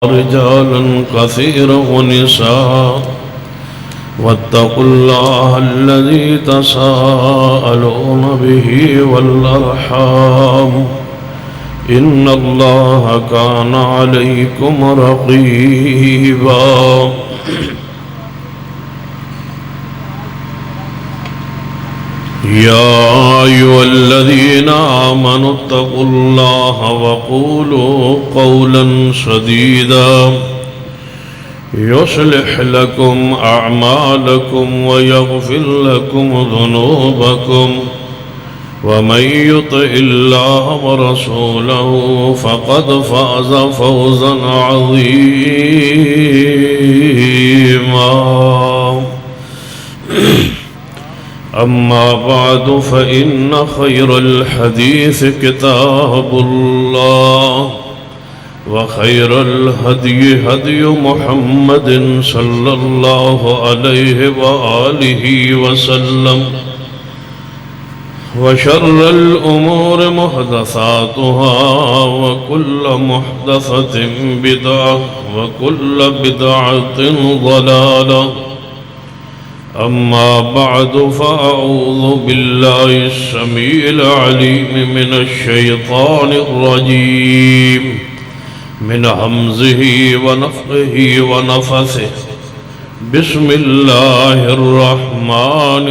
رجالا كثيرا ونساء واتقوا الله الذي تساءلون به والأرحام إن الله كان عليكم رقيبا يا أيها الذين آمنوا اتقوا الله وقولوا قولا سديدا يصلح لكم أعمالكم ويغفر لكم ذنوبكم ومن يطع الله ورسوله فقد فاز فوزا عظيما أما بعد فإن خير الحديث كتاب الله وخير الهدي هدي محمد صلى الله عليه وآله وسلم وشر الأمور محدثاتها وكل محدثة بدعة وكل بدعة ضلالة أما بعد فأعوذ بالله السميع العليم من الشيطان الرجيم من همزه ونفخه ونفثه بسم الله الرحمن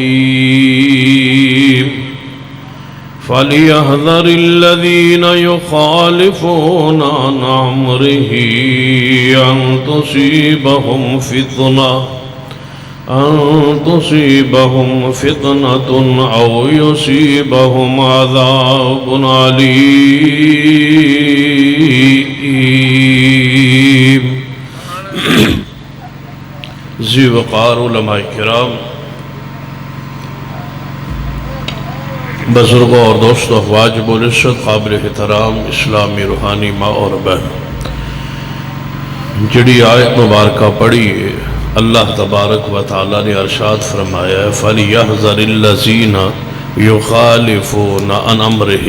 الرحيم فليحذر الذين يخالفون عن أمره أن تصيبهم فتنة أو يصيبهم عذاب عليم ذی وقار علماء کرام، بزرگوں اور دوستوں، واجب العزت قابل احترام اسلامی روحانی ماں اور بہن، جڑی آیت مبارکہ پڑھی ہے، اللہ تبارک و تعالی نے ارشاد فرمایا ہے فَلْيَحْذَرِ الَّذِينَ يُخَالِفُونَ عَنْ أَمْرِهِ،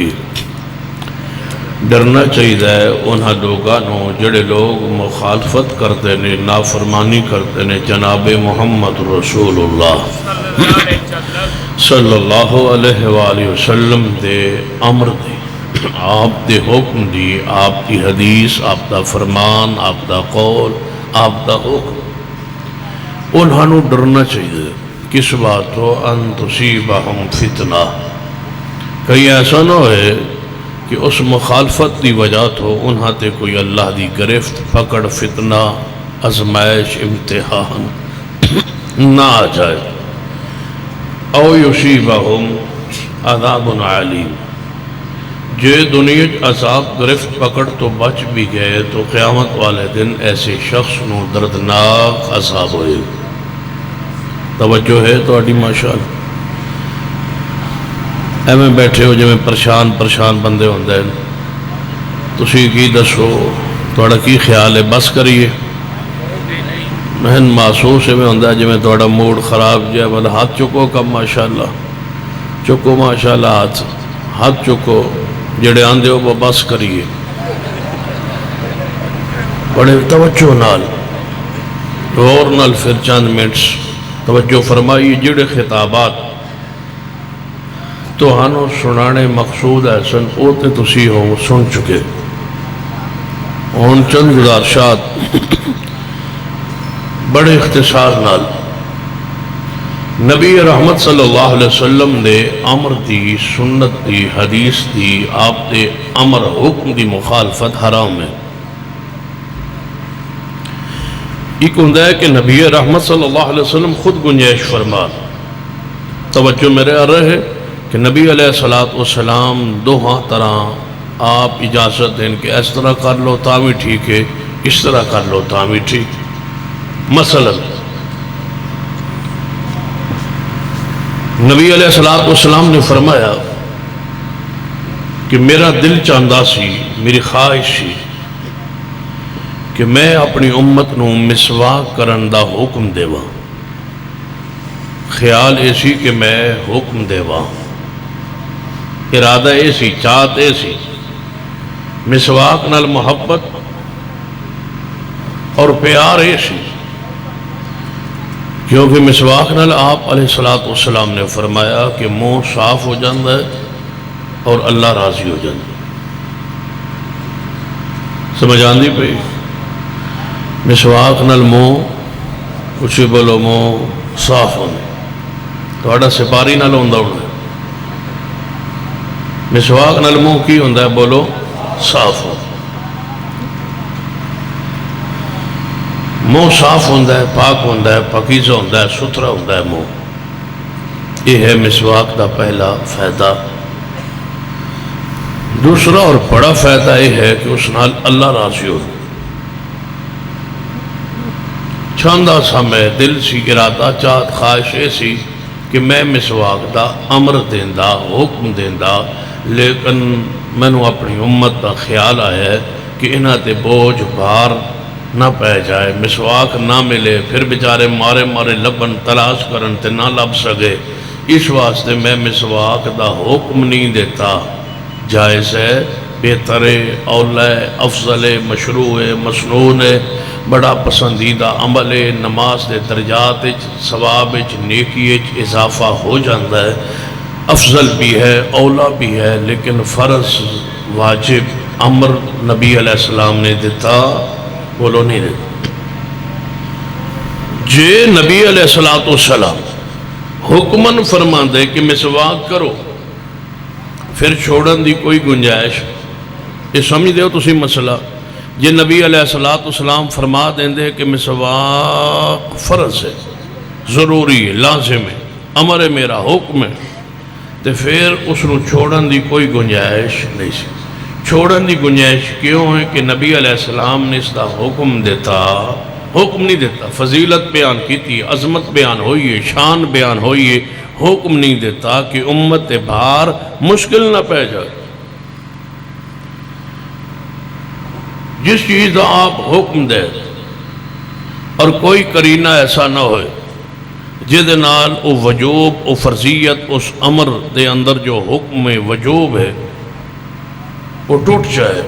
ڈرنا چاہیے انہاں لوگانوں جڑے لوگ مخالفت کرتے ہیں، نافرمانی کرتے ہیں جناب محمد رسول اللہ صلی اللہ علیہ وآلہ وسلم دے امر دے، آپ دے حکم دی، آپ کی حدیث، آپ دا فرمان، آپ دا قول، آپ دا حکم، انہوں ڈرنا چاہیے۔ کس بات ہو؟ ان تصیبہم فتنہ، کہیں ایسا نہ ہوئے کہ اس مخالفت دی وجہ تو انہاں تے کوئی اللہ دی گرفت پکڑ فتنہ ازمائش امتحان نہ آ جائے۔ او یصیبہم عذاب علیم، جو دنیا عذاب گرفت پکڑ تو بچ بھی گئے تو قیامت والے دن ایسے شخص نو دردناک عذاب ہوئے۔ توجہ ہے تو اڈی ماشاءاللہ، ایویں بیٹھے ہو جویں پریشان بندے ہوندے ہیں، تسی کی دسو، تہاڈا کی خیال ہے؟ بس کریے، مہن محسوس ایویں ہوندا ہے جویں تہاڈا موڈ خراب جائے، بل ہاتھ چکو کم ماشاءاللہ، چکو ماشاءاللہ، ہاتھ چکو، جڑے آندے ہو وہ بس کریے، بڑے توجہ نال، غور نال پھر چند منٹس توجہ فرمائیے۔ جڑے خطابات تو ہانو سنانے مقصود ہے سن، او تے تسی ہو سن چکے، ان چند گزارشات بڑے اختصار نال۔ نبی رحمت صلی اللہ علیہ وسلم نے امر دی، سنت دی، حدیث دی، آپ دے امر حکم دی مخالفت حرام ہے۔ ایک ہوں ہے کہ نبی رحمت صلی اللہ علیہ وسلم خود گنجائش فرما، توجہ میرے آ رہے کہ نبی علیہ السلام دو طرح آپ اجازت دیں کہ اس طرح کر لو تا بھی ٹھیک ہے، اس طرح کر لو تا بھی ٹھیک۔ مثلا نبی علیہ السلام نے فرمایا کہ میرا دل چاہتا سی، میری خواہش سی کہ میں اپنی امت نو مسواک کرن دا حکم دیواں، خیال ایسی کہ میں حکم دیواں، ارادہ ایسی، چاہت ایسی، مسواک نال محبت، اور پیار یہ سی کیونکہ مسواک نال آپ علیہ الصلوۃ والسلام نے فرمایا کہ منہ صاف ہو جاتا ہے اور اللہ راضی ہو جاتا ہے۔ سمجھ آندی پئی؟ مسواک نال منہ کچھ بولو منہ صاف ہونے تھوڑا سپاری نال ہوندا ہونا، مسواک نال منہ کی ہوندا ہے؟ بولو صاف ہو، منہ صاف ہوندا ہے، پاک ہوندا ہے، پاکیزہ ہوندا ہے، ستھرا ہوندا ہے منہ۔ یہ ہے مسواک دا پہلا فائدہ۔ دوسرا اور بڑا فائدہ یہ ہے کہ اس نال اللہ راضی ہو۔ چاہندا سا میں دل سی ارادہ چاہت خواہش یہ سی کہ میں مسواک دا امر دیندا حکم دیندا، لیکن مینوں اپنی امت دا خیال آیا ہے کہ انہاں تے بوجھ بھار نہ پہ جائے، مسواک نہ ملے، پھر بیچارے مارے مارے لبن تلاش کرن تے نہ لب سکے، اس واسطے میں مسواک دا حکم نہیں دیتا۔ جائز ہے، بہتر ہے، اولا ہے، افضل ہے، مشروع ہے، مسنون ہے، بڑا پسندیدہ عمل ہے، نماز دے درجات ثواب نیکی اضافہ ہو جاتا ہے، افضل بھی ہے، اولا بھی ہے، لیکن فرض واجب امر نبی علیہ السلام نے دیتا، بولو نہیں دیتا۔ جے نبی علیہ السلام حکمن فرما دے کہ مسواک کرو، پھر چھوڑن دی کوئی گنجائش، یہ سمجھ دیو تسی مسئلہ۔ جے نبی علیہ السلام فرما دیں دے کہ مسواک فرض ہے، ضروری ہے، لازم ہے، امر ہے، میرا حکم ہے، تو پھر اس نو چھوڑن دی کوئی گنجائش نہیں سی۔ چھوڑن دی گنجائش کیوں ہے کہ نبی علیہ السلام نے اس دا حکم دیتا، حکم نہیں دیتا، فضیلت بیان کی تھی، عظمت بیان ہوئی ہے، شان بیان ہوئی ہے، حکم نہیں دیتا کہ امت بھار مشکل نہ پہ جائے۔ جس چیز دا آپ حکم دے اور کوئی کرینہ ایسا نہ ہوئے جہدے نال او وجوب او فرضیت اس امر دے اندر جو حکم وجوب ہے وہ ٹوٹ جائے،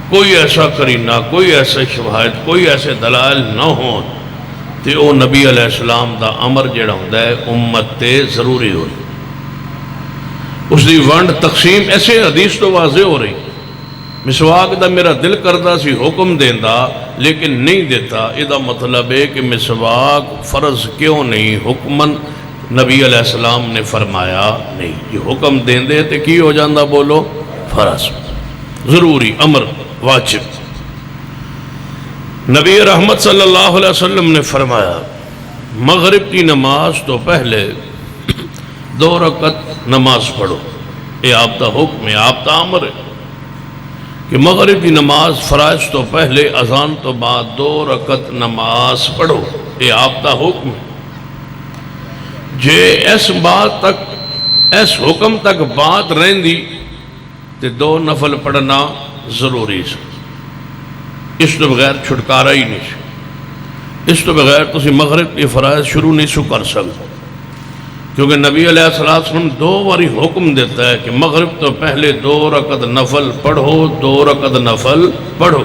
کوئی ایسا کرینہ، کوئی ایسا شواہد، کوئی ایسے دلائل نہ ہوں تے او نبی علیہ السلام دا امر جڑا ہوندا ہے امت تے ضروری ہو۔ اس دی ونڈ تقسیم ایسے حدیث تو واضح ہو رہی، مسواک دا میرا دل کردہ سی حکم دیندا لیکن نہیں دیتا، یہ مطلب ہے کہ مسواک فرض کیوں نہیں، حکمن نبی علیہ السلام نے فرمایا نہیں، یہ حکم دیندے تے کی ہو جاندہ؟ بولو فرض، ضروری، امر، واجب۔ نبی رحمت صلی اللہ علیہ وسلم نے فرمایا مغرب کی نماز تو پہلے 2 رکعت نماز پڑھو، یہ آپ کا حکم ہے، آپ کا امر ہے کہ مغرب کی نماز فرائض تو پہلے اذان تو بعد 2 رکعت نماز پڑھو، یہ آپ کا حکم ہے۔ جے اس بات تک، اس حکم تک بات رہندی تے 2 نفل پڑھنا ضروری ہے، اس تو بغیر چھٹکارا ہی نہیں، اس تو بغیر تسی مغرب کی فرائض شروع نہیں سو کر سکتے، کیونکہ نبی علیہ السلام 2 باری حکم دیتا ہے کہ مغرب تو پہلے 2 رکعت نفل پڑھو، 2 رکعت نفل پڑھو،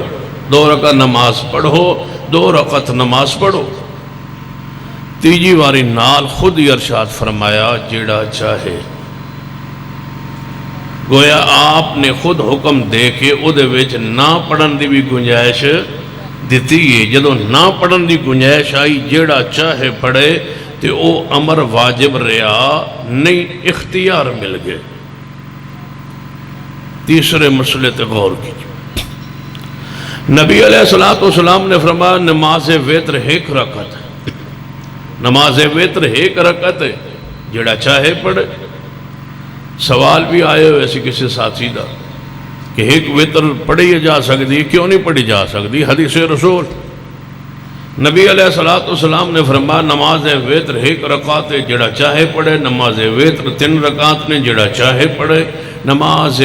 2 رکعت نماز پڑھو، 2 رکعت نماز پڑھو۔ تیجی واری نال خود ہی ارشاد فرمایا جیڑا چاہے، گویا آپ نے خود حکم دے کے او دے وچ نہ پڑھن دی بھی گنجائش دیتی ہے، جدو نہ پڑھن دی گنجائش آئی جیڑا چاہے پڑھے تے او امر واجب رہا نہیں، اختیار مل گئے۔ تیسرے مسئلے تے غور کیجئے، نبی علیہ السلام نے فرمایا نماز وتر 1 رکعت ہے، نماز وتر 1 رکعت ہے، جیڑا چاہے پڑھے۔ سوال بھی آئے ہوئے ایسی کسی ساتھی دا کہ 1 وتر پڑھی جا سکتی، کیوں نہیں پڑھی جا سکتی؟ حدیث رسول نبی علیہ السلام نے فرمایا نماز وتر 1 رکعت ہے، جڑا چاہے پڑھے، نماز وتر 3 رکعت نے، جڑا چاہے پڑھے، نماز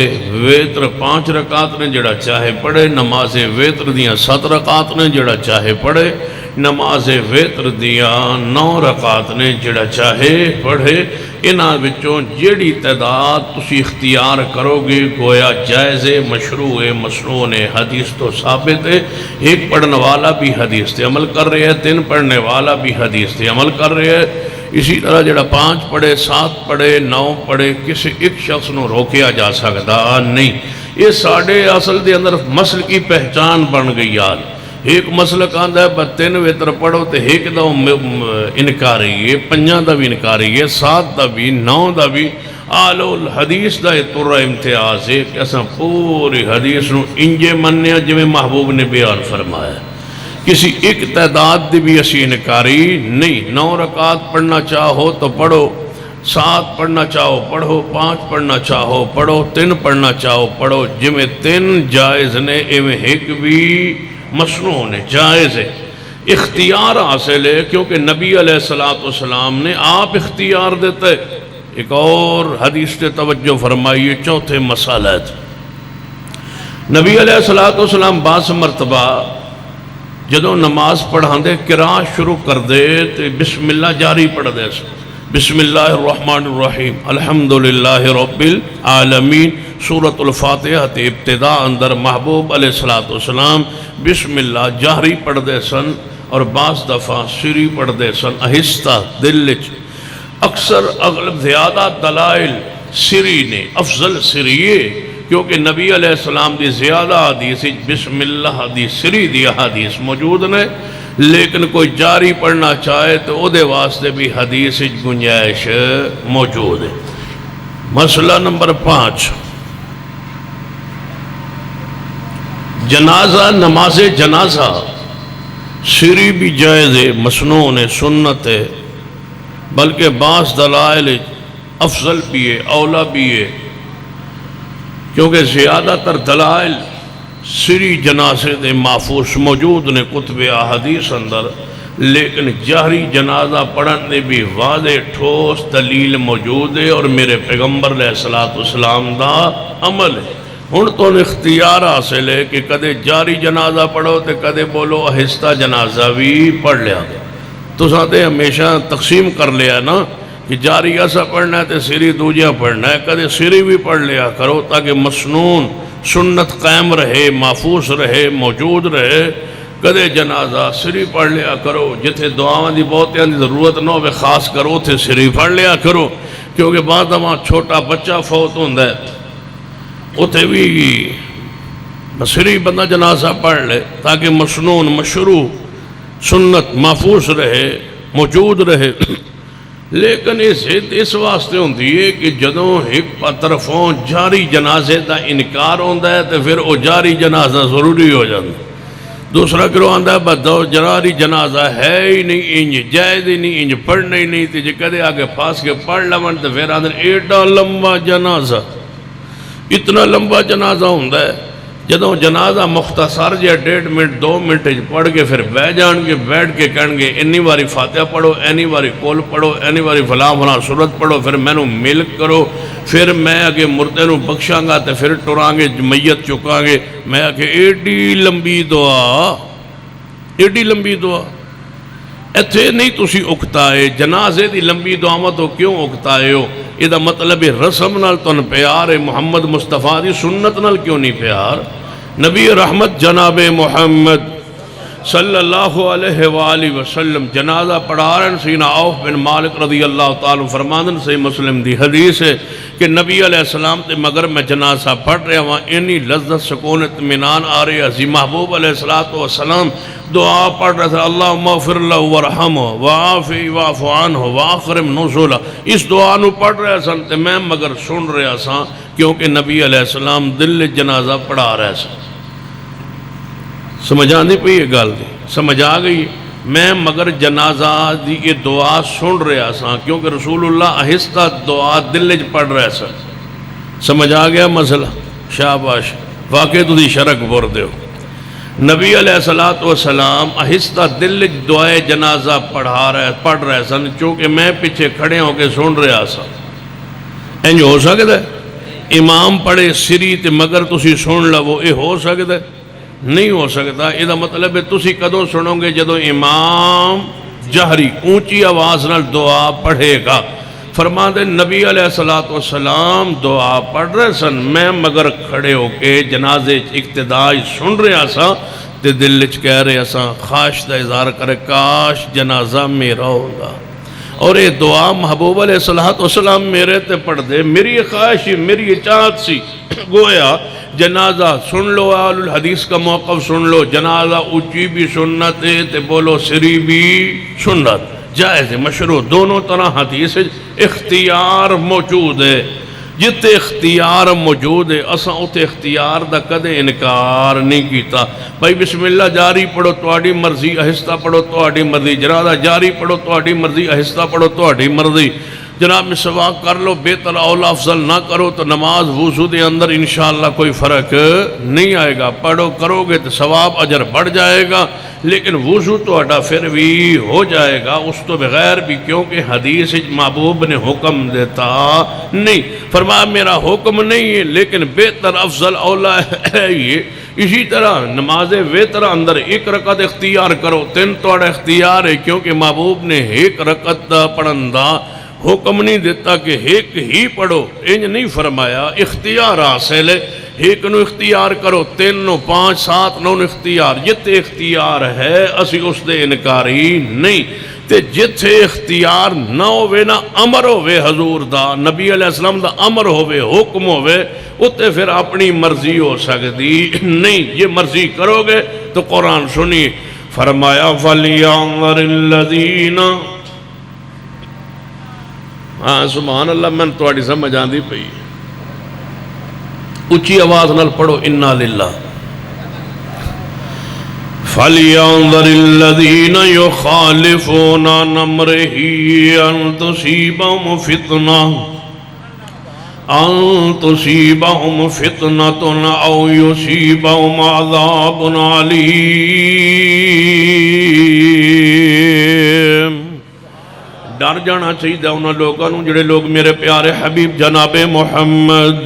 وتر 5 رکعت نے، جڑا چاہے پڑھے، نماز وتر دیاں 7 رکعت نے، جڑا چاہے پڑھے، نماز وتر دیاں 9 رکعت نے، جڑا چاہے پڑھے۔ انہاں وچوں جیڑی تعداد تسی اختیار کرو گے گویا جائز ہے، مشروع ہے، مسنون ہے، حدیث تو ثابت ہے۔ ایک پڑھنے والا بھی حدیث تے عمل کر رہے ہے، 3 پڑھنے والا بھی حدیث تے عمل کر رہے ہے۔ اسی طرح جڑا 5 پڑھے، 7 پڑھے، 9 پڑھے، کسی ایک شخص نو روکیا جا سکتا نہیں۔ یہ ساڑھے اصل دے اندر مسل کی پہچان بن گئی یاد۔ ایک مسلک آندہ ہے بس 3 ویتر پڑھو تے ایک دا انکاری ہے، 5 دا بھی انکاری ہے، 7 دا بھی، 9 دا بھی۔ آلو الحدیث دا ترہ امتیاز ہے کہ اساں پوری حدیث نو انجے منیا جو محبوب نے بیان فرمایا۔ کسی ایک تعداد دی بھی اسی انکاری نہیں۔ 9 رکعت پڑھنا چاہو تو پڑھو، 7 پڑھنا چاہو پڑھو، 5 پڑھنا چاہو پڑھو، 3 پڑھنا چاہو پڑھو۔ جمیں 3 جائز نے ایویں ایک بھی مسنون ہے، جائز ہے، اختیار حاصل ہے، کیونکہ نبی علیہ السلام نے آپ اختیار دیتے۔ ایک اور حدیث سے توجہ فرمائیے، چوتھے مسئلہ ہے۔ نبی علیہ السلام بعض مرتبہ جدوں نماز پڑھاں دے قرات شروع کر دے تو بسم اللہ جاری پڑھ دے۔ بسم اللہ الرحمن الرحیم الحمدللہ رب العالمین۔ سورۃ الفاتحہ تے ابتدا اندر محبوب علیہ السلام بسم اللہ جہری پڑھ دے سن اور بعض دفعہ سری پڑھ دے سن، آہستہ دلچ۔ اکثر اغلب زیادہ دلائل سری نے، افضل سریے، کیونکہ نبی علیہ السلام دی زیادہ حدیث بسم اللہ دی سری دی حدیث موجود نے، لیکن کوئی جاری پڑھنا چاہے تو او دے واسطے بھی حدیث گنجائش موجود ہے۔ مسئلہ نمبر 5، جنازہ، نماز جنازہ سری بھی جائز ہے، مسنون ہے، سنت ہے، بلکہ بعض دلائل افضل بھی ہے، اولا بھی ہے، کیونکہ زیادہ تر دلائل سری جنازے دے محفوظ موجود نے کتب احادیث اندر، لیکن جہری جنازہ پڑھن دے بھی واضح ٹھوس دلیل موجود ہے اور میرے پیغمبر علیہ السلام دا عمل ہے۔ ہن تو اختیار حاصل ہے کہ کدے جاری جنازہ پڑھو تے کدے بولو آہستہ جنازہ بھی پڑھ لیا گیا۔ تو ساتھے ہمیشہ تقسیم کر لیا نا کہ جاری ایسا پڑھنا ہے تے سری دوجہ پڑھنا ہے، کدے سری بھی پڑھ لیا کرو تاکہ مسنون سنت قائم رہے، محفوظ رہے، موجود رہے۔ کدے جنازہ سری پڑھ لیا کرو، جتھے دعاواں دی بہتیاں دی ضرورت نہ ہو خاص کرو تھے سری پڑھ لیا کرو، کیونکہ بعد دفعہ چھوٹا بچہ فوت ہوتا ہے اتھے بھی سری بندہ جنازہ پڑھ لے تاکہ مسنون مشروع سنت محفوظ رہے، موجود رہے۔ لیکن اس واسطے ہوندی ہے کہ جدوں ایک طرفوں جاری جنازے دا انکار ہوندہ ہے تو پھر وہ جاری جنازہ ضروری ہو جاتا ہے۔ دوسرا کرو آندہ ہے بدو جاری جنازہ ہے ہی نہیں، انج جائز ہی نہیں، انج پڑھنا ہی نہیں تھی، جے کدے آگے پاس کے پڑھ لمن تو پھر آندر ایڈا لمبا جنازہ، اتنا لمبا جنازہ ہوندہ ہے۔ جدوں جنازہ مختصر جے 1.5 منٹ 2 منٹ پڑھ کے پھر بیٹھ کے کہن گے انی واری فاتحہ پڑھو، اینی واری کول پڑھو، اینی واری فلاں سورت پڑھو، پھر میں نو ملک کرو، پھر میں اگے مردے نو بخشاں گا تے پھر ٹران گے میت چکاں گے۔ میں کہ ایڈی لمبی دعا، ایڈی لمبی دعا ایتھے نہیں تسی اکتائے، جنازے دی لمبی دعا تو کیوں اکتائے ہو؟ یہ دا مطلب رسم نال تن پیار ہے، محمد مصطفیٰ دی سنت نال کیوں نہیں پیار؟ نبی رحمت جناب محمد صلی اللہ علیہ وآلہ وسلم جنازہ پڑھا رہے سینا عوف بن مالک رضی اللہ تعالیٰ فرماندن سے مسلم دی حدیث ہے کہ نبی علیہ السلام تے مگر میں جنازہ پڑھ رہا وہاں انی لذت سکون اطمینان آ رہی ہے۔ محبوب علیہ السلام دعا پڑھ رہا تھا، اللہم اغفر لہ ورحمہ وعافی واعف عنہ واکرم نزلہ۔ اس دعا نو پڑھ رہا سن تے میں مگر سن رہا سا، کیونکہ نبی علیہ السلام دل جنازہ پڑھا رہا سا۔ سمجھ آندی پئی یہ گل دی؟ سمجھ آ گئی؟ میں مگر جنازہ دی یہ دعا سن رہا سا، کیونکہ رسول اللہ آہستہ دعا دل پڑھ رہا سا۔ سمجھ آ گیا مسئلہ؟ شاباش، واقعی تو دی شرک بور دیو۔ نبی علیہ السلام آہستہ دل دعائے جنازہ پڑھ رہے سن، چونکہ میں پیچھے کھڑے ہو کے سن رہا سا۔ انج ہو سکتا ہے امام پڑھے سری تے مگر تسی سن لو؟ یہ ہو سکتا ہے؟ نہیں ہو سکتا۔ یہ مطلب ہے تسی کدوں سنو گے جدو امام جہری اونچی آواز نال دعا پڑھے گا، فرماتے نبی علیہ السلام دعا پڑھ رہے سن، میں مگر کھڑے ہو کے جنازے اقتدائی سن رہا سا تے دل وچ کہہ رہا سا خواہش دا اظہار کرے کاش جنازہ میرا ہوگا، اور یہ دعا محبوب علیہ السلام میرے تے پڑھ دے، میری خواہش میری چاہت سی گویا جنازہ سن لو، اہل الحدیث کا موقف سن لو، جنازہ اونچی بھی سنت ہے تے بولو سری بھی سنت، جائز ہے، مشروع، دونوں طرح حدیث اختیار موجود ہے، جتے اختیار موجود ہے اساں اتے اختیار دا کدے انکار نہیں کیتا۔ بھائی بسم اللہ جاری پڑھو تہاڈی مرضی، آہستہ پڑھو تہاڈی مرضی، جنازہ جاری پڑھو تہاڈی مرضی، آہستہ پڑھو تہاڈی مرضی، جناب مسواک کر لو، بہتر اولا افضل نہ کرو تو نماز وضو دے اندر انشاءاللہ کوئی فرق نہیں آئے گا، پڑھو کرو گے تو ثواب اجر بڑھ جائے گا، لیکن وضو تو اڈا پھر بھی ہو جائے گا اس تو بغیر بھی، کیونکہ حدیث محبوب نے حکم دیتا نہیں، فرمایا میرا حکم نہیں ہے لیکن بہتر افضل اولا ہے یہ۔ اسی طرح نماز وتر اندر ایک رکعت اختیار کرو، تین توڑا اختیار ہے، کیونکہ محبوب نے ایک رکعت پڑھندہ حکم نہیں دیتا کہ ایک ہی پڑھو، انج نہیں فرمایا، اختیار حاصل ہے، ایک نو اختیار کرو، تین نو، پانچ، سات، نو اختیار، جتے اختیار ہے اسی اس دے انکاری نہیں، تے جتے اختیار نہ ہوئے نہ امر ہوئے حضور دا، نبی علیہ السلام دا امر ہوئے، حکم ہوئے، اتے پھر اپنی مرضی ہو سکتی نہیں، یہ مرضی کرو گے تو قرآن سنی، فرمایا فَلْيَنظَرِ الَّذِينَ، ہاں سبحان اللہ، میں تواڈی سمجھ آندی پئی، اچھی آواز نال پڑھو اِنَّا لِلَّهِ فَلْيَنظَرِ الَّذِينَ يُخَالِفُونَ عَنْ أَمْرِهِ أَن تُصِيبَهُمْ فِتْنَةٌ أَوْ يُصِيبَهُمْ عَذَابٌ عَلِيمٌ۔ ڈر جانا چاہیے انہاں لوگوں جڑے لوگ میرے پیارے حبیب جناب محمد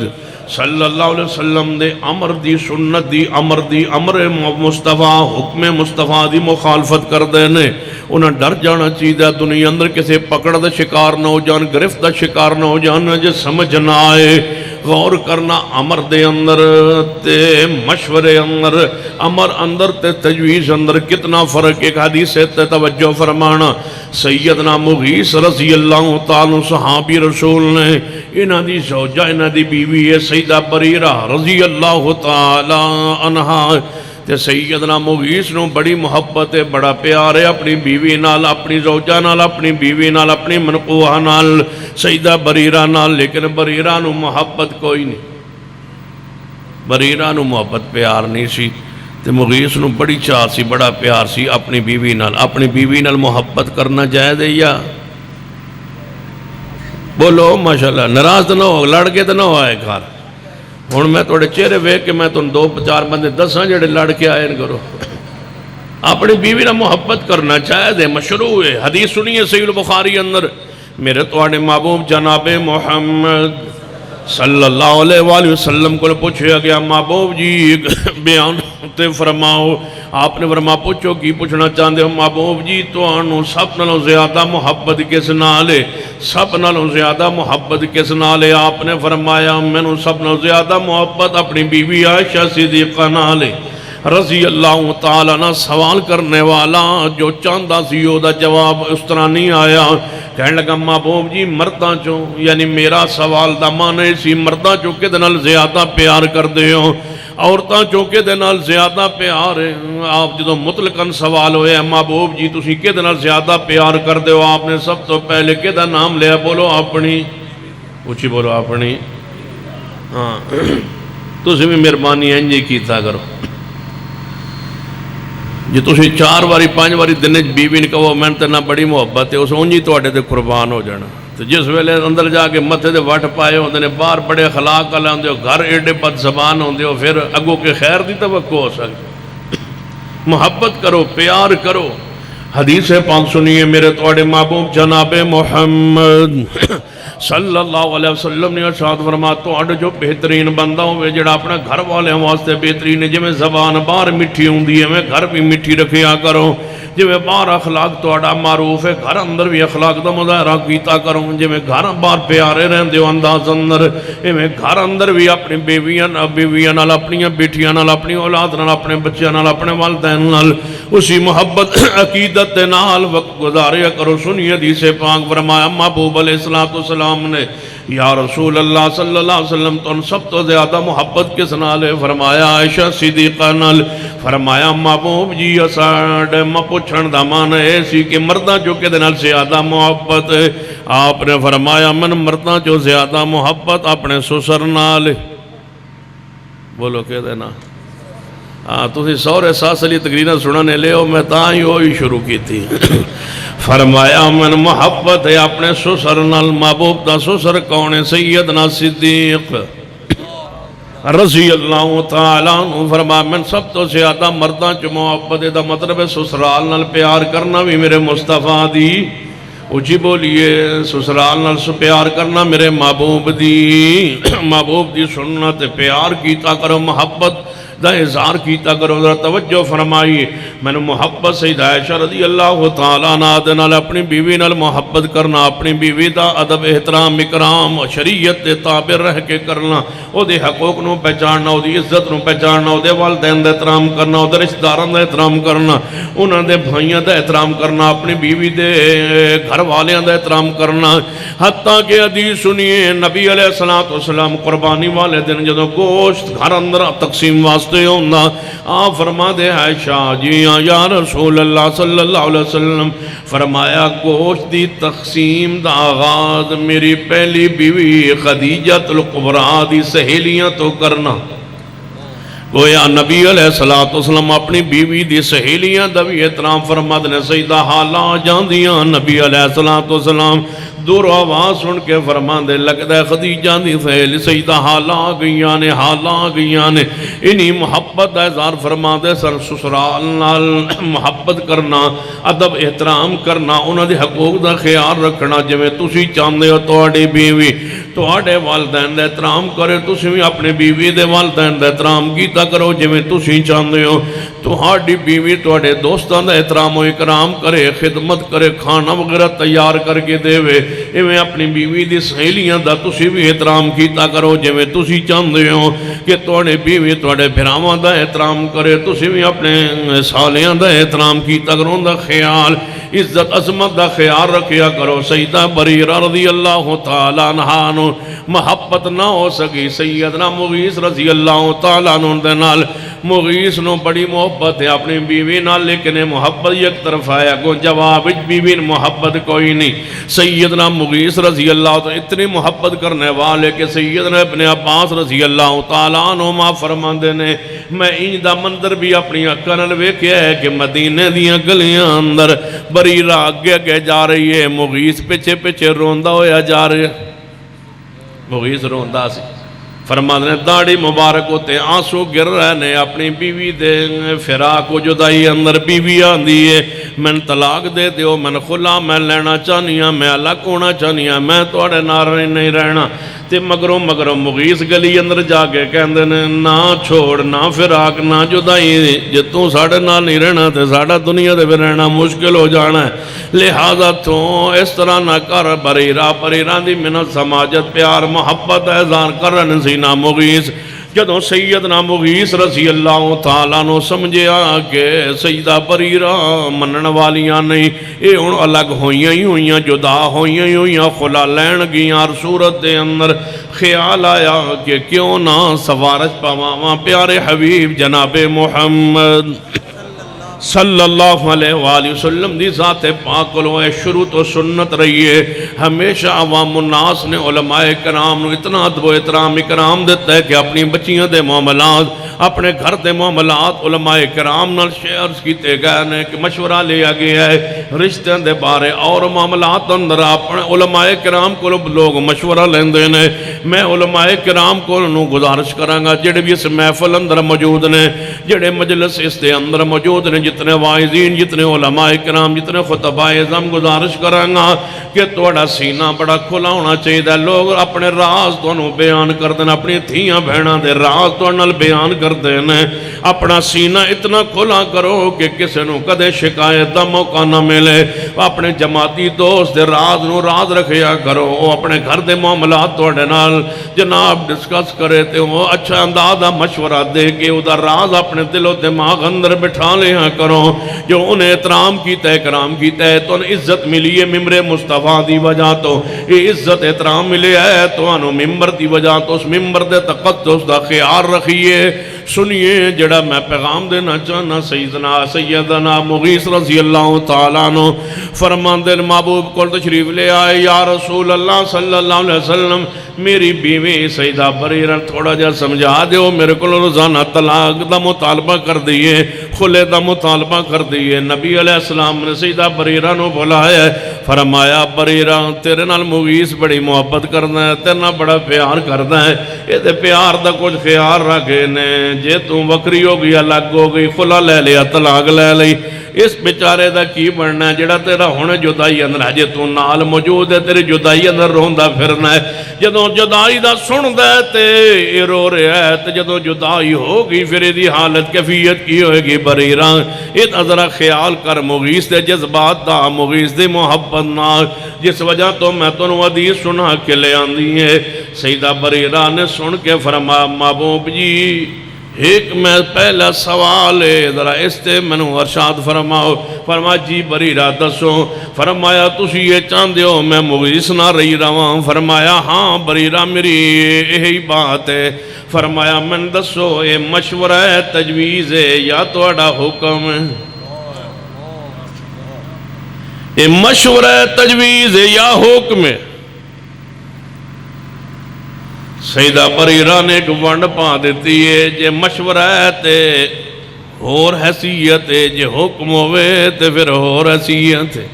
صلی اللہ علیہ وسلم دے امر دی سنت دی امر مصطفیٰ حکم مصطفیٰ دی مخالفت کر دینے، انہاں ڈر جانا چاہیے دنیا اندر کسے پکڑ دا شکار نہ ہو جان، گرفت دا شکار نہ ہو جان، جو سمجھ نہ آئے، غور کرنا امر دے اندر تے مشورے اندر، امر اندر تے تجویز اندر کتنا فرق، ایک حدیث تے توجہ فرمانا، سیدنا مغیث رضی اللہ تعالیٰ صحابی رسول نے انہاں دی زوجہ انہاں دی بیوی ہے سیدہ بریرہ رضی اللہ تعالیٰ عنہا، تے سیدنا مغیث نو بڑی محبت ہے، بڑا پیار ہے اپنی بیوی نال، اپنی زوجہ نال، اپنی بیوی نال، اپنی منقوہ نال، سیدہ بریرہ نال، لیکن بریرہ نو محبت کوئی نہیں، بریرہ نو محبت پیار نہیں سی، تے مغیث نو بڑی چاہ سی، بڑا پیار سی اپنی بیوی نال محبت کرنا جائز ہے یا بولو ماشاءاللہ، ناراض نہ ہو، لڑ کے تو نہ ہوئے گھر، ہن میں توڑے چہرے ویکھ کے میں تن دو چار بندے دساں جڑے لڑ کے آئے کرو، اپنی بیوی نال محبت کرنا جائز ہے، مشروع ہے، حدیث سنیے صحیح البخاری اندر، میرے تواڈے محبوب جناب محمد صلی اللہ علیہ وآلہ وسلم کو پوچھا گیا محبوب جی ایک بیان تے فرماؤ، آپ نے فرمایا پوچھو کی پوچھنا چاہتے ہو محبوب جی تو آنو سب نالوں زیادہ محبت کس نالے، سب نالوں زیادہ محبت کس نالے، آپ نے فرمایا میں نو سب نالوں زیادہ محبت اپنی بیوی عائشہ صدیقہ نالے رضی اللہ تعالیٰ عنہ۔ سوال کرنے والا جو چاندہ سیو دا جواب اس طرح نہیں آیا، کہنے لگا محبوب جی مرداں چوں، یعنی میرا سوال دا معنی سی مرداں چوں کہ دنال زیادہ پیار کر دے ہو، عورتاں چوں کہ دنال زیادہ پیار ہے، آپ جدو مطلقاً سوال ہوئے ہیں محبوب جی تسی کہ دنال زیادہ پیار کر دے ہو، آپ نے سب تو پہلے کہ دا نام لیا، بولو اپنی، پوچھی بولو اپنی، ہاں تسی بھی مہربانی انجی کیتا کرو، جی تسی 4 واری 5 واری دن بیوی نے کہو میں تے نہ بڑی محبت ہے اس انجی توڑے تے قربان ہو جانا، تو جس ویلے اندر جا کے متھے دے وٹ پائے ہوندے نے، باہر بڑے اخلاق والے ہوندے ہو، گھر ایڈے بد زبان ہوندے ہو، پھر اگوں کے خیر دی توقع ہو سکتی، محبت کرو، پیار کرو۔ حدیث پاک سنیے میرے تواڈے محبوب جناب محمد صلی اللہ علیہ وسلم نے ارشاد فرمایا تواڈا جو بہترین بندہ ہوئے جڑا اپنا گھر والے واسطے بہترین ہے، جویں زبان باہر میٹھی ہوندی ہے میں گھر بھی میٹھی رکھیا کرو، جی میں باہر اخلاق توڑا معروف ہے گھر اندر بھی اخلاق دا مظاہرہ کیتا کرو جی میں گھر باہر پیارے رہن دیو انداز اندر میں گھر اندر بھی اپنی بیویاں نال اپنی بیٹیاں نال اپنی اولاد نال اپنے بچیاں نال اپنے والدین نال اسی محبت عقیدت نال وقت گزاریا کرو سنی حدیث پاک فرمایا محبوب علیہ السلام نے یا رسول اللہ صلی اللہ علیہ وسلم تو ان سب تو زیادہ محبت کس نال ہے فرمایا عائشہ صدیقہ نال فرمایا محبوب جی اساڑے پوچھن دا مان ایسی کہ مردہ جو کہ دنال زیادہ محبت ہے آپ نے فرمایا من مردہ جو زیادہ محبت اپنے سسر نال بولو کہ دینا تُسی سورے ساسلی تقریرہ سنانے لے ہو میں تاں ہی ہوئی شروع کی تھی فرمایا من محبت ہے اپنے سسر نال محبوب دا سسر کون سیدنا صدیق رضی اللہ تعالیٰ عنہ فرمایا من سب تو زیادہ مرداں چو محبت دا مطلب سسرال نال پیار کرنا بھی میرے مصطفیٰ دی اچھی بولیے سسرال نال سے پیار کرنا میرے محبوب دی سنت پیار کیتا کرو محبت دا اظہار کیتا کرو ذرا توجہ فرمائیے میں نے محبت سید عائشہ رضی اللہ تعالیٰ عنہ نال اپنی بیوی نال محبت کرنا اپنی بیوی دا ادب احترام اکرام شریعت دے تابع رہ کے کرنا او دے حقوق نو پہچاننا او دی عزت نو پہچاننا او دے والدین دا احترام کرنا او دے رشتہ داران دا احترام کرنا انہاں دے بھائیاں دا احترام کرنا اپنی بیوی دے گھر والیاں دا احترام کرنا حتیٰ کہ حدیث سنیے نبی علیہ السلام قربانی والے دن جدو گوشت گھر اندر تقسیم واسطے ہونا آپ فرما دے عائشہ جی یا رسول اللہ صلی اللہ علیہ وسلم فرمایا گوشت دی تقسیم دا آغاز میری پہلی بیوی خدیجہ الکبریٰ دی سہیلیاں تو کرنا گویا نبی علیہ السلام اپنی بیوی دی سہیلیاں دا بھی احترام فرما دے سیدہ حالہ جاندیاں نبی علیہ السلام دور آواز سن کے فرمان دے لگتا ہے خدیجہ دی سہیلی سیدہ حالہ گئیاں نے انہی محبت اظہار فرمان دے سر سسرال نال محبت کرنا ادب احترام کرنا انہاں دے حقوق دا خیال رکھنا جویں تسی چاندے ہو توڑی بیوی توڑے والدین دے احترام کرے تسی بھی اپنے بیوی دے والدین دے احترام کیتا کرو جویں تسی چاندے ہو توڑی بیوی توڑے دوستان دے احترام و اکرام کرے خدمت کرے کھانا وغیرہ تیار کر کے دے وے ایویں اپنی بیوی دی سہیلیاں دا تسی بھی احترام کیتا کرو جویں تسی چاندے ہو کہ توڑے بیوی توڑے بھراواں دا احترام کرے تسی بھی اپنے سالیاں دا احترام کیتا کرو دا خیال عزت عظمت دا خیال رکھیا کرو سیدہ بریرہ رضی اللہ تعالیٰ عنہ محبت نہ ہو سکی سیدنا مغیث رضی اللہ تعالیٰ عنہ دے نال مغیث نو بڑی محبت ہے اپنی بیوی نال لیکن محبت یک طرف آیا کو جواب بیوی محبت کوئی نہیں سیدنا مغیث رضی اللہ تعالیٰ اتنی محبت کرنے والے کہ سیدنا ابن عباس رضی اللہ تعالیٰ عنہ ما فرماندے نے میں انج دا منظر بھی اپنی اکھاں نال ویکھیا ہے کہ مدینے دیاں گلیاں اندر بریرہ اگے اگے جا رہی ہے مغیث پیچھے پیچھے روندا ہویا جا رہا ہے مغیث روندا سی فرمانے داڑھی مبارک ہوتے آنسو گر رہنے اپنی بیوی دے فراق و جدائی اندر بیوی آندھی ہے میں طلاق دے دیو میں خلا میں لینا چاہنیاں میں الگ ہونا چاہنیاں میں توڑے نارے نہیں رہنا تے مگروں مغیث گلی اندر جا کے کہندے نے نہ چھوڑ نہ فراق نہ جدائی جے تو ساڑھے نہ نہیں رہنا تے ساڑھا دنیا دے بھی رہنا مشکل ہو جانا ہے لہذا تو اس طرح نہ کر بریرہ دی منت سماجت پیار محبت احسان کرن سینا مغیث جدوں سیدنا مغیث رضی اللہ تعالیٰ نو سمجھیا کہ سیدہ بریرہ منن والیاں نہیں اے ان الگ ہوئیاں جدا ہوئیاں خلا لین گیاں صورت دے اندر خیال آیا کہ کیوں نہ سوارج پاواں پیارے حبیب جناب محمد صلی اللہ علیہ وآلہ وسلم دی ذات پاک کو شروع تو سنت رہی ہے ہمیشہ عوام الناس نے علماء کرام نے اتنا ادب و احترام اکرام دیتا ہے کہ اپنی بچیاں دے معاملات اپنے گھر دے معاملات علماء کرام نال شیئرز کیتے گئے نے کہ مشورہ لیا گیا ہے رشتہ دے بارے اور معاملات اندر اپنے علماء کرام کو لوگ مشورہ لیندے نے میں علماء کرام کو گزارش کرانگا جڑے بھی اس محفل اندر موجود نے جڑے مجلس اس دے اندر موجود نے جتنے واعظین جتنے علماء کرام جتنے خطباء اعظم گزارش کرانگا کہ توڑا سینہ بڑا کھلا ہونا چاہیے لوگ اپنے راز تو بیان کر دینا اپنی تھیاں بہناں دے راز تو بیان کر کرتے ہیں. اپنا سینہ اتنا کھلا کرو کہ کسی نو کدے شکایت دا موقع نہ ملے. اپنے جماعتی دوست دے راز نو راز رکھیا کرو. اپنے گھر دے معاملات توڑے نال جناب ڈسکس کرے تے وہ اچھا اندازہ مشورہ دے کے او دا راز اپنے دل و دماغ اندر بٹھا لیا کرو. جو انہیں احترام کیتا ہے کرام کیتا ہے تو انہیں عزت ملی ہے ممبر مصطفیٰ دی وجہ تو. یہ عزت احترام ملے ہے تو انہوں ممبر دی وجہ تو اس ممبر دے تقدس دا خیال رکھیے. سنیے جڑا میں پیغام دینا چاہنا سیدنا مغیث رضی اللہ تعالیٰ عنہ فرماندے محبوب کو تشریف لے آئے. یا رسول اللہ صلی اللہ علیہ وسلم میری بیوی سیدہ بریرہ تھوڑا جا سمجھا دیو میرے کو روزانہ طلاق دا مطالبہ کر دیئے خلے دا مطالبہ کر دیئے. نبی علیہ السلام نے سیدہ بریرہ نو بلایا فرمایا بریرہ تیرے نال مغیث بڑی محبت کرنا ہے تیرے نال بڑا پیار کرنا ہے. یہ دے پیار دا کچھ خیال رکھے نے جے تو وکری ہو گئی الگ ہو گئی خلا لے لیا طلاق لے لئی اس بیچارے دا کی بڑھنا ہے جڑا تیرا ہونے جدائی اندر ہے. جے تو نال موجود ہے تیری جدائی اندر روندہ پھرنا ہے. جدوں جدائی دا سن دے تے رو رہا ہے تے جدوں جدائی ہوگی پھر دی حالت کیفیت کی ہوئے گی. بریرہ یہ ذرا خیال کر مغیث دے جذبات دا مغیث دے محبت نہ جس وجہ تو میں تو حدیث سنا کے لے آندی ہے. سیدہ بریرہ نے سن کے فرمایا محبوب جی ایک میں پہلا سوال ہے ذرا اس تے میں نے ارشاد فرماؤ. فرمایا جی بریرہ دسو. فرمایا تسی یہ چاندے ہو میں مغیث نہ رہی رہاں. فرمایا ہاں بریرہ میری یہی بات ہے. فرمایا من دسو یہ مشورہ ہے تجویز ہے یا تہاڈا حکم ہے. یہ مشورہ ہے تجویز ہے یا حکم ہے. سیدہ بریرہ نے ایک ونڈ پا دیتی ہے جے مشورہ ہے تے اور حیثیت ہے جے حکم ہوئے تے پھر اور حیثیت ہے.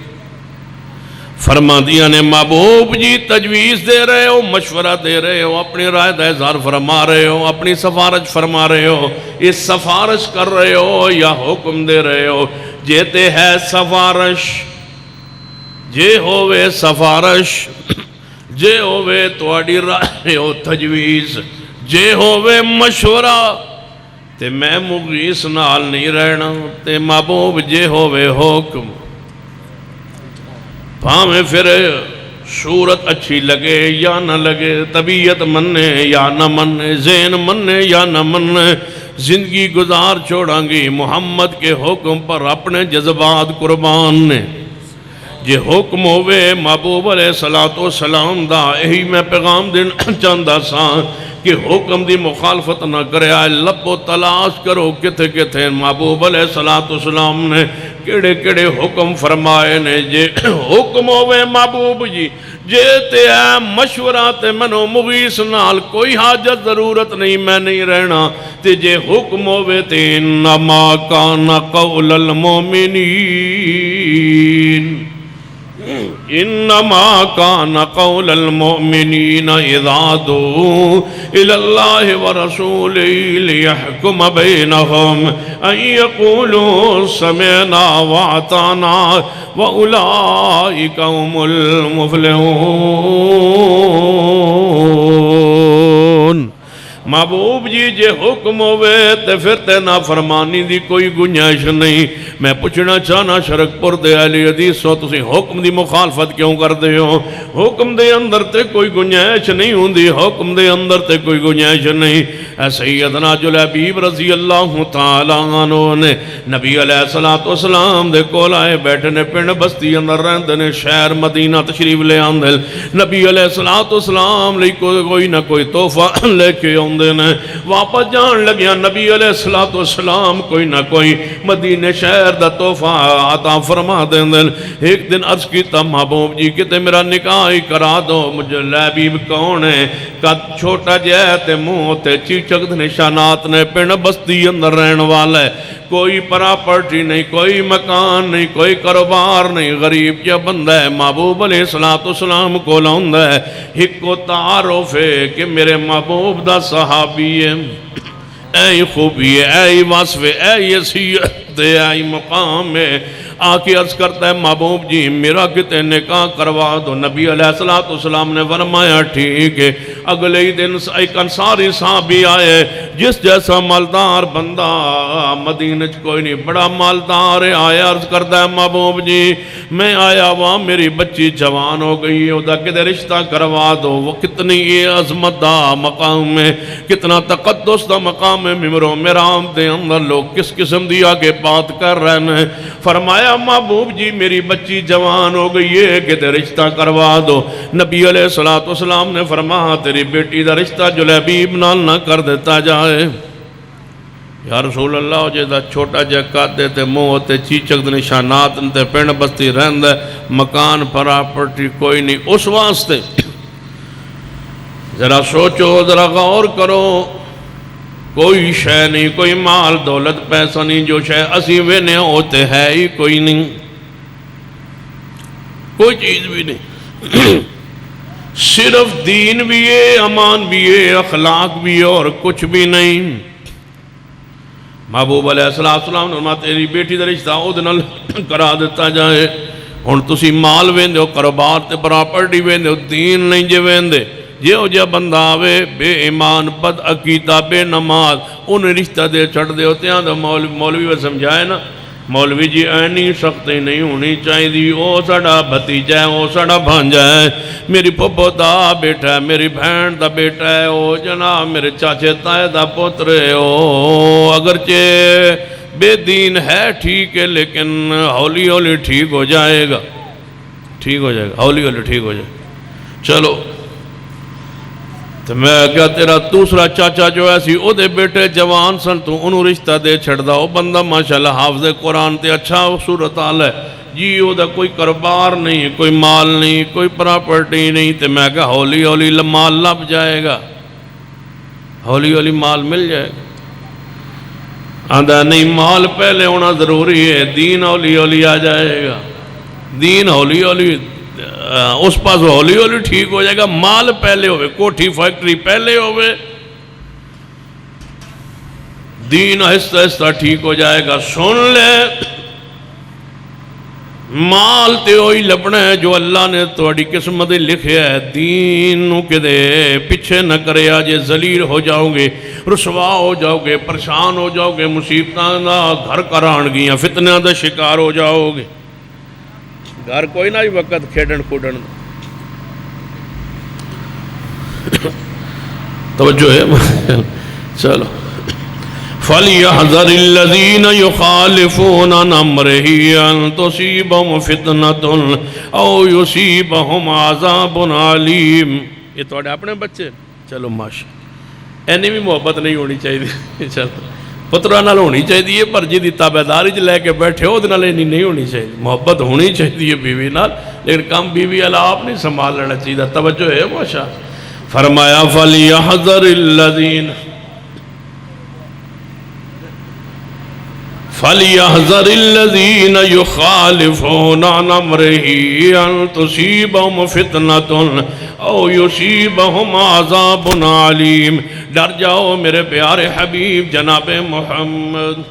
فرما دیا نے محبوب جی تجویز دے رہے ہو مشورہ دے رہے ہو اپنی رائے دا اظہار فرما رہے ہو اپنی سفارش فرما رہے ہو. اس سفارش کر رہے ہو یا حکم دے رہے ہو. جے تے ہے سفارش جے ہوئے سفارش جے ہوئے تواڈی رائے ہو تجویز جے ہوئے مشورہ تے میں مغیث نال نہیں رہنا. تے محبوب جے ہوئے حکم پھامیں پھر صورت اچھی لگے یا نہ لگے طبیعت مننے یا نہ مننے ذہن مننے یا نہ مننے زندگی گزار چھوڑاں گی محمد کے حکم پر اپنے جذبات قربان نے. جے حکم ہوئے محبوب علیہ السلام دا یہی میں پیغام دینا چاہتا سا کہ حکم دی مخالفت نہ کرے. آئے لب و تلاش کرو کتے کتے محبوب علیہ السلام نے کیڑے کیڑے حکم فرمائے نے. جے حکم ہوئے محبوب جی جے تے ہے مشورہ تے منو مغیث نال کوئی حاجت ضرورت نہیں میں نہیں رہنا. تے جے حکم ہوئے تے انما کان قول المومنین انما کان قول المؤمنین اذا دعوا الى اللہ ورسولہ لیحکم بینہم ان یقولوا سمعنا واطعنا واولئک هم المفلحون. محبوب جی جے حکم ہوئے تے پھر تے نافرمانی دی کوئی گنجائش نہیں. میں پوچھنا چاہنا شرک پور دے اہل حدیث ہو تسی حکم دی مخالفت کیوں کر دے ہو. حکم دے اندر تے کوئی گنجائش نہیں ہوندی حکم دے اندر تے کوئی گنجائش نہیں. اے سیدنا جلیبیب رضی اللہ تعالیٰ عنہ نے نبی علیہ السلام دے کول آئے بیٹھے نے پنڈ بستی اندر رہندے نے شہر مدینہ تشریف لے آندے. نبی علیہ السلام لئی کوئی نہ کوئی تحفہ لے کے آندے نے. واپس جان لگیا نبی علیہ السلام کوئی نہ کوئی مدینہ شہر دا تحفہ عطا فرما دیں. ایک دن عرض کیتا محبوب جی کتے میرا نکاح ہی کرا دو. مجھے لیبیب کون ہے قد چھوٹا جیتے منہ تے چیچک نشانات نے پنڈ بستی اندر رہن والا ہے. کوئی پراپرٹی نہیں کوئی مکان نہیں کوئی کاروبار نہیں غریب کیا بندہ ہے. محبوب علیہ السلام کو لاؤندہ ہے ایک کو تعارف ہے کہ میرے محبوب دا صحابی ہے. اے خوبی ہے اے وصف ہے اے حیثیت ہے اے مقام ہے. آ کے عرض کرتا ہے محبوب جی میرا کتے نکاح کروا دو۔ نبی علیہ السلام نے فرمایا ٹھیک ہے۔ اگلے ہی دن ایک انصاری صحابی آئے، جس جیسا مالدار بندہ مدینہ کوئی نہیں، بڑا مالدار ہے، آیا عرض کرتا ہے محبوب جی میں آیا وہاں میری بچی جوان ہو گئی ہے، ادا کدے رشتہ کروا دو۔ وہ کتنی یہ عظمت دا مقام ہے، کتنا تقدس دا مقام ہے، ممبروں میرام دے اندر لوگ کس قسم دی آگے بات کر رہے ہیں۔ فرمایا محبوب جی میری بچی جوان ہو گئی ہے، کدے رشتہ کروا دو۔ نبی علیہ السلام نے فرمایا تیری بیٹی دا رشتہ جلیبیب نال نہ کر دیتا جائے۔ یا رسول اللہ جیسا چھوٹا جہ قدے تے منہ تے چیچک دے نشانات تے پنڈ بستی رہندہ مکان پراپرٹی کوئی نہیں، اس واسطے ذرا سوچو، ذرا غور کرو، کوئی شے نہیں، کوئی مال دولت پیسہ نہیں، جو شے اسی وینے ہوتے ہے ہی کوئی نہیں، کوئی چیز بھی نہیں، صرف دین بھی ہے، امان بھی ہے، اخلاق بھی ہے، اور کچھ بھی نہیں۔ محبوب علیہ السلام نے فرمایا تیری بیٹی دا رشتہ اودے نال کرا دیتا جائے۔ ہن تسی مال ویندے ہو، کاروبار تے پراپرٹی ویندے ہو، دین نہیں جے ویندے، جے ہو جا بندہ آوے بے ایمان بد عقیدہ بے نماز انہیں رشتہ دے چھڑ دے ہوتے ہیں۔ مولوی وہ سمجھائے نا، مولوی جی اینی سختی نہیں ہونی چاہیے دی، او ساڑا بھتیجا ہے، او ساڑا بھانجا ہے، میری پھپھو دا بیٹا ہے، میری بہن دا بیٹا ہے، او جناب میرے چاچے تائے دا پتر ہے، او اگرچہ بے دین ہے ٹھیک ہے لیکن ہولی ہولی ٹھیک ہو جائے گا، ٹھیک ہو جائے گا، ہولی ہولی ٹھیک ہو جائے گا۔ چلو تو میں کیا تیرا دوسرا چاچا جو ایسی او دے بیٹے جوان سن تو انہوں رشتہ دے چھڑ دا، او بندہ ماشاءاللہ حافظ قرآن تے اچھا صورتحال ہے جی، او دا کوئی کاروبار نہیں، کوئی مال نہیں، کوئی پراپرٹی نہیں، تو میں کہا ہولی ہولی مال لب جائے گا، ہولی ہولی مال مل جائے گا۔ آندھا نہیں مال پہلے ہونا ضروری ہے، دین ہولی ہولی آ جائے گا، دین ہولی ہولی اس پاس ہولی ہولی ٹھیک ہو جائے گا، مال پہلے ہوئے، کوٹھی فیکٹری پہلے ہوئے، دین آہستہ آہستہ ٹھیک ہو جائے گا۔ سن لے مال تے ہوئی لبنا ہے جو اللہ نے توڑی قسمت لکھے ہے، دین نو کدے پیچھے نہ کرے، آجے ذلیل ہو جاؤ گے، رسوا ہو جاؤ گے، پریشان ہو جاؤ گے، مصیبتاں دا گھر کران گیاں، فتنہ دا شکار ہو جاؤ گے۔ گھر کوئی نہ ہی وقت کھیڑن کھوڑن توجہ ہے، چلو فَلْيَحْذَرِ الَّذِينَ يُخَالِفُونَ عَنْ أَمْرِهِ أَن تُصِيبَهُمْ فِتْنَةٌ أَوْ يُصِيبَهُمْ عَذَابٌ عَلِيمٌ۔ یہ تو اپنے بچے چلو ماشاء اینی بھی محبت نہیں ہونی چاہیے، چلو پترہ نال ہونی چاہیے، پر جی دی تابعداری چ لے کے بیٹھے ہو نال نہیں ہونی چاہیے، محبت ہونی چاہیے بیوی نال، لیکن کم بیوی اللہ آپ نہیں سنبھال لینا چاہیے۔ توجہ ہے ماشاء فرمایا فَلْيَحْذَرِ الَّذِينَ فَلْيَحْذَرِ الَّذِينَ يُخَالِفُونَ عَنْ أَمْرِهِ أَن تُصِيبَهُمْ فِتْنَةٌ أَوْ يُصِيبَهُمْ عَذَابٌ عَلِيمٌ۔ ڈر جاؤ میرے پیارے حبیب جناب محمد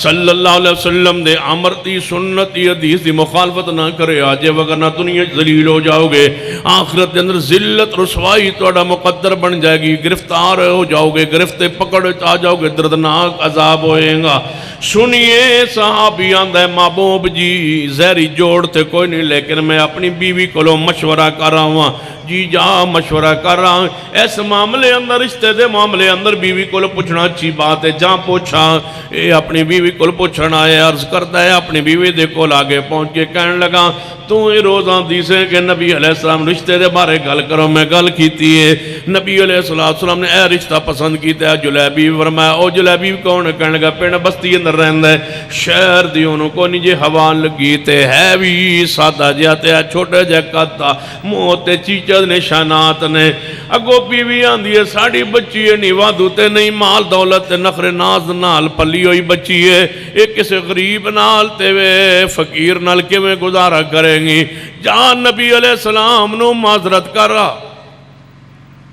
صلی اللہ علیہ وسلم دے امر دی سنت دی حدیث دی مخالفت نہ کرے، آجے وگرنہ دنیا ذلیل ہو جاؤ گے، آخرت دے اندر ذلت رسوائی توڑا مقدر بن جائے گی، گرفتار ہو جاؤ گے، گرفتے پکڑ آ جاؤ گے، دردناک عذاب ہوئے گا۔ سنیے صحابی آندہ ہے محبوب جی زہری جوڑ تے کوئی نہیں، لیکن میں اپنی بیوی کو لو مشورہ کر رہا ہوں، جی جا مشورہ کر رہا ہوں، ایس معاملے اندر رشتے دے معاملے اندر بیوی کو پوچھنا اچھی بات ہے، جہاں پوچھا اے اپنی بیوی کو پوچھنا ہے، عرض کرتا ہے اپنی بیوی دے کو آگے پہنچ کے کہنے لگا تو یہ روزاں دیسے کہ نبی علیہ السلام رشتے دے بارے گل کرو، میں گل کیتی ہے، نبی علیہ السلام نے اے رشتہ پسند کیتا ہے، جلیبی فرمایا، او جلیبی کون ہے؟ کہنے لگا پینڈ بستی اندر رہندہ ہے، شہر دی انہوں کو نیجے ہوان لگی تے ہے بھی سادہ جاتے ہیں، چھوٹے جے کتا موتے چیچد نشانات نے، اگو بیوی آندھی ہے ساڑی بچی ہے، نیوہ دوتے نہیں، مال دولت نخر ناز نال پلی ہوئی بچی ہے، ایک کسے غریب نال تے وے فقیر نال کے میں گزارا کریں گی، جہاں نبی علیہ السلام نو معذرت کر رہا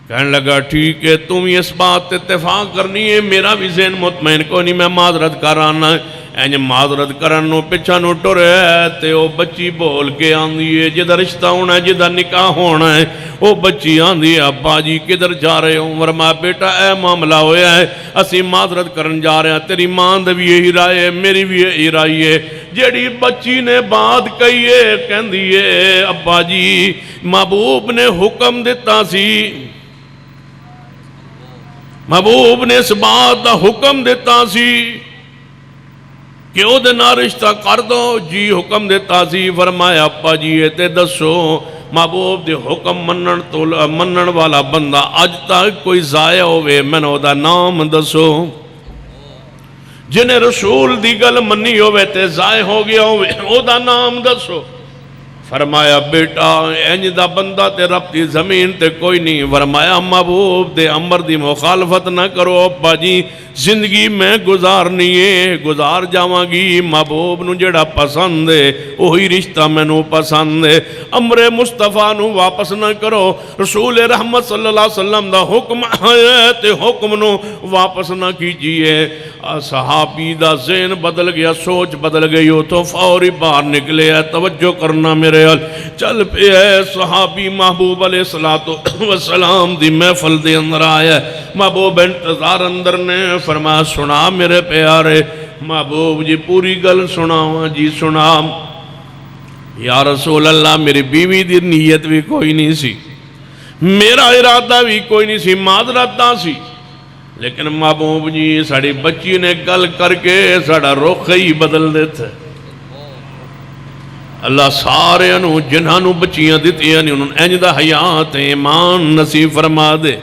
کہنے لگا ٹھیک ہے، تم اس بات اتفاق کرنی ہے، میرا بھی ذہن مطمئن کو نہیں، میں معذرت کرانا ہے۔ اینج معذرت کرنو پچھا نو ٹر ہے تے او بچی بول کے آندھی ہے، جدہ رشتہ ہونا ہے، جدہ نکاح ہونا ہے، او بچی آندھی ہے ابا جی کدھر جا رہے ہوں؟ فرمایا بیٹا اے معاملہ ہویا ہے، اسی معذرت کرن جا رہے ہیں، تیری ماں دے بھی یہی رائے ہے، میری بھی یہی رائے ہے۔ جیڑی بچی نے بات کہی ہے کہندی ہے ابا جی محبوب نے حکم دیتا سی، محبوب نے اس بات دا حکم دیتا سی کہ او دے نال رشتہ کر دو۔ جی حکم دیتا سی۔ فرمایا ابا جی تے دسو محبوب دے حکم منن والا بندہ اج تک کوئی ضائع ہوئے، میں نے او دا نام دسو۔ جنہیں رسول دی گل منی ہوئے تے ضائع ہو گیا ہوئے، او دا نام دسو۔ فرمایا بیٹا اینج دا بندہ تے رب دی زمین تے کوئی نہیں۔ فرمایا محبوب دے امر دی مخالفت نہ کرو ابا جی، زندگی میں گزارنی ہے، گزار جاواں گی، محبوب نو جڑا پسند ہے وہی رشتہ میں نو پسند ہے۔ امر مصطفیٰ نو واپس نہ کرو، رسول رحمت صلی اللہ علیہ وسلم دا حکم ہے تے حکم نو واپس نہ کیجئے۔ صحابی دا ذہن بدل گیا، سوچ بدل گئی، ہو تو فوری باہر نکلے ہے، توجہ کرنا میرے حال چل پہ ہے۔ صحابی محبوب علیہ السلام دی محفل دے اندر آیا ہے، محبوب انتظار اندر نے فرمایا سنا میرے پیارے۔ محبوب جی پوری گل سناواں جی سنا۔ یا رسول اللہ میری بیوی دی نیت بھی کوئی نہیں سی، میرا ارادہ بھی کوئی نہیں سی، معذرت دا سی، لیکن محبوب جی ساڑی بچی نے گل کر کے ساڑا رخ ہی بدل دیتا ہے۔ اللہ سارے انہوں جنہاں بچیاں دیتیاں نہیں انہوں اینج دا حیات ایمان نصیب فرما دے۔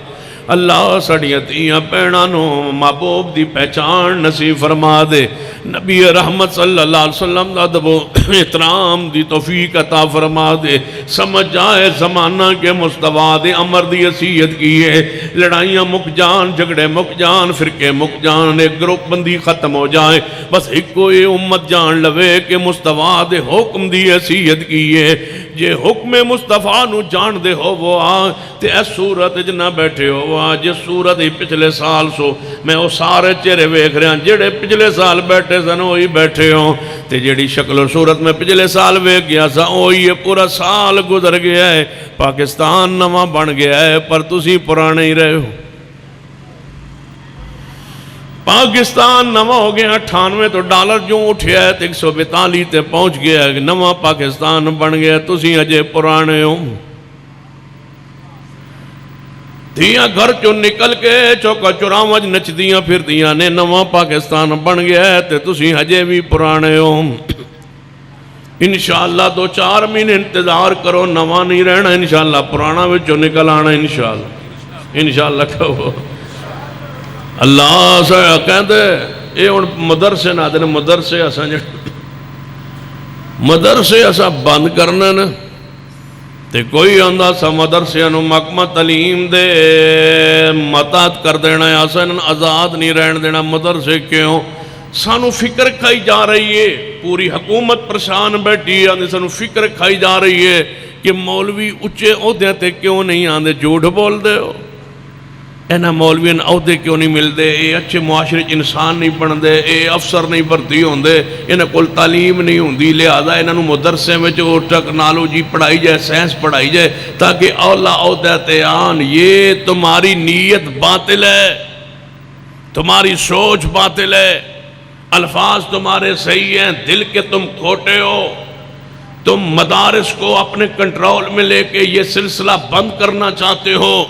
اللہ سڑیاں تیاں پہنانوں محبوب دی پہچان نصیب فرما دے۔ نبی رحمت صلی اللہ علیہ وسلم دا دبو احترام دی توفیق عطا فرما دے۔ سمجھ جائے زمانہ کے مصطفیٰ دے امر دی عصیت کی ہے، لڑائیاں مک جان، جھگڑے مک جان، فرقے مک جان، ایک گروپ بندی ختم ہو جائے، بس ایک کوئی امت جان لوے کہ مصطفیٰ دے حکم دی عصیت کی ہے۔ جے حکم مصطفیٰ نو جان دے ہو وہ آن تے اس صورت جنہ بیٹھے ہو آن، جے صورت ہی پچھلے سال سو میں وہ سارے چہرے ویکھ رہے ہیں جڑے پچھلے سال بیٹھے سن وہی بیٹھے ہوں، تے جڑی شکل و صورت میں پچھلے سال ویکھ گیا سا وہی پورا سال گزر گیا ہے، پاکستان نواں بن گیا ہے پر تسی پرانے ہی رہے ہو۔ پاکستان نواں ہو گیا 98 تو ڈالر جو اٹھیا ہے 142 تے پہنچ گیا ہے، نواں پاکستان بن گیا، تسی اجے پرانے ہو۔ دھیاں گھر چو نکل کے چوکا چوراوج نچ دیاں پھر دیاں نے، نواں پاکستان بن گیا ہے تے تسی اجے بھی پرانے ہو۔ انشاءاللہ 2-4 مہینے انتظار کرو، نواں نہیں رہنا انشاءاللہ، پرانا وچوں نکل آنا انشاءاللہ، انشاءاللہ کہو اللہ سے کہندے اے ان مدرسے نہ دے مدرسے اساں مدرسے اساں بند کرنے نا تے کوئی آندہ سا مدرسے انہوں محکمہ تعلیم دے متعد کر دینا ہے، اساں انہوں آزاد نہیں رہن دینا۔ مدرسے کیوں؟ سانو فکر کھائی جا رہی ہے، پوری حکومت پریشان بیٹھی ہے، سانو فکر کھائی جا رہی ہے کہ مولوی اچھے عہدے تے کیوں نہیں آندے، جھوٹ بول دے ہو، اینا مولوین عہدے کیوں نہیں مل دے، اے اچھے معاشرے انسان نہیں بن دے، اے افسر نہیں بھرتی ہوں دے، انہیں کل تعلیم نہیں ہوں دی، لہذا انہوں مدرسے میں جو ٹیکنالوجی پڑھائی جائے، سائنس پڑھائی جائے تاکہ اولا عہدہ تیان۔ یہ تمہاری نیت باطل ہے، تمہاری سوچ باطل ہے، الفاظ تمہارے صحیح ہیں، دل کے تم کھوٹے ہو۔ تم مدارس کو اپنے کنٹرول میں لے کے یہ سلسلہ بند کرنا چاہتے ہو،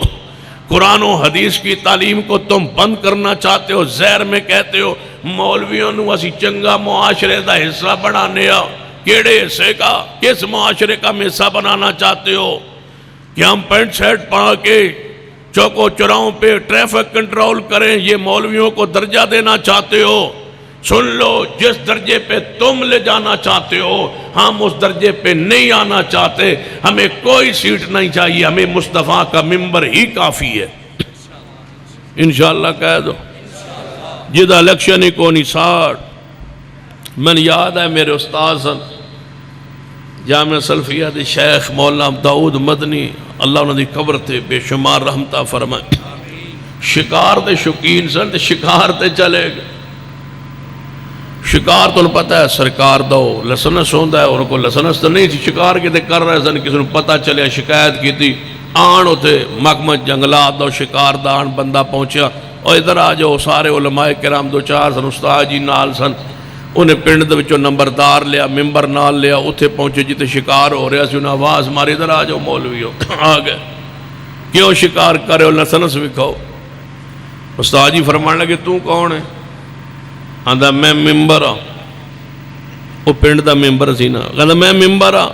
قرآن و حدیث کی تعلیم کو تم بند کرنا چاہتے ہو، زہر میں کہتے ہو مولویوں نو اسی چنگا معاشرے دا حصہ بنانے ہو۔ کیڑے حصے کا، کس معاشرے کا حصہ بنانا چاہتے ہو کہ ہم پینٹ شرٹ پہن کے چوکو چوراہوں پہ ٹریفک کنٹرول کریں، یہ مولویوں کو درجہ دینا چاہتے ہو؟ سن لو، جس درجے پہ تم لے جانا چاہتے ہو ہم اس درجے پہ نہیں آنا چاہتے، ہمیں کوئی سیٹ نہیں چاہیے، ہمیں مصطفیٰ کا ممبر ہی کافی ہے۔ انشاءاللہ کہہ دو جدہ الیکشن ہی کو نہیں 60 من یاد ہے میرے استاد سن جامع سلفیہ دے شیخ مولانا داؤد مدنی اللہ انہوں دی قبر تے بے شمار رحمتہ فرمائے، شکار دے شوقین سن تے شکار تے چلے گئے۔ شکار تو پتہ ہے سرکار دو لسنس ہوندہ ہے، ان کو لسنس تو نہیں تھی، شکار کے تے کر رہے سن، کسی نے پتہ چلے شکایت کی تھی، آن ہوتے محکمہ جنگلات دو شکار دا آن بندہ پہنچیا، اور ادھر آ جاؤ سارے علماء کرام دو چار سن، استاد جی نال سن، انہیں پنڈ دے وچوں نمبردار لیا، ممبر نال لیا، اتھے پہنچے جیتے شکار ہو رہا سی، انہیں آواز ماری ادھر آ جاؤ مولویو، آ گئے، کیوں شکار کرے ہو لسنس وکھاؤ؟ استاد جی فرمان لگے تو کون ہے؟ آندھا میں ممبر ہاں، وہ پنڈ دا ممبر سی نا، کہندا میں ممبر ہاں۔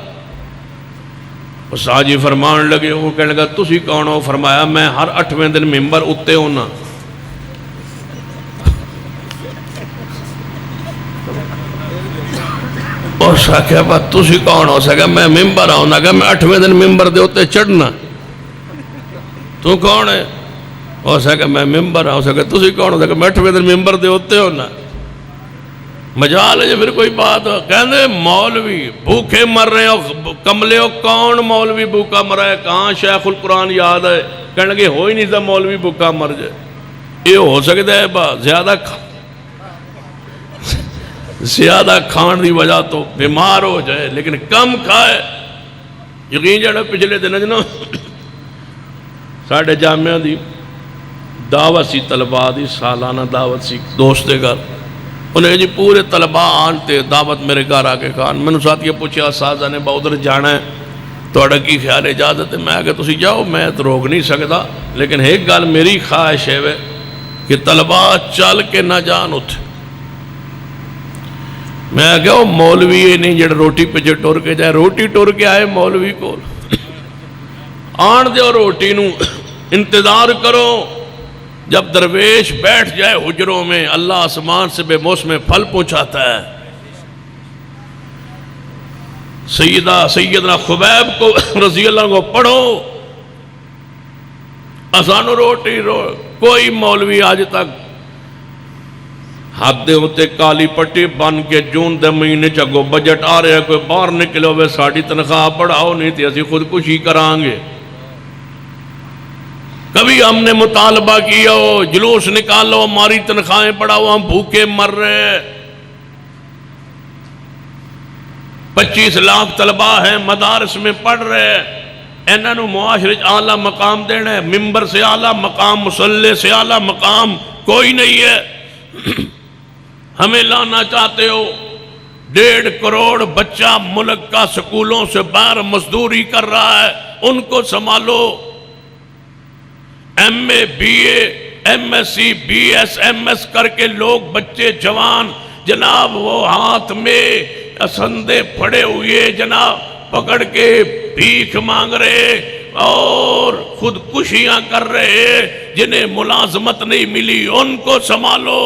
استاد جی فرمان لگے، وہ کہنے لگا تسی کون ہو؟ فرمایا میں ہر 8ویں دن ممبر اتے ہونا۔ اس نے کہا تسی کون ہو سکا؟ میں ممبر ہوں، نہ کہا میں 8ویں دن ممبر دے ہوتے چڑھنا۔ تو کون ہے؟ ہو سکا میں ممبر ہوں، سکا تسی کون ہو سکا میں 8ویں دن ممبر دے ہوتے ہونا۔ مجال ہے جو پھر کوئی بات ہو، کہنے مولوی بھوکے مر رہے ہو، کملے ہو، کون مولوی بھوکا مر رہا ہے؟ کہاں شیخ القرآن یاد ہے؟ کہنے لگے ہو ہی نہیں تھا مولوی بھوکا مر جائے، یہ ہو سکتا ہے زیادہ کھان دی وجہ تو بیمار ہو جائے، لیکن کم کھائے۔ یقین جانا پچھلے دن جنا ساڑھے جامعہ دی دعوت سی، طلباء دی سالانہ دعوت سی دوستے گھر، انہیں جی پورے طلباء آنتے دعوت میرے گھر آ کے کھان، میں نے ساتھ یہ پوچھا اساتذہ نے با ادھر جانا ہے توڑا کی خیال اجازت ہے؟ میں کہ تسی جاؤ، میں تو روک نہیں سکتا، لیکن ایک گال میری خواہش ہے کہ طلباء چل کے نہ جان اٹھے۔ میں کہا مولوی یہ نہیں جڑ روٹی پہ جو ٹور کے جائے، روٹی ٹور کے آئے مولوی کو آن دے اور روٹی نو انتظار کرو، جب درویش بیٹھ جائے حجروں میں اللہ آسمان سے بے موسم پھل پہنچاتا ہے۔ سیدنا خبیب کو رضی اللہ عنہ کو پڑھو، آسان روٹی کوئی مولوی آج تک ہاتھ دے ہوتے کالی پٹی بن کے جون دے مہینے چگو بجٹ آ رہے ہیں، کوئی باہر نکلے ہوئے ساڑھی تنخواہ بڑھاؤ نہیں تھی، اسی خودکشی کران گے۔ کبھی ہم نے مطالبہ کیا ہو جلوس نکالو ہماری تنخواہیں بڑھاؤ، ہم بھوکے مر رہے ہیں۔ 25 لاکھ طلباء ہیں مدارس میں پڑھ رہے ہیں، انہوں نے معاشرے اعلیٰ مقام دینا ہے، ممبر سے اعلیٰ مقام، مصلی سے اعلیٰ مقام کوئی نہیں ہے۔ ہمیں لانا چاہتے ہو، 1.5 کروڑ بچہ ملک کا سکولوں سے باہر مزدوری کر رہا ہے، ان کو سنبھالو۔ M A B A M S C B S M S کر کے لوگ بچے جوان جناب وہ ہاتھ میں اسندے پھڑے ہوئے جناب پکڑ کے بھیک مانگ رہے اور خودکشیاں کر رہے، جنہیں ملازمت نہیں ملی ان کو سنبھالو۔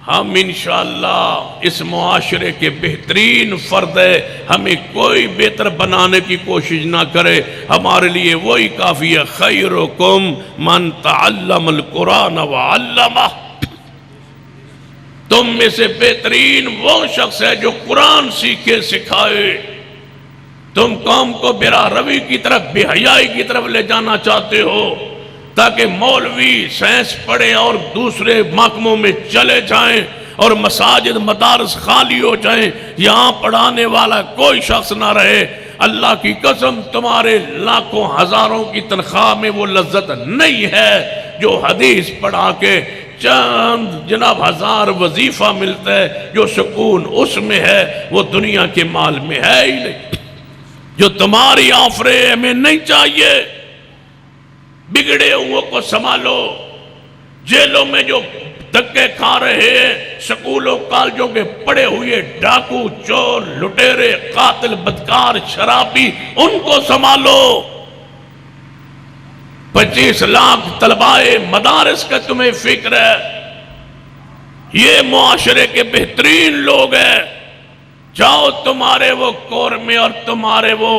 ہم انشاءاللہ اس معاشرے کے بہترین فرد ہے، ہمیں کوئی بہتر بنانے کی کوشش نہ کرے، ہمارے لیے وہی کافی ہے، خیرکم من تعلم القرآن وعلمہ۔ تم میں سے بہترین وہ شخص ہے جو قرآن سیکھے سکھائے۔ تم قوم کو برا روی کی طرف، بے حیائی کی طرف لے جانا چاہتے ہو تاکہ مولوی سائنس پڑھے اور دوسرے محکموں میں چلے جائیں اور مساجد مدارس خالی ہو جائیں، یہاں پڑھانے والا کوئی شخص نہ رہے۔ اللہ کی قسم تمہارے لاکھوں ہزاروں کی تنخواہ میں وہ لذت نہیں ہے جو حدیث پڑھا کے چند جناب ہزار وظیفہ ملتا ہے، جو سکون اس میں ہے وہ دنیا کے مال میں ہے ہی نہیں۔ جو تمہاری آفرے ہمیں نہیں چاہیے، بگڑے ہوں کو سنبھالو، جیلوں میں جو دھکے کھا رہے ہیں، سکولوں کالجوں کے پڑے ہوئے ڈاکو چور لٹیرے قاتل بدکار شرابی ان کو سنبھالو۔ 25 لاکھ طلباء مدارس کا تمہیں فکر ہے، یہ معاشرے کے بہترین لوگ ہیں، جاؤ تمہارے وہ قورمے اور تمہارے وہ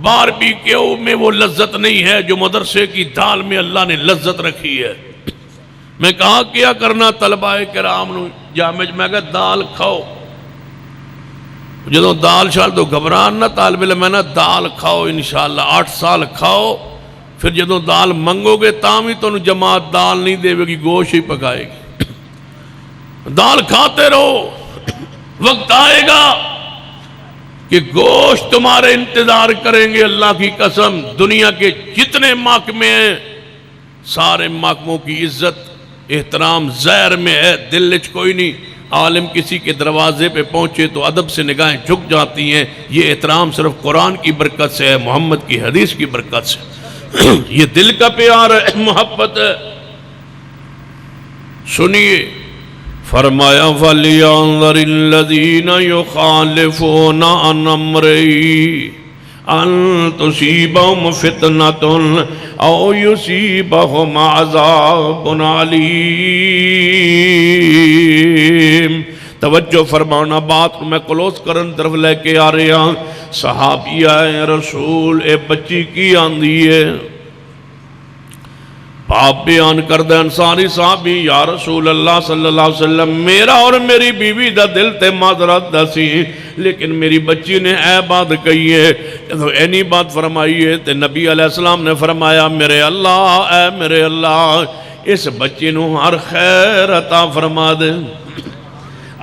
باربی کیو میں وہ لذت نہیں ہے جو مدرسے کی دال میں اللہ نے لذت رکھی ہے۔ میں کہا کیا کرنا طلباء کرام نو جامع میں کہا دال کھاؤ، جدوں دال شال تو گھبران نہ طالب علم ہے نا، دال کھاؤ انشاءاللہ 8 سال کھاؤ، پھر جدوں دال منگو گے تاں بھی تمہیں جماعت دال نہیں دے گی، گوشت ہی پکائے گی۔ دال کھاتے رہو، وقت آئے گا کہ گوشت تمہارے انتظار کریں گے۔ اللہ کی قسم، دنیا کے جتنے محکمے ہیں سارے محکموں کی عزت احترام زہر میں ہے، دل وچ کوئی نہیں۔ عالم کسی کے دروازے پہ پہنچے تو ادب سے نگاہیں جھک جاتی ہیں۔ یہ احترام صرف قرآن کی برکت سے ہے، محمد کی حدیث کی برکت سے۔ یہ دل کا پیار ہے، محبت ہے۔ سنیے، فرمایا وَلْيَنظُرِ الَّذِينَ يُخَالِفُونَ عَنْ أَمْرِهِ أَن تُصِيبَهُمْ فِتْنَةٌ أَوْ يُصِيبَهُمْ عَذَابٌ عَلِيمٌ۔ توجہ فرمانا، بات کو میں کلوز کرن طرف لے کے آ رہے ہیں۔ صحابی آئے، رسول اے بچی کی آندھی ہے، باپ بیان کردہ انسانی صحابی، یا رسول اللہ صلی اللہ علیہ وسلم، میرا اور میری بیوی دا دل تے معذرت دا سی، لیکن میری بچی نے اے بات کہی ہے۔ تو اینی بات فرمائی ہے تے نبی علیہ السلام نے فرمایا، میرے اللہ، اے میرے اللہ، اس بچی نو ہر خیر عطا فرما دے۔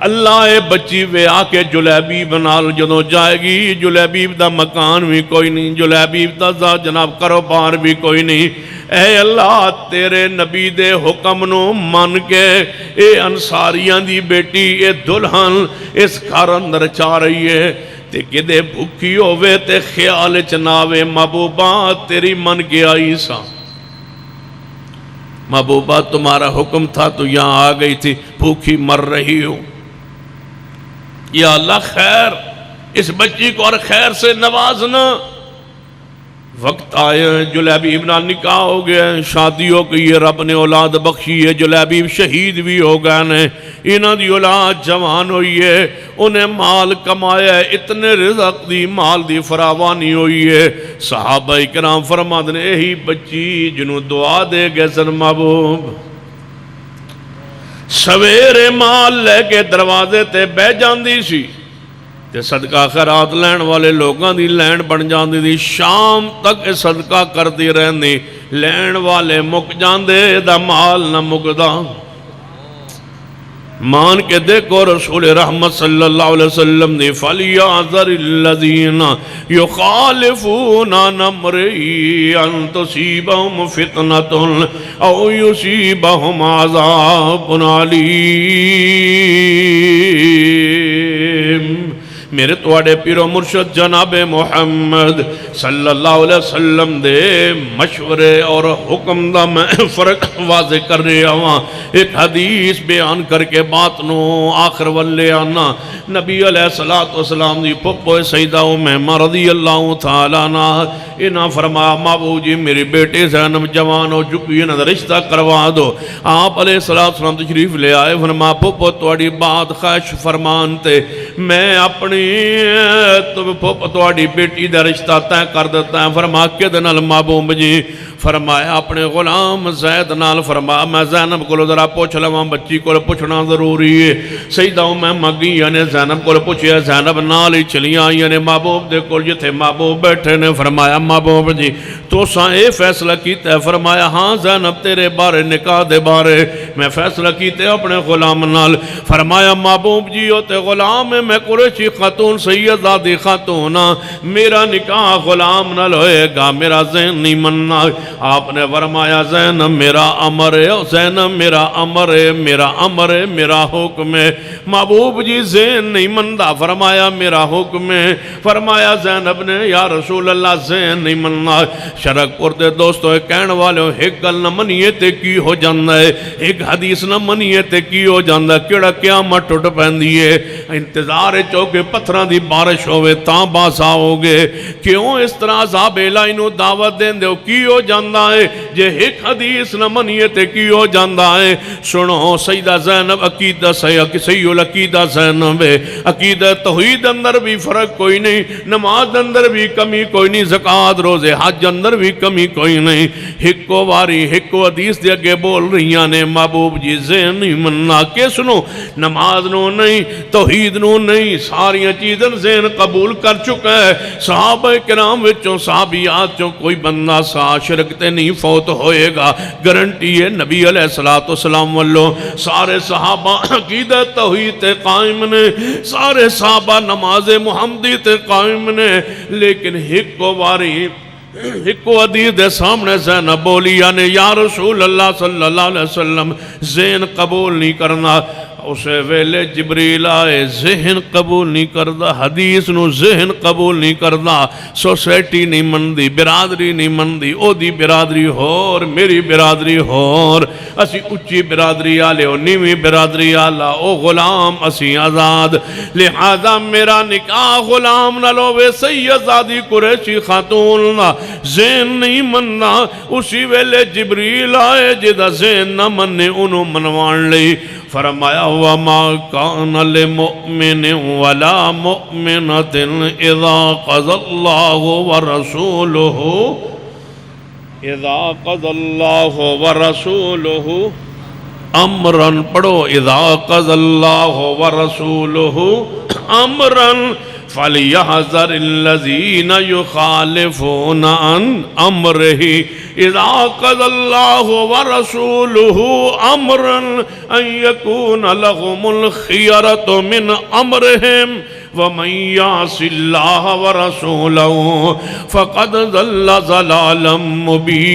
اللہ اے بچی وے آکے جلیبیب نال جدوں جائے گی، جلیبیب دا مکان بھی کوئی نہیں، جلیبیب دا جناب کاروبار بھی کوئی نہیں۔ اے اللہ، تیرے نبی دے حکم نو مان کے اے انصاریاں دی بیٹی، اے دلہن اس گھر اندر چاہ رہی ہے، تے کدے بھوکی ہوئے تے خیال چناوے، محبوبہ تیری من کے آئی سا، محبوبہ تمہارا حکم تھا تو یہاں آ گئی تھی، بھوکی مر رہی ہو، یا اللہ خیر اس بچی کو اور خیر سے نوازنا۔ وقت آئے، جلیبیب نال نکاح ہو گیا، شادی ہو گئی ہے، رب نے اولاد بخشی ہے، جلیبیب شہید بھی ہو گئے ہیں، انہاں دی اولاد جوان ہوئی ہے، انہیں مال کمایا ہے، اتنے رزق دی مال دی فراوانی ہوئی ہے۔ صحابہ کرام فرماتے ہیں، یہی بچی جنہوں دعا دے گئے سن محبوب، سویرے مال لے کے دروازے تے بہ جاندی سی تے صدقہ خیرات لین والے لوگاں دی لین بن جاندی دی، شام تک صدقہ کردی رہندی، لین والے مک جاندے دا مال نہ مکدا۔ مان کے دیکھو رسول رحمت صلی اللہ علیہ وسلم نے فَلْيَعْذَرِ الَّذِينَ يُخَالِفُونَ عَنْ أَمْرِهِ أَن تُصِيبَهُمْ فِتْنَةٌ أَوْ يُصِيبَهُمْ عَذَابٌ عَلِيمٌ۔ میرے توڑے پیر و مرشد جناب محمد صلی اللہ علیہ وسلم دے مشورے اور حکم دا میں فرق واضح کر رہے ہوں، ایک حدیث بیان کر کے بات نو آخر والے آنا۔ نبی علیہ السلام دی پھپو سیدہ امہ رضی اللہ تعالیٰ عنہ انہاں فرمایا، مابو جی میری بیٹے زینب جوان ہو چکی ہے، نہ رشتہ کروا دو۔ آپ علیہ السلام تشریف لے آئے، فرمایا پھپو توڑی بات خواہش فرمان تے میں اپنی توڑی بیٹی دا رشتہ طے کر دیتا ہے۔ فرمایا کدے نال محبوب جی؟ فرمایا اپنے غلام زید نال۔ فرمایا میں زینب کو ذرا پوچھ لواں، بچی کو پوچھنا ضروری ہے۔ سیدہ امہ گئی یعنی زینب کو پوچھیا، زینب نال ہی چلیاں یعنی محبوب دے کول جتھے محبوب بیٹھے نے۔ فرمایا محبوب جی تو ساں اے فیصلہ کیتا ہے؟ فرمایا ہاں زینب تیرے بارے نکاح دے بارے میں فیصلہ کیتے اپنے غلام نال۔ فرمایا محبوب جی او تے غلام ہے، میں قریشی خاتون سیدہ خاتون، میرا نکاح غلام نال ہوئے گا، میرا ذہن نہیں مننا۔ آپ نے فرمایا زینب میرا امر ہے، زینب میرا امر ہے، میرا امر ہے، میرا حکم ہے۔ محبوب جی ذہن نہیں مندا، فرمایا میرا حکم ہے۔ فرمایا زینب نے یا رسول اللہ ذہن نہیں مننا۔ شرک پورتے دوستو کہن والے ایک گل نہ منیے تے کی ہو جاندہ ہے، ایک حدیث نہ منیے تے کی ہو جاندہ ہے، کیڑا قیامت ٹوٹ پہندی ہے۔ انتظار چوکے پتھران دی بارش ہوئے تاں باس آؤ گے، کیوں اس طرح عذاب الہی نو دعوت دین دے کی ہو جاندہ جاندہ ہے، جے ایک حدیث نہ منیے تے کی ہو جاندہ ہے۔ سنو سیدہ زینب عقیدہ صحیح العقیدہ زینب ہے، عقیدہ توحید اندر بھی فرق کوئی نہیں، نماز اندر بھی کمی کوئی نہیں، زکاة روزے حج اندر بھی کمی کوئی نہیں۔ ہکو واری ہکو حدیث دے اگے بول رہیاں نے محبوب جی ذہن نہیں مننا کہ سنو نماز نو نہیں، توحید نو نہیں، ساریاں چیزیں ذہن قبول کر چکا ہے۔ صحابہ کرام وچوں صحابیات چوں کوئی بندہ شرکتے نہیں فوت ہوئے گا، گارنٹی ہے نبی علیہ السلام واللو۔ سارے صحابہ عقیدہ توحید تے قائم نے، سارے صحابہ نماز محمدی تے قائم نے، لیکن ہکو واری ہکو حدیث دے سامنے زینب بولی یعنی یا رسول اللہ صلی اللہ علیہ وسلم ذہن قبول نہیں کرنا۔ اسے ویلے جبریل آئے، ذہن قبول نہیں کردہ، حدیث نو ذہن قبول نہیں کردہ، سوسائٹی نہیں مندی، برادری نہیں مندی، او دی برادری ہور میری برادری ہور، اسی اچھی برادری آلے او نیوی برادری آلہ، او غلام اسی آزاد، لہذا میرا نکاح غلام نہ لوے سیدزادی قریشی خاتون نہ، ذہن نہیں مننا۔ اسی ویلے جبریل آئے جدہ ذہن نہ مننے انہوں منوان لئی، فرمایا وَمَا كَانَ لِمُؤْمِنٍ وَلَا مُؤْمِنَةٍ إِذَا قَضَى اللَّهُ وَرَسُولُهُ أَمْرًا پڑھو إِذَا قَضَى اللَّهُ وَرَسُولُهُ أَمْرًا فَلْيَحْذَرِ الَّذِينَ يُخَالِفُونَ عَنْ أَمْرِهِ إِذَا قَضَى اللَّهُ وَرَسُولُهُ أَمْرًا أَنْ يَكُونَ لَهُمُ الْخِيَرَةُ مِنْ أَمْرِهِمْ وَمَنْ يَعْصِ اللَّهَ وَرَسُولَهُ فَقَدْ ضَلَّ ضَلَالًا مُبِينًا۔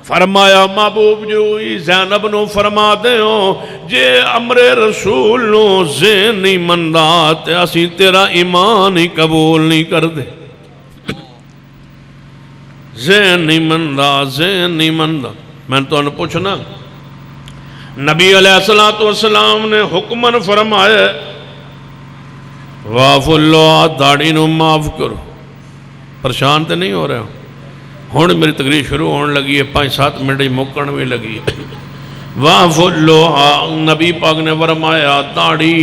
فرمایا محبوب جو زینب نو فرما دے ہو جے امر رسول نو ذہن نہیں مندہ تے اسی تیرا ایمان ہی قبول نہیں کر دے۔ ذہن نہیں مندہ، ذہن نہیں مندہ۔ میں تو انہوں پوچھنا نبی علیہ السلام نے حکمن فرمایا واف اللہ داڑھی نو معاف کرو، پریشان تے نہیں ہو رہے ہوں؟ ہون میری تقریر شروع ہونے لگی ہے، 5-7 منٹ مکن بھی لگی ہے۔ واف اللہ نبی پاک نے فرمایا داڑھی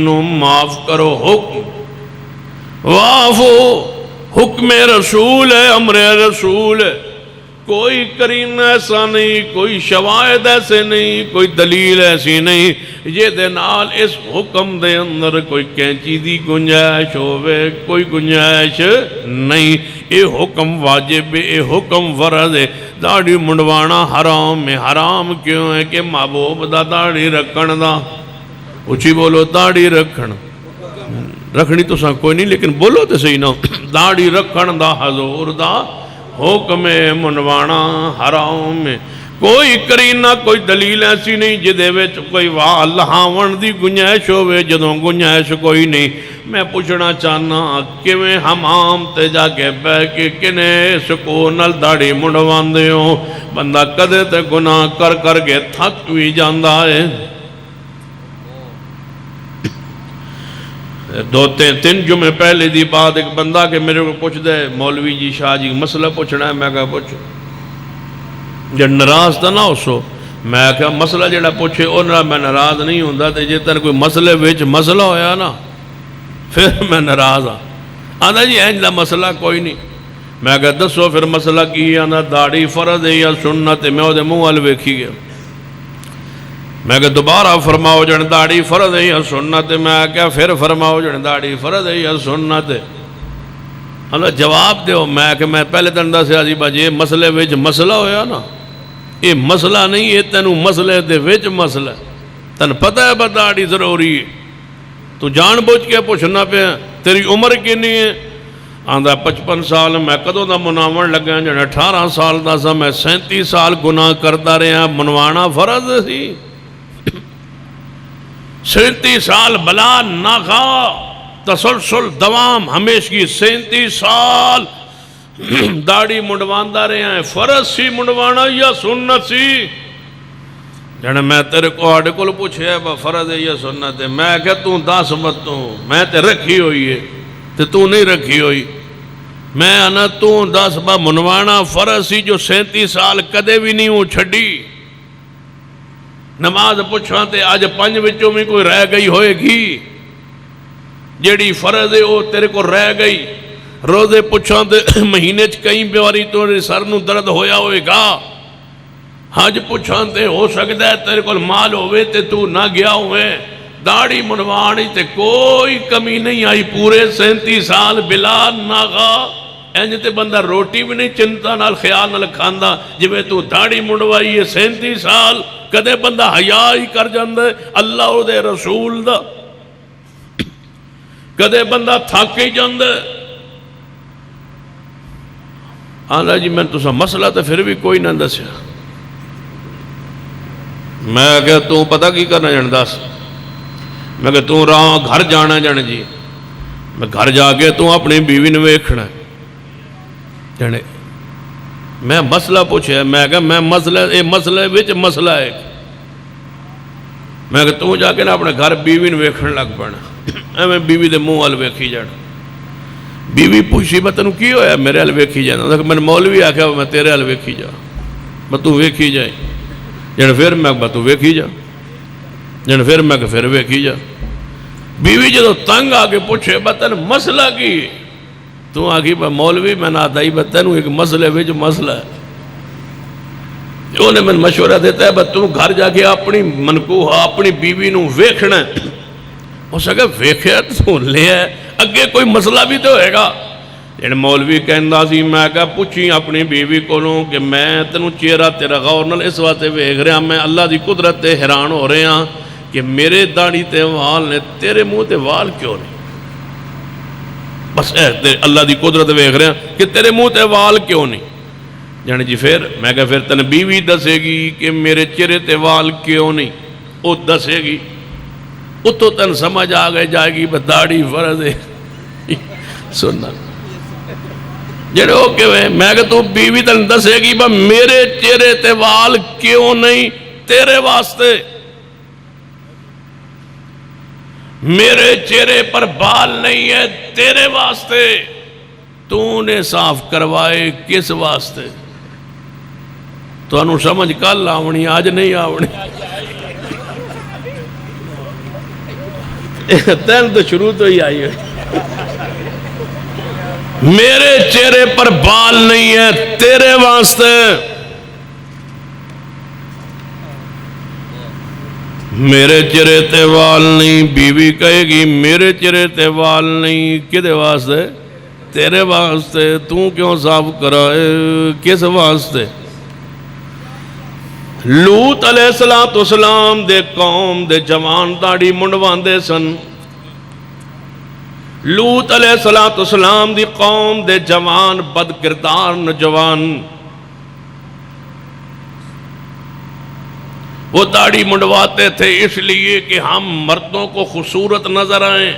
نو معاف کرو، حکم وافو حکم رسول ہے، امر رسول ہے، کوئی کرینہ ایسا نہیں، کوئی شواہد ایسے نہیں، کوئی دلیل ایسی نہیں یہ دے نال اس حکم دے اندر کوئی کینچی دی گنجائش ہوئے، کوئی گنجائش نہیں۔ اے حکم واجب ہے، اے حکم فرض ہے۔ داڑھی منڈوانا حرام ہے، حرام کیوں ہے کہ محبوب دا داڑھی رکھن دا، اچھی بولو داڑھی رکھنی تو ساں کوئی نہیں لیکن بولو تو صحیح نہ، داڑھی رکھن دا حضور دا حکم منوانا حرام ہے۔ کوئی کرینہ کوئی دلیل ایسی نہیں جدے وچ کوئی واہ لہاون دی گنجائش ہوئے، جدوں گنجائش کوئی نہیں۔ میں پوچھنا چاہنا کیویں حمام تے جا کے بہ کے کنے سکون نال داڑھی منڈوان دے ہو، بندہ کدے تے گناہ کر کر کے تھک بھی جاندہ ہے۔ 2-3 جمعے پہلے دی بات ایک بندہ کہ میرے کو پوچھ دے مولوی جی شاہ جی مسئلہ پوچھنا ہے، میں کہا پوچھو جب ناراض تھا نہ اسو، میں کہا مسئلہ جڑا پوچھے انہا میں ناراض نہیں ہوندہ تے جے تر کوئی مسئلے وچ مسئلہ ہویا نا پھر میں ناراض ہاں۔ آدھا جی اینجلا مسئلہ کوئی نہیں، میں کہا دسو پھر مسئلہ کی آدھا داڑھی فرض ہے یا سنت ہے، میں وہ دے منہ وال ویکھی گیا۔ میں کہا دوبارہ فرماؤ جن داڑھی فرض ہے یا سنت ہے، میں کہا پھر فرماؤ جن داڑھی فرض ہے یا سنت ہے۔ اللہ جواب دیو، میں کہ میں پہلے تندہ سے عزیبہ بھائی یہ مسئلے ویچ مسئلہ ہویا نا، یہ مسئلہ نہیں، یہ تینوں مسئلے دے ویچ مسئلہ ہے، تن پتہ ہے با داڑھی ضروری ہے، تو جان بوجھ کے پوچھنا پہ تیری عمر کی نہیں ہے؟ آندھا 55 سال میں کدوں دا مناون لگا جن 18 سال دا سا میں 37 سال گناہ کرتا رہا، منوانا فرض سی 37 سال بلا ناخا تسلسل دوام ہمیشگی 37 سال داڑھی منڈواندہ رہے ہیں، فرض سی منڈوانا یا سنت سی؟ جانا میں تیرے کو آڑے کو پوچھے ہے فرض ہے یا سنت ہے، میں کہ تُوں 10 مت توں میں تے رکھی ہوئی ہے، تے تو نہیں رکھی ہوئی. میں آنا تو دس با منوانا فرض سی جو 37 سال کدے بھی نہیں ہوں چھڑی. نماز پوچھاں تے آج 5 وچوں میں کوئی رہ گئی ہوئے گی جیڑی فرض ہے وہ تیرے کو رہ گئی. روزے پوچھاں تے مہینے کئی بیواری تو سر نو درد ہویا ہوئے گا. حج پوچھاں تے ہو سکتا ہے تیرے کو مال ہوئے تے تو نہ گیا ہوئے. داڑھی منوانی تے کوئی کمی نہیں آئی پورے 37 سال بلا ناغا. اینج تے بندہ روٹی بھی نہیں چنتا نال خیال نال کھاندا جویں تو داڑھی منڈوائی ہے 37 سال. کدے بندہ حیا ہی کر جاندے اللہ او دے رسول دا. کدے بندہ تھک ہی جاندے. آندا جی میں تسا مسئلہ تو پھر بھی کوئی نہ دسیا. میں کہ تو پتہ کی کرنا جان دس. میں کہ تو راہ گھر جانا جان جی. میں گھر جا کے تو اپنی بیوی نے ویکھنا جانے. میں مسئلہ پوچھے میں کہ میں مسئلہ وچ مسئلہ ہے. میں کہ تو جا کے نا اپنے گھر بیوی نے ویکھن لگ پڑنا. میں بیوی دے منہ وال ویکھی جانا. بیوی پوچھی میں تینوں کی ہویا میرے وال ویکھی جانا. میں مولوی آکھیا میں تیرے وال ویکھی جا. میں تو ویکھی جائے جن پھر میں تو ویکھی جا. جن پھر میں کہ پھر ویکھی جا. بیوی جدو تنگ آ کے پوچھے بتن مسئلہ کی تو آگی با مولوی میں نہ دائی بتنوں ایک مسئلے وچ مسئلہ ہے. انہیں من مشورہ دیتا ہے بس تو گھر جا کے اپنی منکوہ اپنی بیوی نو ویکھنا ہے. ہو سکے ویکھیا تو لے ہے اگے کوئی مسئلہ بھی تو ہوئے گا. جن مولوی کہندا سی میں کہا پوچھی اپنی بیوی کولوں کہ میں تینوں چہرہ تیرا غور نال اس واسطے ویکھ رہا میں اللہ دی قدرت تے حیران ہو رہے ہاں کہ میرے داڑھی تے وال نے تیرے منہ تے وال کیوں نہیں. بس اللہ دی قدرت ویکھ رہے ہیں کہ تیرے منہ تے وال کیوں نہیں. جانے جی پھر میں کہا پھر تن بیوی دسے گی کہ میرے چہرے تے وال کیوں نہیں. وہ دسے گی اتو تن سمجھ آ گئے جائے گی بس داڑھی فرض ہے. سننا جڑے ہو کہ میں کہ تو بیوی تن دسے گی بس میرے چہرے تے وال کیوں نہیں تیرے واسطے. میرے چہرے پر بال نہیں ہے تیرے واسطے. تو نے صاف کروائے کس واسطے. تو انہوں سمجھ کل آونی آج نہیں آونی. تین تو شروع تو ہی آئی ہے. میرے چہرے پر بال نہیں ہے تیرے واسطے. میرے چہرے تے وال نہیں. بیوی کہے گی میرے چہرے تے وال نہیں کدے واسطے تیرے واسطے. تو کیوں صاف کرائے کس واسطے. لوط علیہ السلام دے قوم دے جوان داڑھی منڈواندے سن. لوط علیہ السلام دی قوم دے جوان بد کردار نوجوان وہ داڑھی منڈواتے تھے اس لیے کہ ہم مردوں کو خوبصورت نظر آئیں.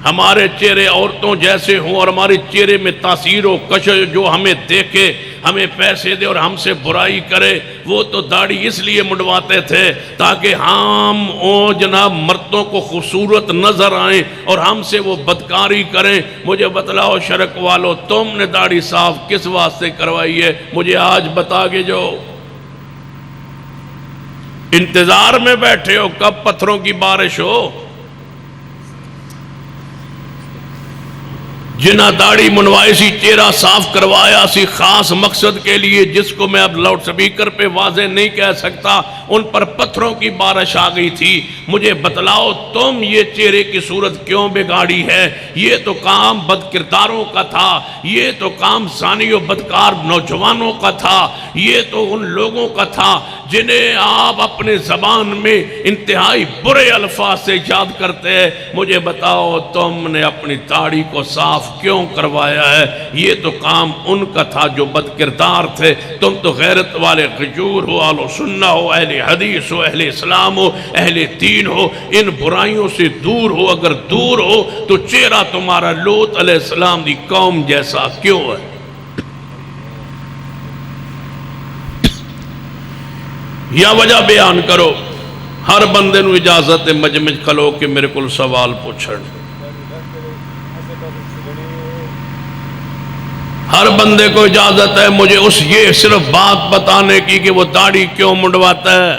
ہمارے چہرے عورتوں جیسے ہوں اور ہمارے چہرے میں تاثیر و کشش جو ہمیں دیکھے ہمیں پیسے دے اور ہم سے برائی کرے. وہ تو داڑھی اس لیے منڈواتے تھے تاکہ ہم جناب مردوں کو خوبصورت نظر آئیں اور ہم سے وہ بدکاری کریں. مجھے بتلاؤ شرک والو تم نے داڑھی صاف کس واسطے کروائی ہے. مجھے آج بتا کے جو انتظار میں بیٹھے ہو کب پتھروں کی بارش ہو. جنہ داڑھی منوائی سی چہرہ صاف کروایا سی خاص مقصد کے لیے جس کو میں اب لاؤڈ سپیکر پہ واضح نہیں کہہ سکتا ان پر پتھروں کی بارش آ گئی تھی. مجھے بتلاؤ تم یہ چہرے کی صورت کیوں بگاڑی ہے. یہ تو کام بد کرداروں کا تھا. یہ تو کام زانی و بدکار نوجوانوں کا تھا. یہ تو ان لوگوں کا تھا جنہیں آپ اپنے زبان میں انتہائی برے الفاظ سے یاد کرتے ہیں. مجھے بتاؤ تم نے اپنی داڑھی کو صاف کیوں کروایا ہے. یہ تو کام ان کا تھا جو بد کردار تھے. تم تو غیرت والے غجور ہو اہل سنہ ہو اہل حدیث ہو اہل اسلام ہو اہل دین ہو. ان برائیوں سے دور ہو. اگر دور ہو تو چہرہ تمہارا لوط علیہ السلام دی قوم جیسا کیوں ہے. یا وجہ بیان کرو. ہر بندے نو اجازت مجمع کھلو کہ میرے کو سوال پوچھن. ہر بندے کو اجازت ہے مجھے یہ صرف بات بتانے کی کہ وہ داڑھی کیوں منڈواتا ہے،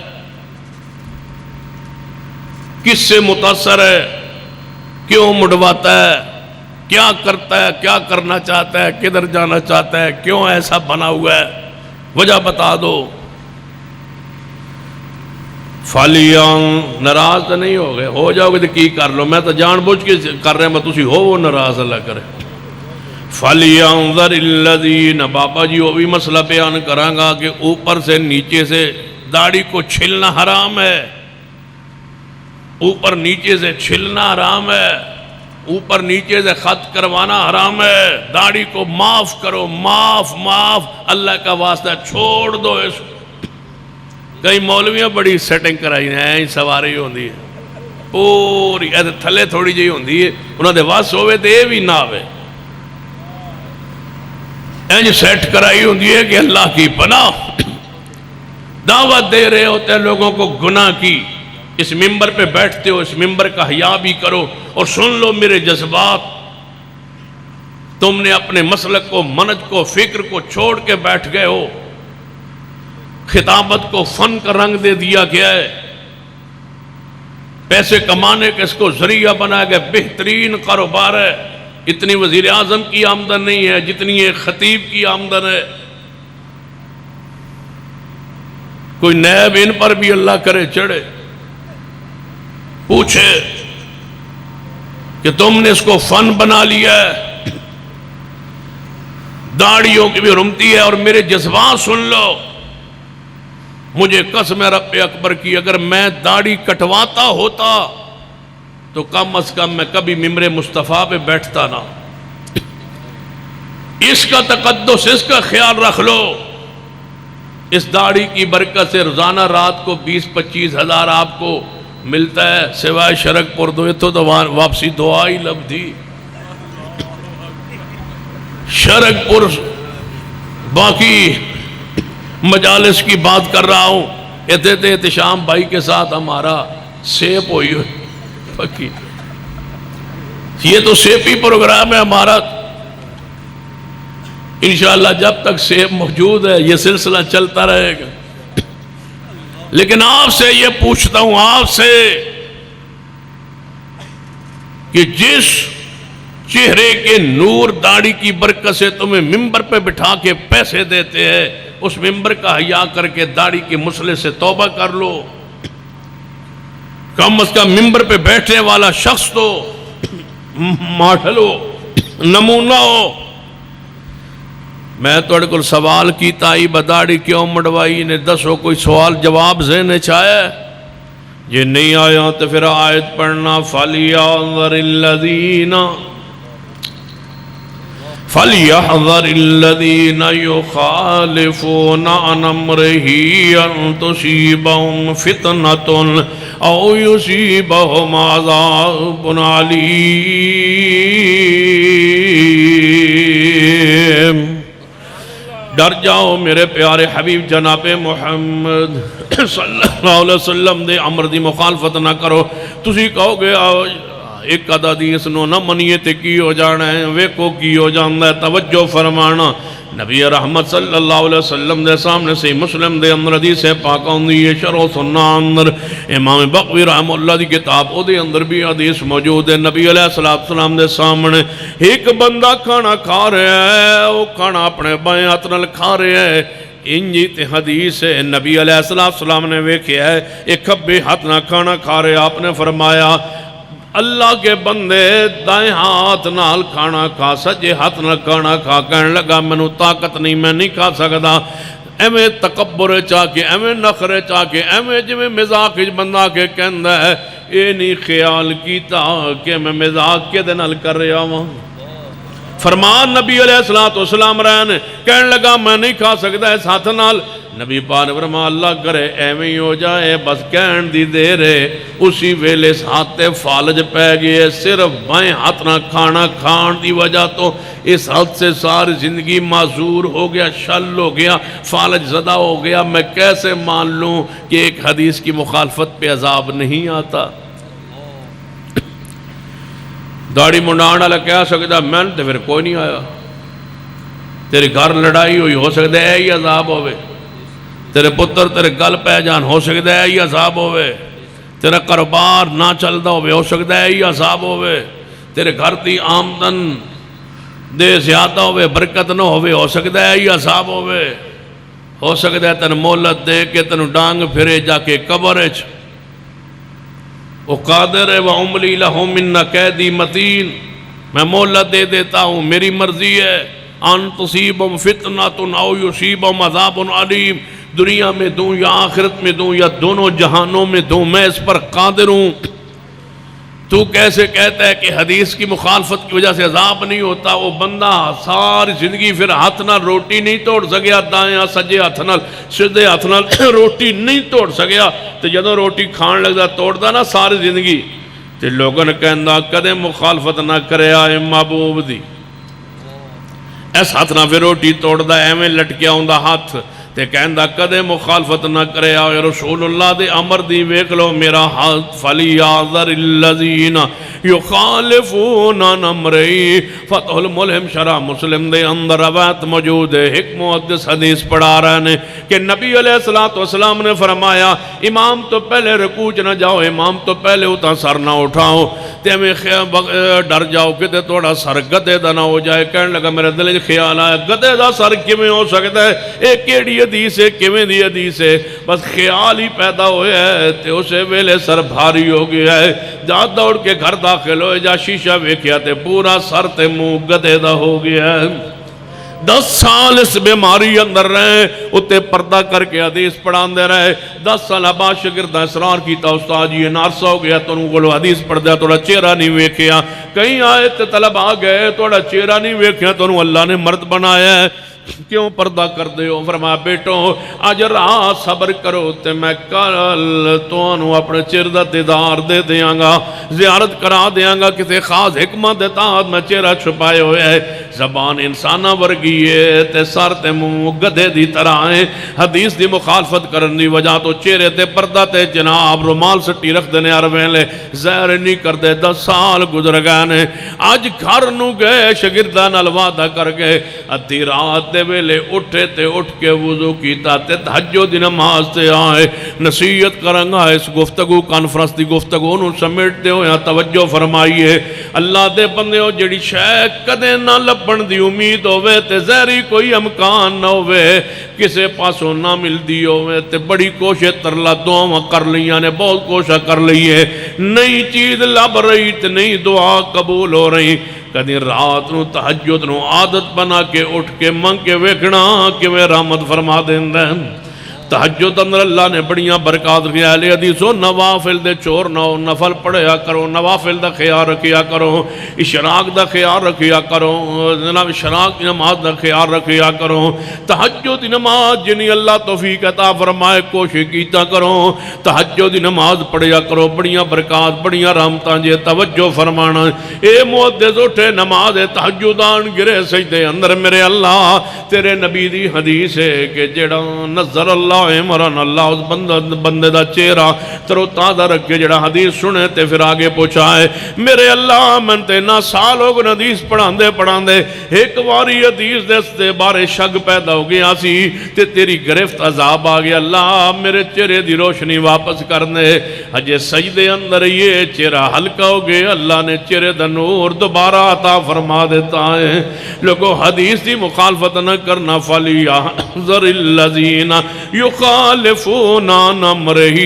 کس سے متاثر ہے، کیوں منڈواتا ہے، کیا کرتا ہے، کیا کرنا چاہتا ہے، کدھر جانا چاہتا ہے، کیوں ایسا بنا ہوا ہے، وجہ بتا دو۔ فالیاں ناراض تو نہیں ہو گئے، ہو جاؤ گے تو کی کر لو، میں تو جان بوجھ کے کر رہے ہیں، تسی ہو وہ ناراض اللہ کرے۔ فَلْيَنْظَرِ الَّذِينَ بابا جی وہ بھی مسئلہ بیان کراں گا کہ اوپر سے نیچے سے داڑھی کو چھلنا حرام ہے، اوپر نیچے سے چھلنا حرام ہے، اوپر نیچے سے خط کروانا حرام ہے، داڑھی کو معاف کرو، معاف اللہ کا واسطہ چھوڑ دو اس کو۔ کئی مولویاں بڑی سیٹنگ کرائی ہیں، سواری ہوندی ہے پوری ایسے تھلے تھوڑی جی ہوندی ہے، انہوں نے واس ہوئے تو یہ بھی نہ ہوئے، اینج سیٹ کرائی ہوندی ہے کہ اللہ کی پناہ دعوت دے رہے ہوتے ہیں لوگوں کو گناہ کی۔ اس ممبر پہ بیٹھتے ہو، اس ممبر کا حیا بھی کرو اور سن لو میرے جذبات، تم نے اپنے مسلک کو، منج کو، فکر کو چھوڑ کے بیٹھ گئے ہو، خطابت کو فن کا رنگ دے دیا گیا ہے، پیسے کمانے کے اس کو ذریعہ بنایا گیا، بہترین کاروبار ہے، اتنی وزیر اعظم کی آمدن نہیں ہے جتنی ایک خطیب کی آمدن ہے، کوئی نیب ان پر بھی اللہ کرے چڑھے، پوچھے کہ تم نے اس کو فن بنا لیا ہے، داڑھیوں کی بھی رمتی ہے، اور میرے جذبات سن لو، مجھے قسم ہے رب اکبر کی، اگر میں داڑھی کٹواتا ہوتا تو کم از کم میں کبھی ممبر مصطفیٰ پہ بیٹھتا نہ۔ اس کا تقدس، اس کا خیال رکھ لو، اس داڑھی کی برکت سے روزانہ رات کو 20-25 ہزار آپ کو ملتا ہے، سوائے شرک پور دو تو واپسی دعا ہی لب دی، شرک پور باقی مجالس کی بات کر رہا ہوں، احتشام بھائی کے ساتھ ہمارا سیپ ہوئی پکی، یہ تو سیپی پروگرام ہے ہمارا، انشاءاللہ جب تک سیپ موجود ہے یہ سلسلہ چلتا رہے گا۔ لیکن آپ سے یہ پوچھتا ہوں، آپ سے، کہ جس چہرے کے نور داڑھی کی برکت سے تمہیں ممبر پہ بٹھا کے پیسے دیتے ہیں، اس ممبر کا حیا کر کے داڑھی کے مسئلے سے توبہ کر لو، کم از کم ممبر پہ بیٹھنے والا شخص تو ماڈل ہو، نمونہ ہو۔ میں توڑے کو سوال کیتا ہی بداڑی کیوں مڑوائی نے دسو کوئی سوال جواب ذہن چاہے، یہ نہیں آیا تو پھر آیت پڑھنا، فَلْيَحْذَرِ الَّذِينَ يُخَالِفُونَ عَنْ أَمْرِهِ أَن تُصِيبَهُمْ فِتْنَةٌ أَوْ يُصِيبَهُمْ عَذَابٌ عَلِيمٌ۔ ڈر جاؤ میرے پیارے حبیب جناب محمد صلی اللہ علیہ وسلم دے امر دی مخالفت نہ کرو۔ تسی کہو گے ایک ادا دی اس نو نہ منیے تے کی ہو جانا ہے، ویکو کی ہو جانا ہے، توجہ فرمانا۔ نبی رحمت صلی اللہ علیہ وسلم دے سامنے سے مسلم دے اندر حدیث پاک ہوندی ہے، شرح سنہ اندر امام بغوی رحمہ اللہ دی کتاب او دے اندر بھی حدیث موجود ہے۔ نبی علیہ السلام دے سامنے ایک بندہ کھانا کھا رہا ہے، وہ کھانا اپنے بائیں ہاتھ نال کھا رہا ہے، انجی تے حدیث ہے۔ نبی علیہ السلام نے ویکھیا ہے ایک کھبے ہاتھ نہ کھانا کھا رہے، آپ نے فرمایا اللہ کے بندے دائیں ہاتھ نال کھانا کھا، سجے ہاتھ نال کھانا کھا، کہنے لگا مینوں طاقت نہیں، میں نہیں کھا سکدا۔ ایویں تکبر چاہ کے، ایویں نخرے چاہ کے، ایویں جویں مزاق بندہ کے کہندا ہے، اے نہیں خیال کیتا کہ میں مزاق کے دے نال کر رہا ہوں۔ فرمان نبی علیہ السلام رہن، کہنے لگا میں نہیں کھا سکتا اس ہاتھ نال۔ نبی پاک فرما اللہ کرے ایویں ہی ہو جائے، بس کہن دی دیر ہے، اسی ویلے ہاتھ تے فالج پہ گئے، صرف بائیں ہاتھ نہ کھانا کھان دی وجہ تو اس ہاتھ سے ساری زندگی معذور ہو گیا، شل ہو گیا، فالج زدہ ہو گیا۔ میں کیسے مان لوں کہ ایک حدیث کی مخالفت پہ عذاب نہیں آتا؟ داڑھی منڈان والا کہہ سکتا میں نے تو پھر کوئی نہیں آیا، تیرے گھر لڑائی ہوئی ہو سکتا ہے ہی عذاب ہوئے، تیرے پتر تیرے گل پہ جان ہو سکتا ہے ہی عذاب ہوئے، تیرا کاروبار نہ چلتا ہو سکتا ہے ہی عذاب ہوئے، تیرے گھر دی آمدن دے زیادہ ہوئے برکت نہ ہوئے ہو سکتا ہے ہی عذاب ہوئے، ہو سکتا ہے تن مولت دے کے تن ڈانگ پھرے جا کے قبر اچ وہ قادر ہے وَعُمْلِي لَهُمْ مِنَّ قَيْدِ مَتِين، میں مولت دے دیتا ہوں، میری مرضی ہے ان تصیبہم فتنۃ او یصیبہم عذاب علیم، دنیا میں دوں یا آخرت میں دوں یا دونوں جہانوں میں دوں، میں اس پر قادر ہوں۔ تو کیسے کہتا ہے کہ حدیث کی مخالفت کی وجہ سے عذاب نہیں ہوتا؟ وہ بندہ ساری زندگی پھر ہاتھ نال روٹی نہیں توڑ سکیا، دائیں سجے ہاتھ نال سدھے ہاتھ نال روٹی نہیں توڑ سکیا، تو جدوں روٹی کھان لگدا توڑدا نا ساری زندگی، تے لوگوں نے کہندا کدے مخالفت نہ کرے آئے محبوب دی، اس ہاتھ نہ پھر روٹی توڑدا ایویں لٹکیا ہوندا ہاتھ، تے کہندا کدے مخالفت نہ کرے آئے رسول اللہ دے امر دی ویکھ لو میرا ہاتھ فَلْيَعْذَرِ الَّذِينَ يُخَالِفُونَ عَنْ أَمْرِهِ فتح الملہم شرح مسلم دے اندر روایت موجود ہے، ایک محدث حدیث پڑھا رہے ہیں کہ نبی علیہ السلام نے فرمایا امام تو پہلے رکوع نہ جاؤ، امام تو پہلے اتا سر نہ اٹھاؤ، تے میں ڈر جاؤ کہ تے تھوڑا سر گدے دا نہ ہو جائے۔ کہنے لگا میرے دل میں خیال آیا گدے دا سر کیویں ہو سکتا ہے، ایک کیڑی حدیث ہے کیویں دی حدیث ہے، بس خیال ہی پیدا ہویا ہے تے اسے ویلے سر بھاری ہو گیا ہے، جا دوڑ کے گھر داخل ہوئے جا شیشہ ویکھیا تے پورا سر تے منہ گدے دا ہو گیا ہے۔ 10 سال اس بیماری اندر رہے، اتے پردہ کر کے حدیث پڑھان دے رہے، 10 سال بعد شاگرداں اصرار کیتا استاد جی نارسہ ہو گیا، تو انہوں کو حدیث پڑھ دیا توڑا چہرہ نہیں ویکھیا، کہیں آئے تے طلب آ گئے توڑا چہرہ نہیں ویکھیا، تو انہوں اللہ نے مرد بنایا ہے، کیوں پردہ کر دے ہو؟ فرمایا بیٹوں آج رات صبر کرو تے میں کل تو انہوں اپنے چہرہ دیدار دے دیاں گا، زیارت کرا دیاں گا، کسی خاص حکمت دیتا میں چہرہ چھپائے ہوئے ہے، زبان انسانہ ورگی ہے تے سر تے منہ گدھے دی طرح ہے، حدیث دی مخالفت کرن دی وجہ تو چہرے تے پردہ تے جناب رومال سٹی رکھ دینے ارویلے زہر نہیں کر دے، 10 سال گزر گئے نے، آج گھر نو گئے شاگرداں نال وعدہ کر گئے، ادھی رات دے ویلے اٹھے تے اٹھ کے وضو کیتا تے تہجد دی نماز تے آئے، نصیحت کرنگا اس گفتگو کانفرنس دی گفتگو نو سمیٹتے ہو یا توجہ فرمائیے، اللہ دے بندے ہو جڑی شے کدے نہ لبن دی امید ہوئے تے زہری کوئی امکان نہ ہوئے، کسے پاسوں نہ مل دی ہوئے تے بڑی کوشش ترلا دعا کر لیاں نے، بہت کوشش کر لئیے، نئی چیز لب رہی تے نئی دعا قبول ہو رہی، کدی رات نو تہجد نو عادت بنا کے اٹھ کے منگ کے ویکھنا کہ میں رحمت فرما دیندے ہیں۔ تہجد اندر اللہ نے بڑیاں برکات رکھیا ہے، حدیثوں نوافل دے چور نہ ہو، نفل پڑھیا کرو، نوافل دا خیال رکھیا کرو، اشراق دا خیال رکھیا کرو، جناب اشراق کی نماز دا خیال رکھیا کرو، تہجد دی نماز جنہی اللہ توفیق عطا فرمائے کوشش کیتا کرو، تہجد دی نماز پڑھیا کرو، بڑیاں برکات بڑیاں رحمتاں جے توجہ فرمانا، اے محدث اٹھے نماز تہجدان گرے سجدے اندر میرے اللہ تیرے نبی دی حدیث ہے کہ جڑا نظر اللہ عمران اللہ اس بندے دا چہرہ ترو تازہ رکھ کے جڑا حدیث سنے تے پھر آگے پہنچائے، میرے اللہ من تے نہ سال ہو گئے حدیث پڑھان دے ایک واری حدیث دے بارے شک پیدا ہو گیا سی تے تیری گرفت عذاب آ گیا، اللہ میرے چہرے دی روشنی واپس کرنے، ہجے سجدے اندر یہ چہرہ ہلکا ہو گیا، اللہ نے چہرے دا نور دوبارہ عطا فرما دیتا ہے۔ لوگوں حدیث دی مخالفت نہ کرنا، فَلْيَحْذَرِ الَّذِينَ يُخَالِفُونَ عَنْ أَمْرِهِ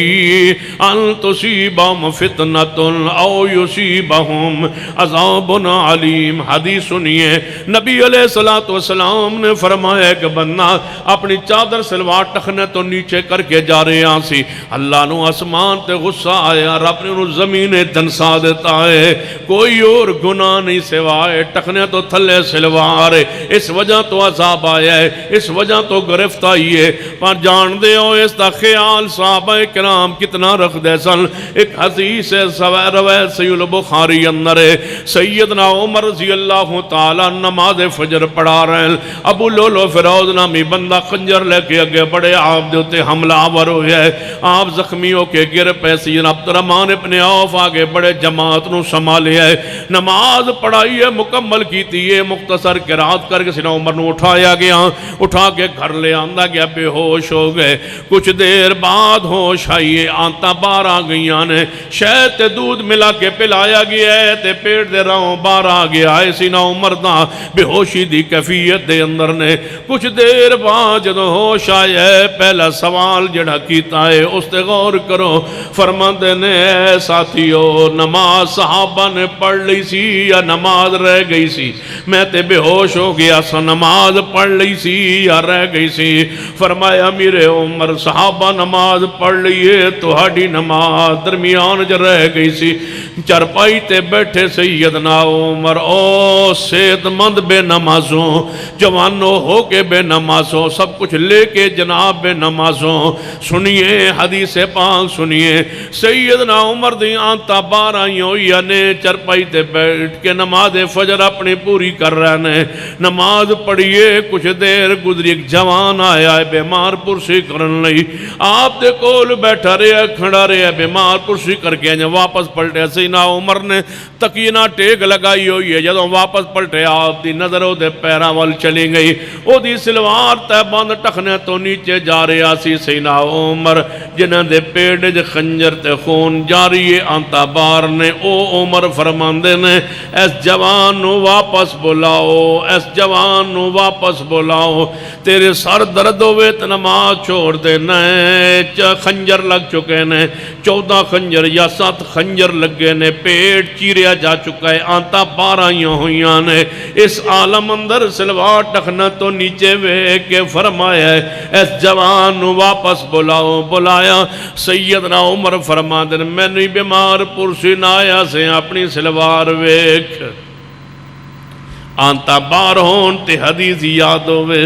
أَن تُصِيبَهُمْ فِتْنَةٌ أَوْ يُصِيبَهُمْ عَذَابٌ عَلِيمٌ۔ حدیث سنیے، نبی علیہ السلام نے فرمایا کہ بندہ اپنی چادر سلوار ٹخنے تو نیچے کر کے جا رہے ہیں سی، اللہ نو آسمان تے غصہ آیا، رب نے زمین دنسا دیتا ہے، کوئی اور گناہ نہیں سوائے ٹخنے تو تھلے سلوار، اس وجہ تو عذاب آیا ہے، اس وجہ تو گرفت آئی ہے، پر جان جان دے ہو اس دا خیال صحابہ کرام کتنا رکھ دے سن. ایک حدیث روایت صحیح البخاری اندر ہے سیدنا عمر رضی اللہ تعالیٰ نماز فجر پڑھا رہے ہیں. ابو لولو فیروز نامی بندہ خنجر لے کے اگے بڑے آپ دیتے حملہ آور ہوئے ہے. آپ زخمیوں کے گر پہ سیدنا عبدالرحمن ابن عوف آگے بڑے جماعت نو سنبھالے ہے. نماز پڑھائی ہے مکمل کی تھی یہ مختصر قرات کر کے سیدنا عمر نو اٹھایا گیا. اٹھا کے گھر لے آندہ گیا بے ہوش ہو گئے. کچھ دیر بعد ہوش آئیے آنتا بار آ گئیاں نے شہد تے دودھ ملا کے پلایا گیا ہے تے پیٹ دے رہوں بار آ گیا ہے. سیدنا عمر دا بے ہوشی دی کیفیت دے اندر نے کچھ دیر بعد جدو ہوش آیا ہے پہلا سوال جڑا کیتا ہے اس تے غور کرو. فرماندے نے اے ساتھیو نماز صحابہ نے پڑھ لی سی یا نماز رہ گئی سی؟ میں تے بے ہوش ہو گیا سا نماز پڑھ لی سی یا رہ گئی سی؟ فرمایا میرے عمر صحابہ نماز پڑھ لیے تو ہاڑی نماز درمیان جو رہ گئی سی. چرپائی تے بیٹھے سیدنا عمر او صحت مند بے نمازوں جوانوں ہو کے بے نمازوں سب کچھ لے کے جناب بے نمازوں. سنیے حدیث پاک سنیے سیدنا عمر دی آنتا بار آئی ہوئی نے چرپائی تے بیٹھ کے نماز فجر اپنی پوری کر رہے نے. نماز پڑھیے کچھ دیر گزری ایک جوان آیا ہے بیمار پرسی کرن لئی. آپ دے کول بیٹھا رہے کھڑا رہے بیمار پرسی کر کے واپس پلٹے. سیدنا عمر نے تکینہ ٹیک لگائی ہوئی ہے جدوں واپس پلٹے آپ دی نظر او دے پیراں وال چلی گئی. او دی سلوار تے بند ٹخنے تو نیچے جا رہا سی. سیدنا عمر جنہاں دے پیٹ وچ خنجر تے خون جاری ہے آنتا بار نے او عمر فرماندے نے اس جوان نو واپس بلاؤ اس جوان نو واپس بلاؤ. تیرے سر درد ہوئے تے نماز چھوڑ دے نے خنجر لگ چکے نے 14 خنجر یا 7 خنجر لگے نے پیٹ چیریا جا چکا ہے آنتا بارائیاں ہوئیاں نے. اس عالم اندر سلوار ٹخنا تو نیچے وے کے فرمایا ہے اس جوان نو واپس بلاؤ. بلایا سیدنا عمر فرما دے میں نہیں بیمار پرسی نایا سے اپنی سلوار ویکھ آنتا بار ہون تے حدیث یاد ہوئے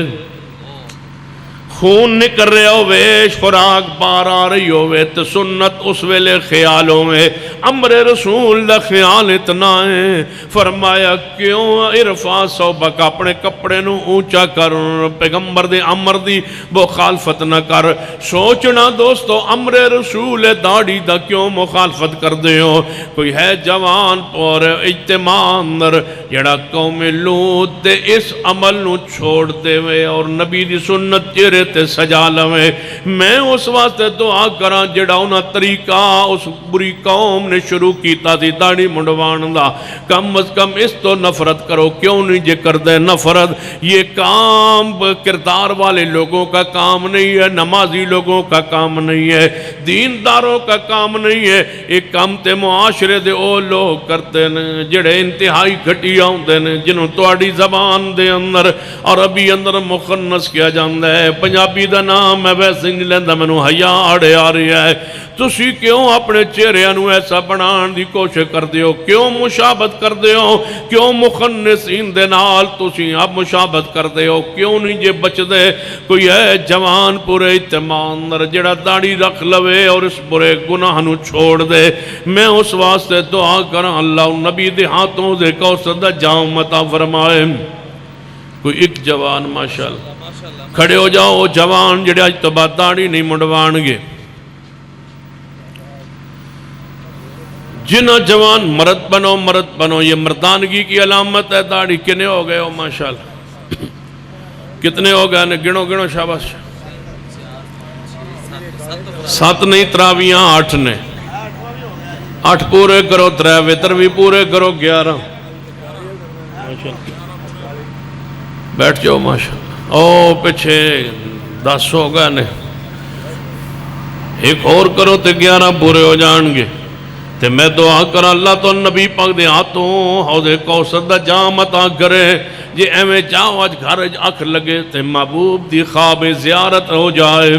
خون نکر رہے ہوئے خوراک بار آ رہی ہوئے تو سنت اس ویلے خیال ہوئے امر رسول دا خیال اتنا ہے. فرمایا کیوں ارفع ثوبک اپنے کپڑے نو اونچا کر پیغمبر دے امر دی مخالفت نہ کر. سوچنا دوستو امر رسول داڑھی دا کیوں مخالفت کر دے ہو؟ کوئی ہے جوان اور اجتماع اندر جڑا قوم لوط دے اس عمل نو چھوڑ دے ہوئے اور نبی دی سنت چہرے تے سجا لوے. میں اس واسطے دعا کراں جڑا انہاں طریقہ اس بری قوم نے شروع کیتا تھی داڑھی منڈوان دا کم از کم اس تو نفرت کرو. کیوں نہیں جے کر دے نفرت؟ یہ کام کردار والے لوگوں کا کام نہیں ہے نمازی لوگوں کا کام نہیں ہے دینداروں کا کام نہیں ہے. ایک کام تے معاشرے دے او لوگ کرتے ہیں جڑے انتہائی گھٹیا ہوندے نے جنہوں تواڈی زبان دے اندر عربی اندر مخنث کیا جاندا ہے پنجابی دا نام ہے ویسے نہیں لیندہ مینوں حیا آڑے آ رہی ہے. تسی کیوں اپنے چہرے انو ایسا بنان دی کوشش کر دیو؟ کیوں مشابت کر دیو؟ کیوں مخنثین دے نال تسی اب مشابت کر دیو؟ کیوں نہیں جے بچ دے؟ کوئی ہے جوان پورے اجتماع اندر جڑا داڑھی رکھ لوے اور اس برے گناہ نو چھوڑ دے. میں اس واسطے دعا کراں اللہ نبی دے ہاتھوں دے کوثر دا جام عطا فرمائے. کوئی ایک جوان ماشاءاللہ کھڑے ہو جاؤ جوان جڑے آج تو بعد داڑھی نہیں منڈوان گے. جنہ جوان مرد بنو یہ مردانگی کی علامت ہے. داڑھی کنے ہو گئے ہو ماشاءاللہ کتنے ہو گئے گنو شاباش 7 نہیں تراویاں 8 نے 8 پورے کرو 3 وتر بھی پورے کرو 11 بیٹھ جاؤ ماشاءاللہ. او پچھے 10 ہو گئے نے ایک اور کرو تے 11 پورے ہو جان گے. تے میں دعا کر اللہ تو نبی پاک دے ہاتھوں حوض کوثر دا جام عطا کرے. جے ایویں جاؤ آج گھر اکھ لگے تے محبوب دی خواب زیارت ہو جائے.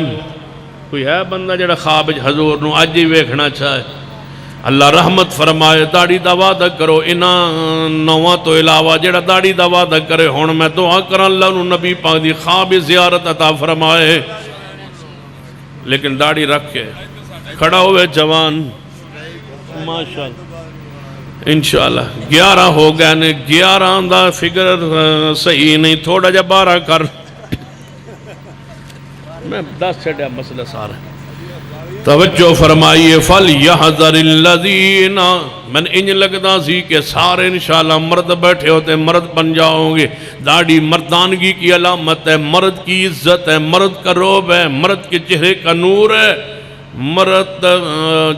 کوئی ہے بندہ جڑا خواب حضور نو اج ہی ویکھنا چاہے اللہ رحمت فرمائے. داڑھی دا وعدہ کرو انہاں نواں تو علاوہ جڑا داڑھی دا وعدہ کرے ہن میں دعا کر اللہ نو نبی پاک دی خواب زیارت عطا فرمائے. لیکن داڑھی رکھ کے کھڑا ہوئے جوان ماشاءاللہ انشاءاللہ 11 ہو گئے نے 11 دا فگر صحیح نہیں تھوڑا جا 12 کر میں 10 چھڑیا مسئلہ سارا توجہ فرمائیے فَلْيَحْذَرِ الَّذِينَ میں انج لگتا سی کہ سارے انشاءاللہ مرد بیٹھے ہوتے مرد بن جاؤں گے داڑھی مردانگی کی علامت ہے مرد کی عزت ہے مرد کا روب ہے مرد کے چہرے کا نور ہے مرد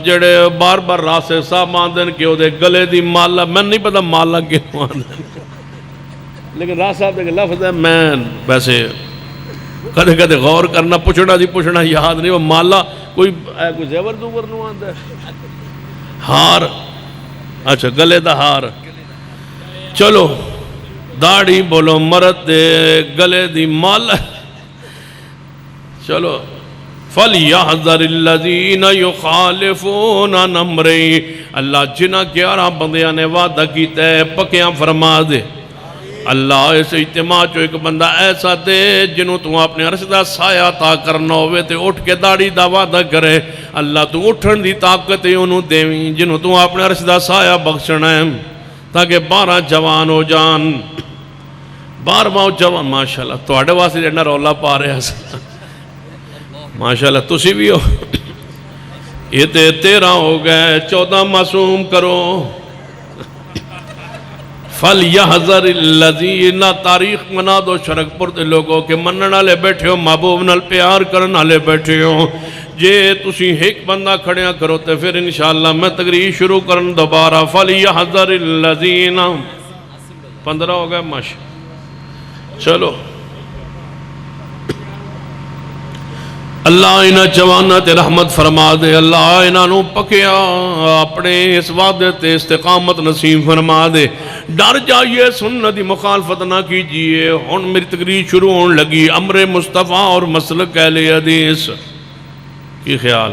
جڑے بار بار راسے صاحب آندن کہ وہ دے گلے دی مالا میں نہیں پتا مالا کیوں آندن لیکن راس صاحب دے لفظ ہے میں ویسے کدے کدے غور کرنا پوچھنا یاد نہیں وہ مالا کوئی زیور دوور نو آندہ ہے ہار اچھا گلے دا ہار چلو داڑھی بولو مرد دے گلے دی مالا چلو فَلْيَحْذَرِ الَّذِينَ يُخَالِفُونَ عَنْ أَمْرِهِ اللہ جنہ 11 بندیاں نے وعدہ کیتا ہے پکیاں فرما دے اللہ اس اجتماع چو ایک بندہ ایسا دے جنہوں تو اپنے عرش دا سایہ عطا کرنا ہوئے تے اٹھ کے داڑھی دا وعدہ کرے اللہ تو اٹھن دی طاقت انہوں دیویں جنہوں تو اپنے عرش دا سایہ بخشنا ہے تاکہ 12 جوان ہو جان 12 جوان ماشاءاللہ تو اڈے واسے جنہ رولا پا رہے ہیں ماشاءاللہ تسی بھی ہو یہ تے 13 ہو گئے 14 معصوم کرو فَلْيَحْذَرِ الَّذِينَ تاریخ منا دو شرک پر دے لوگوں کے مننا لے بیٹھے ہو محبوب نال پیار کرنا لے بیٹھے ہو جے تسی ایک بندہ کھڑیاں کرو تے پھر انشاءاللہ میں تقریر شروع کرن دوبارہ فَلْيَحْذَرِ الَّذِينَ 15 ہو گئے ماشاء چلو اللہ انہاں جوانہ تے رحمت فرما دے اللہ انہاں پکیا اپنے اس وعدے تے استقامت نصیب فرما دے ڈر جائیے سنت دی مخالفت نہ کیجئے ہن میری تقریر شروع ہون لگی امر مصطفیٰ اور مسلک اہل حدیث کی خیال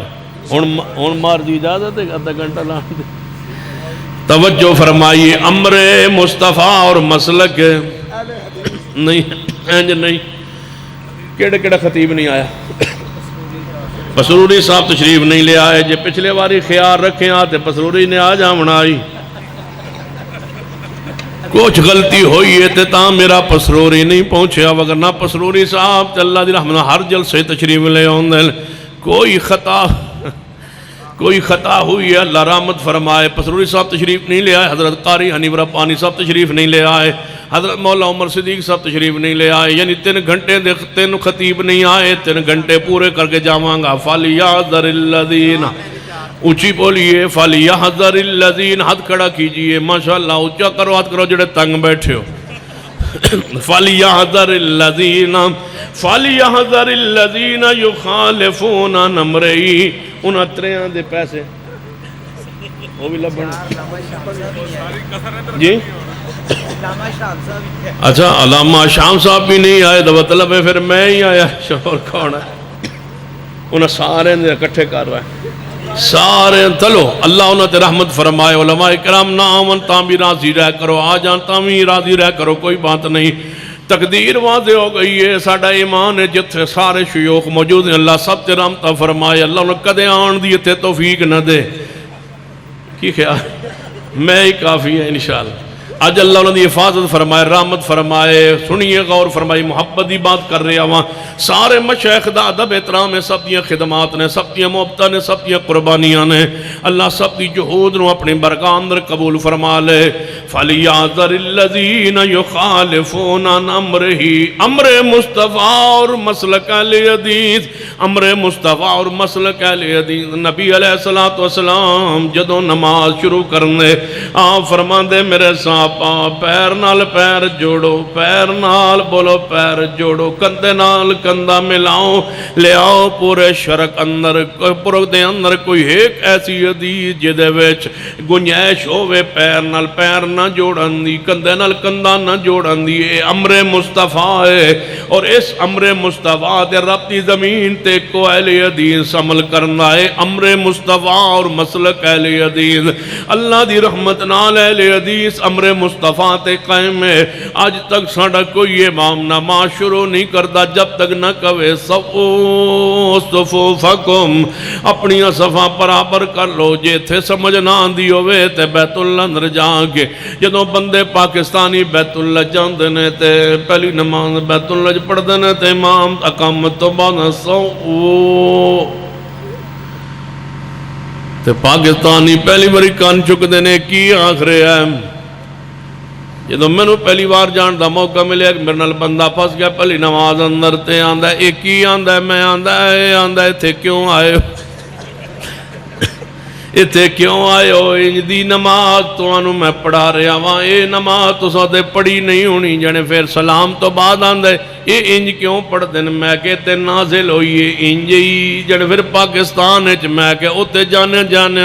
ہن مار دی اجازت ہے آدھا گھنٹہ لا دے توجہ فرمائیے امر مصطفیٰ اور مسلک نہیں انج نہیں کیڑا خطیب نہیں آیا پسروری صاحب تشریف نہیں لے آئے جے پچھلے واری خیال رکھیں آتے پسروری نے آ جامنا آئی کچھ غلطی ہوئی ہے تا میرا پسروری نہیں پہنچیا وگرنہ پسروری صاحب تے اللہ دی رحمت ہر جلسے تشریف لے آندل کوئی خطا ہوئی ہے اللہ رحمت فرمائے پسروری صاحب تشریف نہیں لے آئے حضرت قاری حنیف ربانی صاحب تشریف نہیں لے آئے حضرت مولا عمر صدیق صاحب تشریف نہیں لے آئے یعنی 3 گھنٹے 3 خطیب نہیں آئے 3 گھنٹے پورے کر کے جاواں گا فَلْيَحْذَرِ الَّذِينَ اونچی بولیے فَلْيَحْذَرِ الَّذِينَ ہاتھ کھڑا کیجئے ماشاءاللہ اونچا کرو ہاتھ کرو جڑے تنگ بیٹھے ہو فَلْيَحْذَرِ الَّذِينَ يُخَالِفُونَ عَنْ أَمْرِهِ انہاں تریاں دے پیسے وہ بھی لبن جی اچھا علامہ شام صاحب بھی نہیں آئے تو مطلب ہے پھر میں ہی آیا شور کون ہے انہیں سارے نے اکٹھے کر رہا ہے سارے چلو اللہ انہیں تے رحمت فرمائے علماء کرام نہ آمن تاں بھی راضی رہ کرو آ جان تاں بھی راضی رہ کرو کوئی بات نہیں تقدیر واضح ہو گئی ہے ساڑھا ایمان ہے جتھے سارے شیوخ موجود ہیں اللہ سب تے رحمتہ فرمائے اللہ انہیں کدے آن دیئے تے توفیق نہ دے کی خیال میں ہی کافی ہے انشاءاللہ آج اللہ انہوں نے حفاظت فرمائے رحمت فرمائے سنیے غور فرمائی محبت دی بات کر رہے ہیں سارے مشایخ دا ادب احترام ہے سب دیاں خدمات نے سب دیاں محبتاں نے سب دیاں قربانیاں نے اللہ سب دی جہود نو اپنے برکاں اندر قبول فرما لے فَلْيَحْذَرِ الَّذِينَ يُخَالِفُونَ عَنْ أَمْرِهِ امر مصطفیٰ اور مسلک اہل حدیث امر مصطفیٰ اور مسلک اہل حدیث نبی علیہ السلام جدوں نماز شروع کرنے آپ فرمان دے میرے صاحب پیر نال پیر جوڑو پیر نال بولو پیر جوڑو کندے نال کندہ ملاؤ لے آؤ پورے شرک اندر پورے دے اندر کوئی ایک ایسی حدیث جدے وچ گنجائش ہوئے پیر نہ جوڑن دی کندے نال کندہ نہ جوڑن دی اے امر مصطفیٰ ہے اور اس امر مصطفیٰ دے رب دی زمین تے کو اہل حدیث عمل کرنا ہے امر مصطفیٰ اور مسلک اہل حدیث اللہ دی رحمت نال اہل حدیث امر مصطفیٰ تے قائم ہے آج تک ساڑا کوئی امام نماز شروع نہیں کرتا جب تک نہ کہے صفوفکم اپنی صفحہ برابر کر لو جے تھے سمجھ نہ آندی ہوئے تے بیت اللہ اندر جان کے جدوں بندے پاکستانی بیت اللہ جان دینے تے پہلی نماز بیت اللہ پڑھ دینے تے امام اقامت تو بعد تے پاکستانی پہلی باری کان چک دینے کی آخرے ہے جدو میں نے پہلی بار جان دا موقع ملے کہ میرے نال بندہ پھنس گیا پہلی نماز اندر تے آندہ ہے ایک ہی آندہ ہے میں آندہ ہے تھے کیوں آئے ہو اتھے کیوں آئے ہو انج دی نماز تو آنو میں پڑھا رہا وہاں اے نماز تو ساتھے پڑھی نہیں ہونی جانے پھر سلام تو بعد آندہ ہے اے انج کیوں پڑھ دیں میں کہتے نازل ہوئیے انج ہی جانے پھر پاکستان ہے میں کہ اتے جانے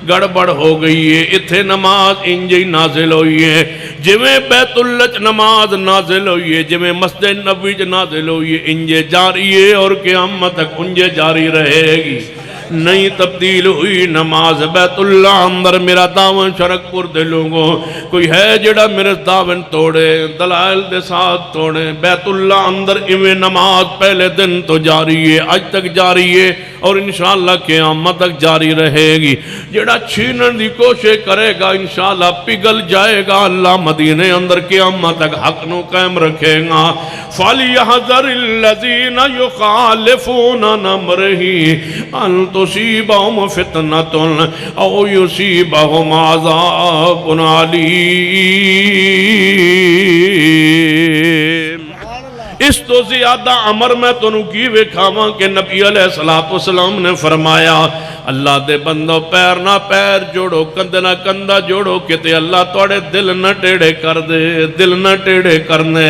گڑبڑ ہو گئی ہے اتھے نماز انج ہی نازل ہوئی ہے جویں بیت اللہ نماز نازل ہوئی ہے جویں مسجد نبوی نازل ہوئی ہے انج جاری ہے اور قیامت تک انج جاری رہے گی نہیں تبدیل ہوئی نماز بیت اللہ اندر میرا دعوان شرک پور دے لوگوں کوئی ہے جڑا میرے دعوان توڑے دلائل دے ساتھ توڑے بیت اللہ اندر ایویں نماز پہلے دن تو جاری ہے آج تک جاری ہے اور انشاءاللہ قیامت تک جاری رہے گی جڑا چھینن دی کوشش کرے گا انشاءاللہ پگھل جائے گا اللہ مدینے اندر قیامت تک حق نو قائم رکھے گا فَلْيَحْذَرِ الَّذِينَ يُخَالِفُونَ عَنْ أَمْرِهِ أَن تُصِيبَهُمْ فِتْنَةٌ أَوْ يُصِيبَهُمْ عَذَابٌ عَلِيمٌ اس تو زیادہ عمر میں تو نکی وکھاواں کہ نبی علیہ السلام نے فرمایا اللہ دے بندو پیر نہ پیر جوڑو کندھ نہ کندھا جوڑو کہتے اللہ توڑے دل نہ ٹیڑے کر دے دل نہ ٹیڑے کرنے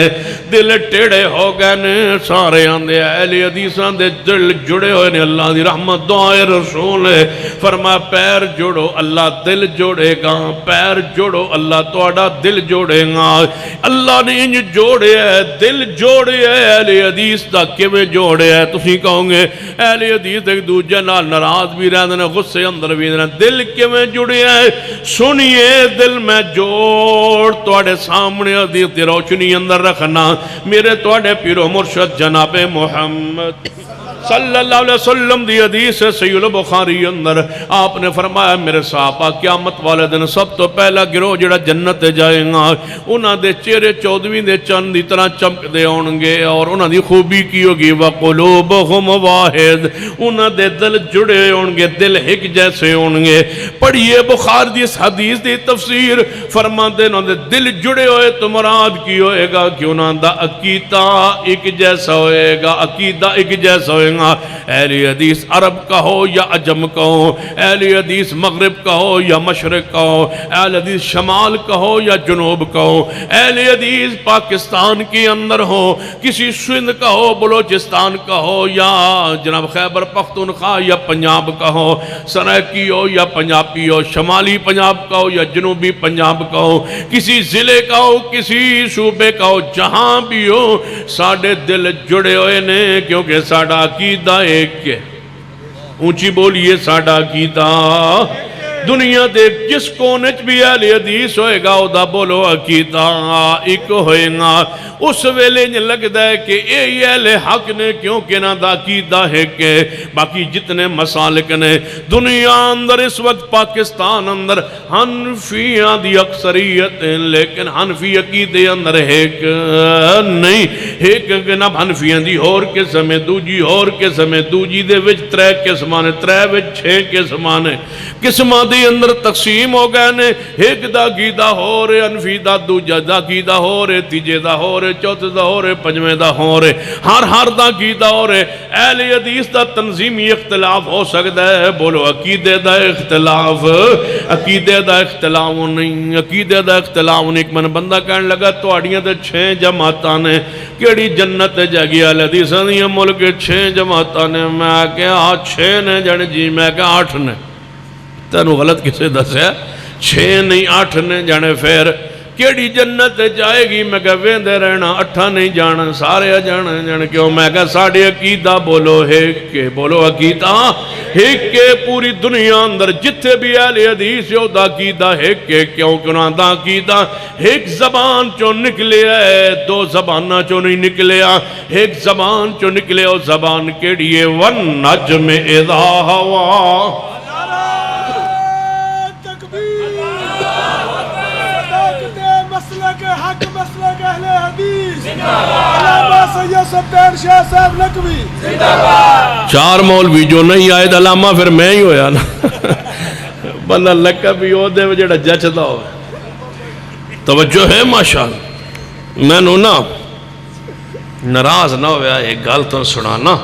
دل ٹیڑے ہو گئے نے سارے آندے اہل حدیثاں دے دل جڑے ہوئے نے اللہ دی رحمت دعائے رسول ہے فرما پیر جوڑو اللہ دل جوڑے گا پیر جوڑو اللہ توڑا دل جوڑے گا اللہ نے انج جوڑے ہے دل جوڑے ہے اہل حدیث دا کیویں جوڑے ہے تسی کہوں گے اہل حدیث ایک دوجے نال ناراض بھی رہے غصے اندر بھی رہے دل کیویں جڑے ہیں سنیے دل میں جوڑ توڑے سامنے حدیث دی روشنی اندر رکھنا میرے توڑے پیرو مرشد جناب محمد صلی اللہ علیہ وسلم دی حدیث سید البخاری اندر آپ نے فرمایا میرے صحابہ قیامت والے دن سب تو پہلا گروہ جڑا جنت جائیں گا انہاں دے چہرے چودویں دے چند دی طرح چمک دے ہونگے اور انہاں دی خوبی کی ہوگی وَقُلُوبُهُمْ وَاحِدٌ انہاں دے دل جڑے ہونگے دل ایک جیسے ہونگے پڑھئے بخاری دی اس حدیث دی تفسیر فرماتے انہاں دے دل جڑے ہوئے تو مراد کی ہوئے گا کہ انہاں دا عقیدہ ایک جیسا ہوئے گا عقیدہ ایک جیسا ہوئے گا اہل حدیث عرب کا ہو یا عجم کا ہو اہل حدیث مغرب کا ہو یا مشرق کا ہو اہل حدیث شمال کا ہو یا جنوب کا ہو اہل حدیث پاکستان کے اندر ہو کسی سندھ کا ہو بلوچستان کا ہو یا جناب خیبر پختونخوا یا پنجاب کا ہو سرائکی ہو یا پنجابی ہو شمالی پنجاب کا ہو یا جنوبی پنجاب کا ہو کسی ضلع کا ہو کسی صوبے کا ہو جہاں بھی ہو ساڑھے دل جڑے ہوئے نے کیونکہ ساڑھا عقیدہ ایک ہے اونچی بولیے ساڑھا عقیدہ دنیا دے جس کونچ بھی اہل حدیث ہوئے گا ادا بولو عقیدہ ایک ہوئے گا اس ویلے نہیں لگتا ہے کہ اے اہل حق نے کیونکہ نہ دا عقیدہ ہے کہ باقی جتنے مسالک نے دنیا اندر اس وقت پاکستان اندر حنفیاں دی اکثریت لیکن حنفی عقیدے اندر ایک نہیں ایک جناب حنفیاں دی اور قسم ہے دوجی اور قسم ہے دوجی دے وچ ترے قسمان ترے وچ 6 قسمان قسمہ دی اندر تقسیم ہو گئے نے ایک دا عقیدہ ہو رہے حنفی دا دوجہ دا عقیدہ ہو رہے تیجے دا ہو رہے چوتھے دا ہو رہے پنجویں دا ہو رہے ہر دا عقیدہ ہو رہے اہل حدیث دا تنظیمی اختلاف ہو سکتا ہے بولو عقیدے دا اختلاف عقیدے دا اختلاف نہیں عقیدے دا اختلاف نہیں ایک من بندہ کہنے لگا تو آڑیاں دے 6 جماعتاں نے کیڑی جنت جاگی اہل حدیثاں دی ملک 6 جماعتاں نے میں کہا 6 نے جانے جی میں کہا 8 نے تینوں غلط کسے دس ہے 6 نہیں 8 نے جانے پھر کیڑی جنت جائے گی؟ میں کہا ویندے رہنا، اٹھا نہیں جانا، سارے جان کیوں؟ میں کہا ساڑھے عقیدہ بولو ایک کے، بولو عقیدہ ایک کے، پوری دنیا اندر جتھے بھی اہل حدیث ہو دا عقیدہ ایک کے، کیوں کیوں دا عقیدہ ایک زبان چوں نکلے ہے، دو زبانہ چوں نہیں نکلے آ، ایک زبان چوں نکلے ہو، زبان کیڑی ہے؟ وَالنَّجْمِ اِذَا هَوَا، حق مسلک اہل حدیث علامہ سید سبتین شاہ صاحب نقوی چار مولوی جو نہیں آئے تو علامہ پھر میں ہی ہویا نا بندہ لقب بھی ہو دے جڑا جچدا ہو. توجہ ہے ماشاءاللہ. میں نو نا ناراض نہ ہویا، ایک گل تو سنانا.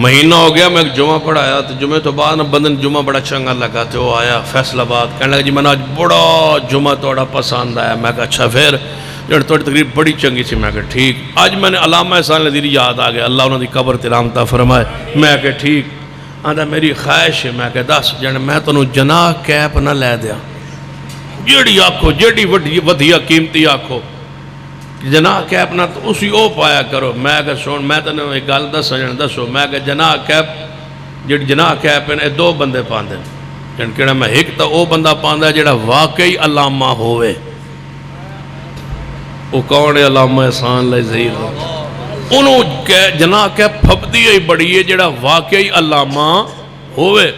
مہینہ ہو گیا میں ایک جمعہ پڑھایا، تو جمعہ تو بعد بندن جمعہ بڑا چنگا لگا، تو وہ آیا فیصل آباد، کہنے لگا جی میں نے آج بڑا جمعہ توڑا پسند آیا. میں کہا اچھا پھر جڑ توڑی تقریب بڑی چنگی سی. میں کہا ٹھیک. آج میں نے علامہ احسان نذیری یاد آ گیا، اللہ انہوں نے قبر تے رحمتہ فرمائے. میں کہا ٹھیک. آندا میری خواہش ہے، میں کہا دس جن میں تنوں جناح کیپ نہ لے دیا، جیڑی آکھو جیڑی ودیا قیمتی آکھو، جناح کیپ نہ تو اسی او پایا کرو. میں کہا سن میں تنوں ایک گل دسو. میں کہا جناح کیپ جیڑی جناح کیپ ہیں دو بندے پاندے جن کہنا میں ایک تا او بندہ پاندہ ہے جیڑا واقعی علامہ ہوئے. وہ کون ہے؟ علامہ احسان نذیری. انہوں جناح کیپ پھپدی ہی بڑی ہے جیڑا واقعی علامہ ہوئے.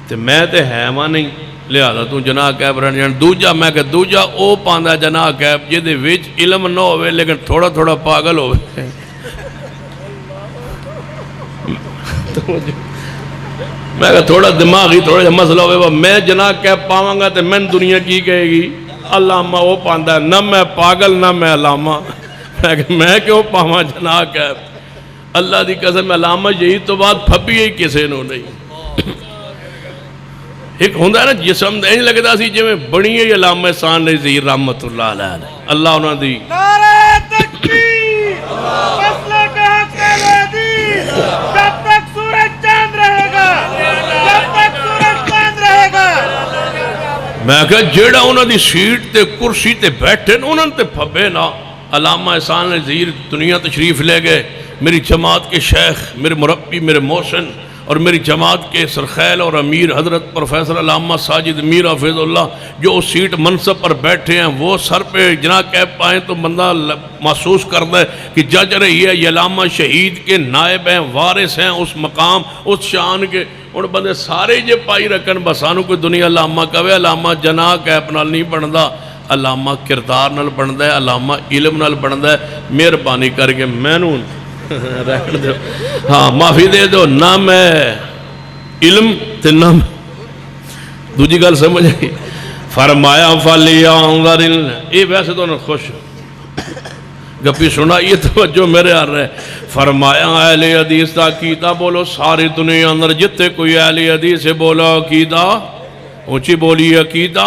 تو میں تے ہے نہیں لہذا تو جناح کیپ رہنے جان دوجہ. میں کہ دوجہ او پاندہ جناح کیپ جدے وچ علم نہ ہوئے لیکن تھوڑا تھوڑا پاگل ہوئے. میں کہا تھوڑا دماغی تھوڑا مسئلہ ہوئے. میں جناح کیپ پاواں گا تو میں دنیا کی کہے گی علامہ وہ پاندہ ہے، نہ میں پاگل نہ میں علامہ. میں کیوں پاواں جناح کیپ؟ اللہ دی قسم علامہ یہی تو بات پھپی ہی کسے نو نہیں. ایک ہوندہ ہے نا جسم نہیں لگتا سی جو میں بڑی ہے علامہ احسان نذیری رحمت اللہ علیہ. اللہ انہوں دی نعرہ تکبیر مسلک حق اہل حدیث. جب تک سورج چاند رہے گا، جب تک سورج چاند رہے گا. میں کہا جیڑا انہوں دی سیٹ تے کرسی تے بیٹھے انہوں تے پھبے نا. علامہ احسان نذیری دنیا تشریف لے گئے. میری جماعت کے شیخ، میرے مربی، میرے محسن اور میری جماعت کے سرخیل اور امیر حضرت پروفیسر علامہ ساجد میر حفظ اللہ جو اس سیٹ منصب پر بیٹھے ہیں، وہ سر پہ جناح کیپ پائیں تو بندہ محسوس کرتا ہے کہ جج رہی ہے یہ علامہ شہید کے نائب ہیں، وارث ہیں اس مقام اس شان کے. اور بندے سارے جے پائی رکھن بسانو کوئی دنیا علامہ کہوے. علامہ جناح کیپ نال نہیں بندا، علامہ کردار نال بندا ہے، علامہ علم نال بندا ہے. مہربانی کر کے مینوں رہن دو، ہاں معافی دے دو. نہ میں علم تے نہ دوجی گل سمجھ آئی. فرمایا فَلْيَنظَرِ یہ ویسے تو نہ خوش گپی سنا یہ توجہ میرے آ رہے. فرمایا اہل حدیث دا عقیدہ بولو. ساری دنیا اندر جتے کوئی اہل حدیث سے بولو عقیدہ اونچی بولی عقیدہ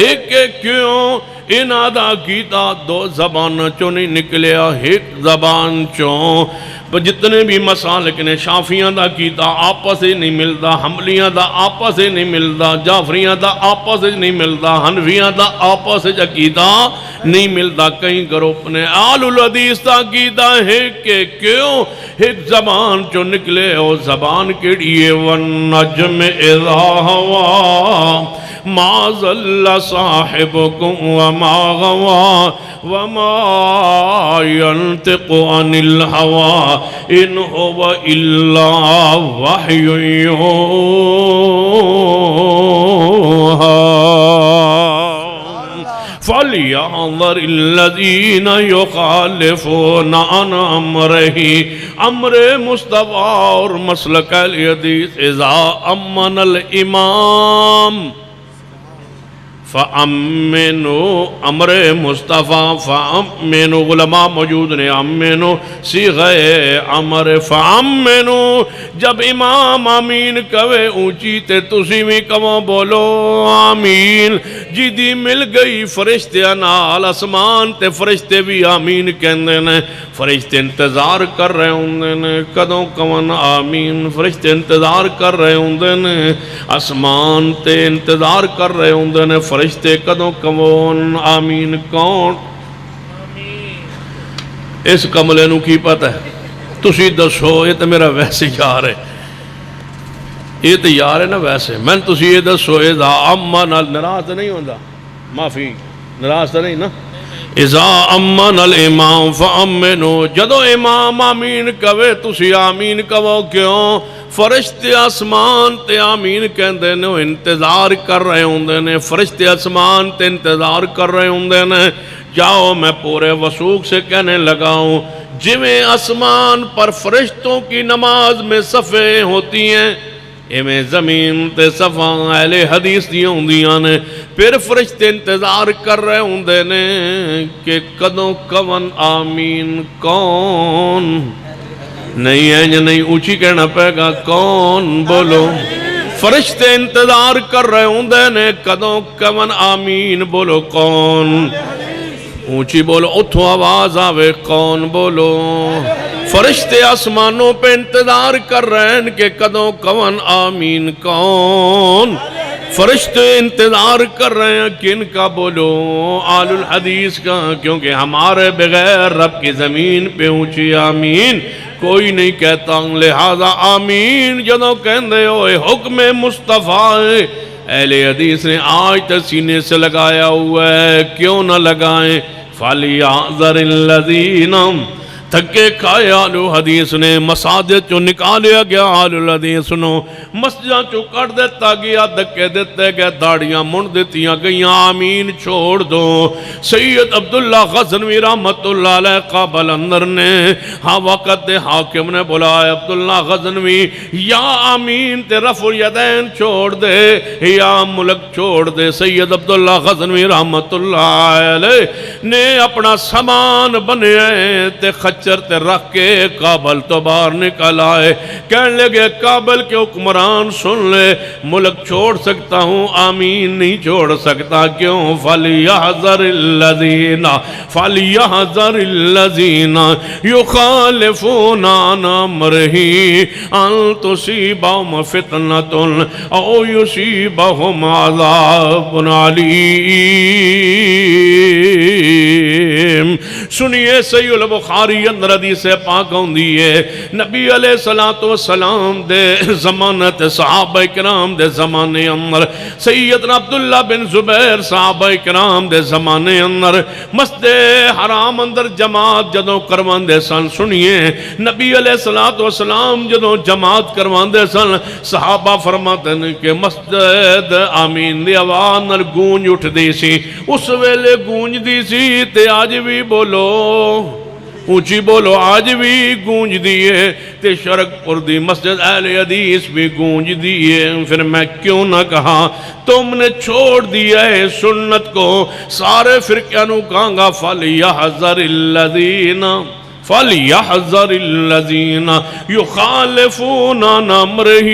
ایک کیوں انہاں دا عقیدہ دو زبان چوں نہیں نکلیا، ایک زبان چوں. جتنے بھی مسالک نے شافیاں دا عقیدہ آپس سے نہیں ملتا، حنبلیاں دا آپس سے نہیں ملتا، جعفریاں دا آپس سے نہیں ملتا، حنفیاں دا آپس سے عقیدہ نہیں ملتا. کہیں گروپ نے آل الحدیث دا عقیدہ ہے کہ کیوں ایک زبان چوں نکلے ہو. زبان کیڑی ہے؟ وَالنَّجْمِ اِذَا هَوَا مَا ضَلَّ صَاحِبُكُمْ وَمَا غَوَا وَمَا يَنْتِقُ عَنِ الْهَوَا إِنْ هُوَ إِلَّا وَحْيٌ يُوحَى. فَلْيَنظَرِ الَّذِينَ يُخَالِفُونَ عَنْ أَمْرِهِ امر مصطفیٰ اور مسلک اہل حدیث اذا امن الامام فَأَمِّنُوا امر مصطفیٰ فَأَمِّنُوا علماء موجود نے امنو صیغہ امر فَأَمِّنُوا جب امام آمین کوے اونچی تے تسی بھی کہو بولو آمین. جی دی مل گئی فرشتیاں نال آسمان تے فرشتے بھی آمین کہندے نے فرشتے انتظار کر رہے ہوندے نے کدوں کون آمین فرشتے انتظار کر رہے ہوندے نے آسمان تے انتظار کر رہے ہوندے نے فرشتے کدوں کون آمین کون اس کملے نو کی پتہ ہے تسی دسو یہ تو میرا ویسے یار ہے یہ تو یار ہے نا ویسے میں تسی یہ دسو اذا امن ناراض نہیں ہوندا معافی ناراض تو نہیں نا اذا امن الامام فامنوا جدو امام آمین کہے تسی آمین کہو کیوں فرشتے آسمان تے آمین کہندے نے انتظار کر رہے ہوندے نے فرشتے آسمان تے انتظار کر رہے ہوندے نے جاؤ میں پورے وثوق سے کہنے لگاؤں جویں آسمان پر فرشتوں کی نماز میں صفیں ہوتی ہیں ایویں زمین تے صفاں اہل حدیث دیاں ہوندیاں نے پھر فرشتے انتظار کر رہے ہوندے نے کہ کدوں کون آمین کون نہیں ہے یا نہیں اونچی کہنا پے گا کون بولو فرشتے انتظار کر رہے ہوندے نے کدوں کون آمین بولو کون اونچی بولو اتھو آواز آوے کون بولو فرشتے آسمانوں پہ انتظار کر رہے ہیں کہ کدوں کون آمین کون فرشتے انتظار کر رہے ہیں کن کا بولو آل الحدیث کا کیونکہ ہمارے بغیر رب کی زمین پہ اونچی آمین کوئی نہیں کہتا لہذا آمین جدوں کہندے ہوئے حکم مصطفیٰ ہے اہل حدیث نے آج تک سینے سے لگایا ہوا ہے کیوں نہ لگائیں فَلْيَعْذَرِ الَّذِينَ تھکے کھائے آل حدیث نے مساجد چو نکالیا گیا آل حدیث نو مسجد چو کر دیتا گیا دکے دیتے گئے داڑیاں مڑ دیتیاں گئیاں آمین چھوڑ دو سید عبداللہ غزنوی رحمت اللہ علیہ قابل اندر نے ہاں وقت دے حاکم نے بلائے عبداللہ غزنوی یا آمین تے رفع الیدین چھوڑ دے یا ملک چھوڑ دے سید عبداللہ غزنوی رحمت اللہ علیہ نے اپنا سامان بنے تے خچر تے رکھ کے کابل تو باہر نکل آئے کہنے لگے کابل کے حکمران سن لے ملک چھوڑ سکتا ہوں آمین نہیں چھوڑ سکتا کیوں فَلْيَحْذَرِ الَّذِينَ يُخَالِفُونَ عَنْ أَمْرِهِ أَن تُصِيبَهُمْ فِتْنَةٌ أَوْ يُصِيبَهُمْ عَذَابٌ عَلِيمٌ سنیے صحیح البخاری اندر حدیث پاک ہوندی ہے نبی علیہ السلام دے زمانت صحابہ کرام دے زمانے اندر سیدنا عبداللہ بن زبیر صحابہ کرام دے زمانے اندر مسجد حرام اندر جماعت جدوں کروان دے سن سنیے نبی علیہ السلام جدوں جماعت کروان دے سن صحابہ فرماتے ہیں کہ مسجد آمین دی آواز نال گونج اٹھ دی سی اس ویلے گونج دی سی تے آج بھی بولو اونچی بولو آج بھی گونج دیئے تے شرک پر دی مسجد اہل حدیث بھی گونج دیئے پھر میں کیوں نہ کہا تم نے چھوڑ دیا ہے سنت کو سارے فرقیانوں کہاں گا فَلْيَحْذَرِ الَّذِينَ يُخَالِفُونَ عَنْ أَمْرِهِ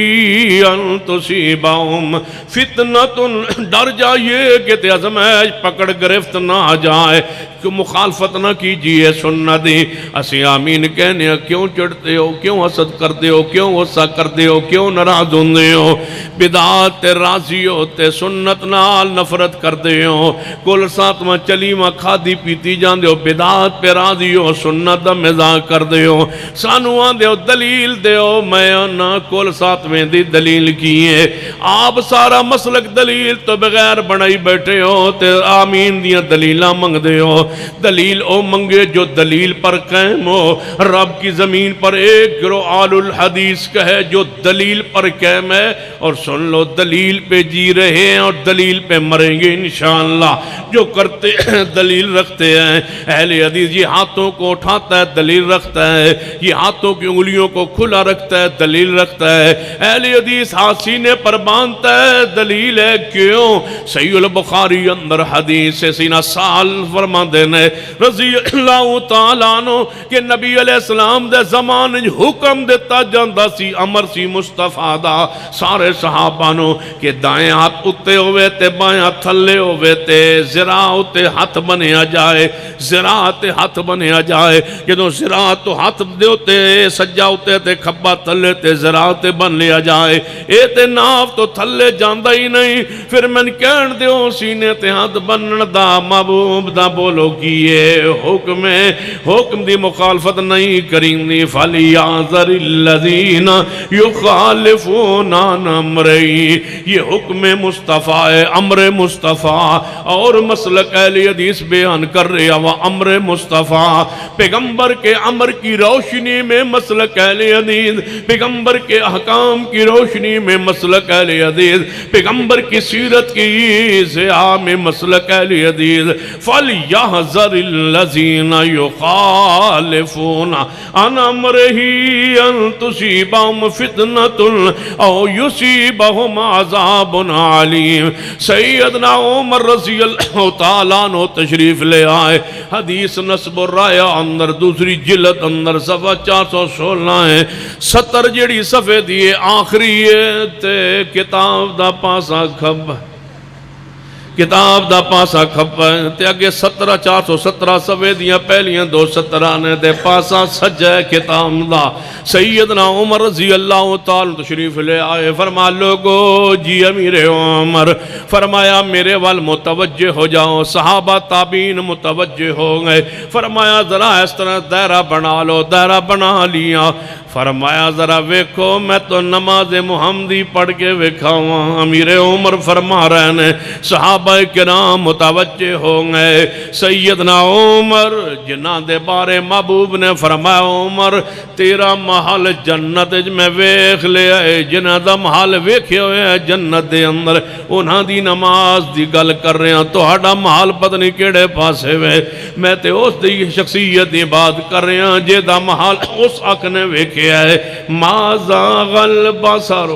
أَن تُصِيبَهُمْ فِتْنَةٌ ڈر جائیے کہ تے آزمائش پکڑ گرفت نہ آ جائے کہ مخالفت نہ کیجئے سنت دی اسی آمین کہنے کیوں چڑھتے ہو کیوں حسد کرتے ہو کیوں غصہ کرتے ہو کیوں ناراض ہوندے ہو بدعات تے راضی ہوتے سنت نال نفرت کرتے ہو کل ساتھ میں چلی میں کھادی پیتی جان دے ہو بدعات پہ راضی ہو سنت دا مزاق کر دے ہو سانو آن دے ہو دلیل دے ہو میں آنا کل ساتھ میں دی دلیل کیے آپ سارا مسلک دلیل تو بغیر بنائی بیٹھے ہو تے آمین دیا دلیلہ منگ دے ہو دلیل او منگے جو دلیل پر قائم ہو رب کی زمین پر ایک گروہ آل الحدیث کا ہے جو دلیل پر قائم ہے اور سن لو دلیل پہ جی رہے ہیں اور دلیل پہ مریں گے انشاءاللہ جو کرتے ہیں دلیل رکھتے ہیں اہل حدیث یہ ہاتھوں کو اٹھاتا ہے دلیل رکھتا ہے، یہ ہاتھوں کی انگلیوں کو کھلا رکھتا ہے، دلیل رکھتا ہے، اہل حدیث ہاتھ سینے پر باندھتا ہے، دلیل ہے۔ کیوں؟ صحیح البخاری اندر حدیث سینہ سال فرما دینے رضی اللہ تعالیٰ عنہ کہ نبی علیہ السلام دے زمان حکم دیتا جاندہ سی، امر سی مصطفیٰ دا سارے صحابانوں کہ دائیں ہاتھ اتے ہوئے تے بائیں ہاتھ تھلے ہوئے تے زرا اتے ہاتھ بنیا جائے، زرا تے ہاتھ بنیا جائے، جدوں زرا تو ہاتھ دے ہوتے سجا ہوتے تے کھبا تھلے تے زرا تے بن لیا جائے، اے تے ناف تو تھلے جاندہ ہی نہیں۔ پھر میں کہن دیو سینے تے ہاتھ بنن دا محبوب دا بولو کیے حکم ہے، حکم دی مخالفت نہیں کریں۔ فَلْيَعْذَرِ الَّذِينَ يُخَالِفُونَ عَنْ أَمْرِهِ، یہ حکم مصطفیٰ ہے، امر مصطفیٰ، اور مسلک اہل حدیث بیان کر رہے وہ امر مصطفیٰ، پیغمبر کے امر کی روشنی میں مسلک اہل حدیث، پیغمبر کے احکام کی روشنی میں مسلک اہل حدیث، پیغمبر کی سیرت کی ضیاء میں مسلک اہل حدیث۔ فَلْيَحْذَرِ الَّذِينَ يُخَالِفُونَ عَنْ أَمْرِهِ أَن تُصِيبَهُمْ فِتْنَةٌ أَوْ يُصِيبَهُمْ عَذَابٌ عَلِيمٌ۔ سیدنا عمر رضی اللہ تعالیٰ عنہ تشریف لے آئے، حدیث نصب الرایہ اندر دوسری جلد اندر صفحہ 416 ہے، 70 جڑی صفحے دیئے آخری تے کتاب دا پاسا کھب، کتاب دا پاسا کھپا تے اگے 17 417 صفحے دیاں پہلیاں 217 نے دے پاسا سجا کتاب دا۔ سیدنا عمر رضی اللہ تعالیٰ تشریف لے آئے، فرما لوگو جی امیر عمر، فرمایا میرے وال متوجہ ہو جاؤ، صحابہ تابعین متوجہ ہو گئے، فرمایا ذرا اس طرح دائرہ بنا لو، دائرہ بنا لیا، فرمایا ذرا ویکھو میں تو نماز محمدی پڑھ کے ویکھاواں۔ امیر عمر فرما رہے ہیں، صحابہ کرام متوجہ ہو گئے، سیدنا عمر جنہاں دے بارے محبوب نے فرمایا عمر تیرا محل جنت میں ویکھ لے آئے، جنہاں دا محل ویکھے ہوئے ہیں جنت دے اندر، انہاں دی نماز دی گل کر رہے ہیں، تو ہاڑا محل پتہ نہیں کیڑے پاسے ہوئے، میں تے اس دی شخصیت دی بات کر رہے ہیں جے دا محل اس حق نے ویکھے ہے۔ ما زاغ البصر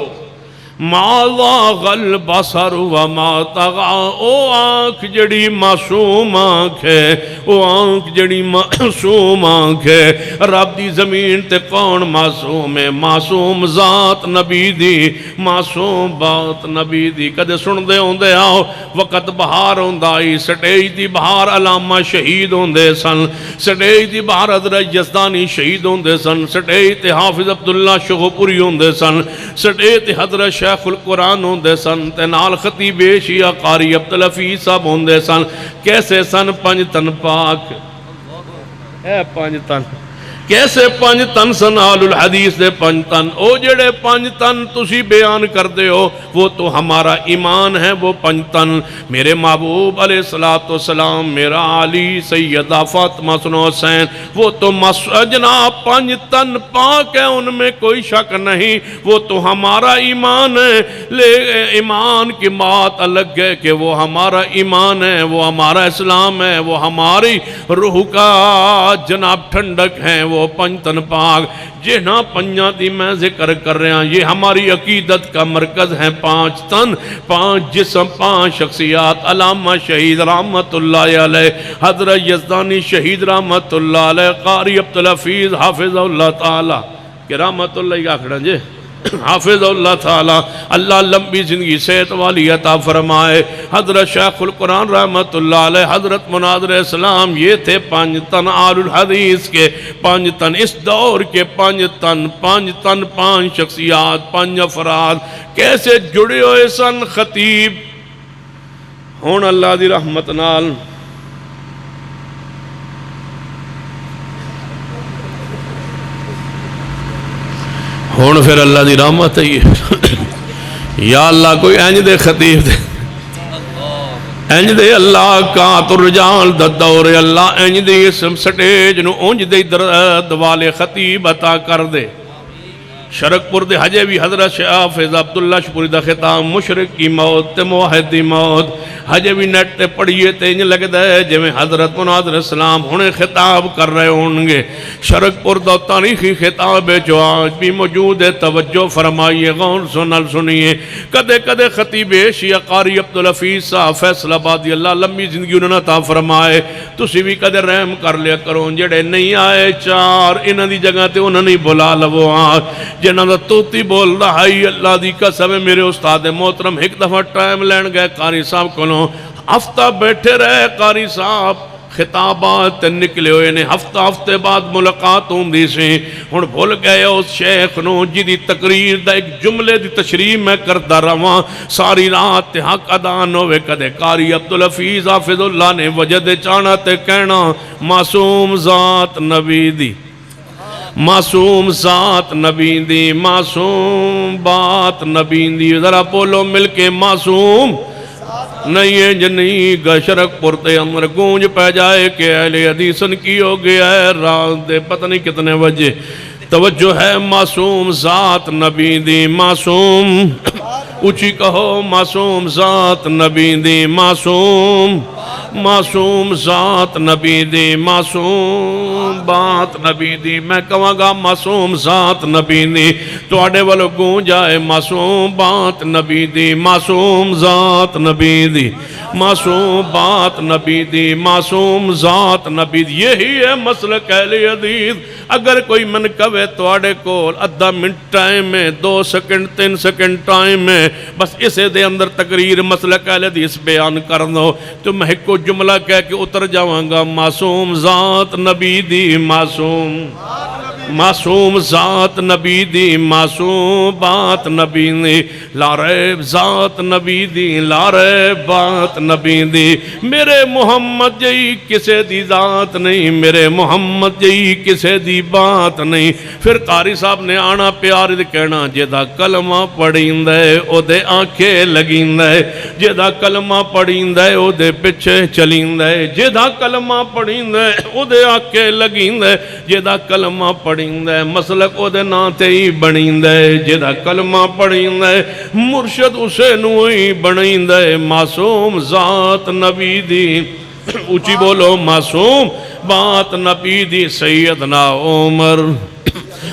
ما زاغ البصر وما طغى، او آنکھ جڑی معصوم آنکھ ہے، او آنکھ جڑی معصوم آنکھ ہے، رب دی زمین تے کون معصوم ہے؟ معصوم ذات نبی دی، معصوم بات نبی دی۔ کدے سن دے ہوندے آؤ وقت بہار ہوندائی، سٹیج دی بہار علامہ شہید ہوندے سن، سٹیج دی بہار حضرت یزدانی شہید ہوندے سن، سٹیج تے حافظ عبداللہ شغوپوری ہوندے سن، سٹیج تے حضرت شیخ القرآن ہوندے سن، تے نال خطیب شیعہ قاری عبدالحفیظ صاحب ہوندے سن۔ کیسے سن؟ 5 تن پاک، اے 5 تن کیسے 5 تن سن آل الحدیث دے 5 تن، او جڑے 5 تن تسی بیان کر دے ہو وہ تو ہمارا ایمان ہے، وہ 5 تن میرے محبوب علیہ السلام، میرا علی، سیدہ فاطمہ حسن حسین، وہ تو جناب 5 تن پاک ہیں، ان میں کوئی شک نہیں، وہ تو ہمارا ایمان ہے۔ لے ایمان کی بات الگ ہے کہ وہ ہمارا ایمان ہے، وہ ہمارا اسلام ہے، وہ ہماری روح کا جناب ٹھنڈک ہے، وہ 5 تن پاک جنہاں 5 دی میں ذکر کر رہے ہیں، یہ ہماری عقیدت کا مرکز ہے۔ 5 تن، 5 جسم، 5 شخصیات، علامہ شہید رحمت اللہ علیہ، حضرت یزدانی شہید رحمت اللہ علیہ، قاری عبدالحفیظ حافظ اللہ تعالی کہ رحمت اللہ کا کھڑا جے حافظ اللہ تعالی، اللہ لمبی زندگی صحت والی عطا فرمائے، حضرت شیخ القرآن رحمت اللہ علیہ، حضرت مناظر اسلام، یہ تھے 5 تن آل الحدیث کے، 5 تن اس دور کے، 5 تن 5 شخصیات، 5 افراد کیسے جڑے ہوئے سن۔ خطیب ہون اللہ دی رحمت نال ہون پھر اللہ دی رحمت ہے، یا اللہ کوئی اینج دے خطیب دے، اینج دے اللہ کا ترجال دا دور، اللہ اینج دے اسم سٹیج نو اونج دے درد والے خطیب عطا کر دے۔ شرک پور دے ہجے بھی حضرت شیخ حافظ عبداللہ شپوری دا خطاب مشرک کی موت تے موحد دی موت ہجے بھی نیٹ تے پڑھئے تے انج لگدا ہے جویں حضرت مناظر اسلام ہونے خطاب کر رہے ہونگے شرک پور دا تاریخی خطاب ہے جو آج بھی موجود ہے توجہ فرمائیے غور سنل سنیے کدے کدے خطیب شیعہ قاری عبدالحفیظ صاحب فیصل آبادی اللہ لمبی زندگی انہوں نے عطا فرمائے تسی بھی کدے رحم کر لیا کرو جڑے نہیں آئے چار انہاں دی جگہ تے انہاں نہیں بلا لو جنہاں دا توتی بول رہا ہے اللہ دی قسم میرے استاد محترم ایک دفعہ ٹائم لین گئے قاری صاحب کولوں ہفتہ بیٹھے رہے قاری صاحب خطابات نکلے ہوئے نے ہفتے بعد ملاقات ہوندی سی ہن بھول گئے اس شیخ نو جدی تقریر دا ایک جملے دی تشریح میں کرتا رواں ساری رات حق ادا ہوئے کدے قاری عبدالحفیظ حافظ اللہ نے وجد چانا تے کہنا معصوم ذات نبی دی معصوم ذات نبی دی معصوم بات نبی دی ذرا بولو مل کے معصوم نہیں ہے جنہی گشرک پورتے اندر گونج پہ جائے کہ اہل حدیثن کی ہو گیا ہے رات دے پتہ نہیں کتنے وجہ توجہ ہے معصوم ذات نبی دی معصوم اچھی کہو معصوم ذات نبی دی معصوم معصوم ذات نبی دی معصوم بات نبی دی میں کہاں گا معصوم ذات نبی دی تو آڑے والو گون جائے معصوم بات نبی دی معصوم ذات نبی دی معصوم بات نبی دی معصوم ذات نبی دی یہی ہے مسلک اہل حدیث اگر کوئی من کہے تو آڑے کو ادھا منٹ ٹائم میں 2 سیکنڈ 3 سیکنڈ ٹائم میں بس اسے دے اندر تقریر مسلک اہل حدیث بیان کر دو تو میں کو جملہ کہہ کے اتر جاؤں گا معصوم ذات نبی دی معصوم ذات نبی دی معصوم بات نبی دی لا ریب ذات نبی دی لا ریب بات نبی دی میرے محمد جئی کسے دی ذات نہیں میرے محمد جئی کسے دی بات نہیں پھر قاری صاحب نے آنا پیار دے کہنا جیدہ کلمہ پڑھیں دے او دے آنکھیں لگیں دے جیدہ کلمہ پڑھیں دے او دے پچھے چلیں دے جیدہ کلمہ پڑھیں دے او دے آنکھیں لگیں دے جیدہ کلمہ پڑھیں دے مسلک او دے ناتے ہی بنیں دے جیدہ کلمہ پڑھیں دے مرشد اسے نوئی بنیں دے معصوم ذات نبی دی اچھی بولو معصوم بات نبی دی سیدنا عمر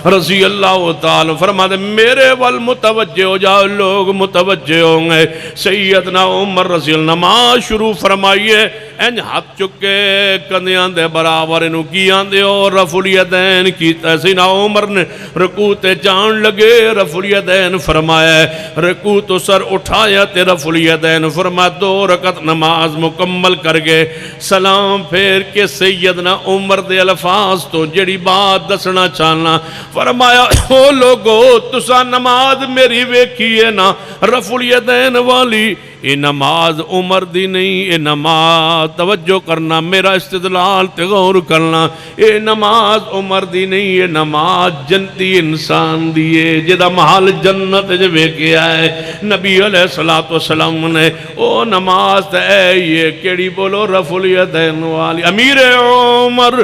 رضی اللہ تعالی فرما دے میرے والمتوجہ ہو جاؤ لوگ متوجہ ہوں گے سیدنا عمر رضی اللہ نماز شروع فرمائیے این ہاتھ چکے کندیاں دے برابر انہوں کیاں دے اور رفع الیدین کیتا سیدنا عمر نے رکوع تے جان لگے رفع الیدین فرمایا رکوع تو سر اٹھایا تے رفع الیدین فرمایا 2 رکعت نماز مکمل کر گئے سلام پھیر کے سیدنا عمر دے الفاظ تو جڑی بات دسنا چاہنا فرمایا او لوگو تسا نماز میری ویکھی ہے نا رفع الیدین والی یہ نماز عمر دی نہیں یہ نماز توجہ کرنا میرا استدلال تے غور کرنا یہ نماز عمر دی نہیں یہ نماز جنتی انسان دیئے جدہ محل جنت جوے کیا ہے نبی علیہ السلام نے او نماز تے یہ کیڑی بولو رفع الیدین والی امیر عمر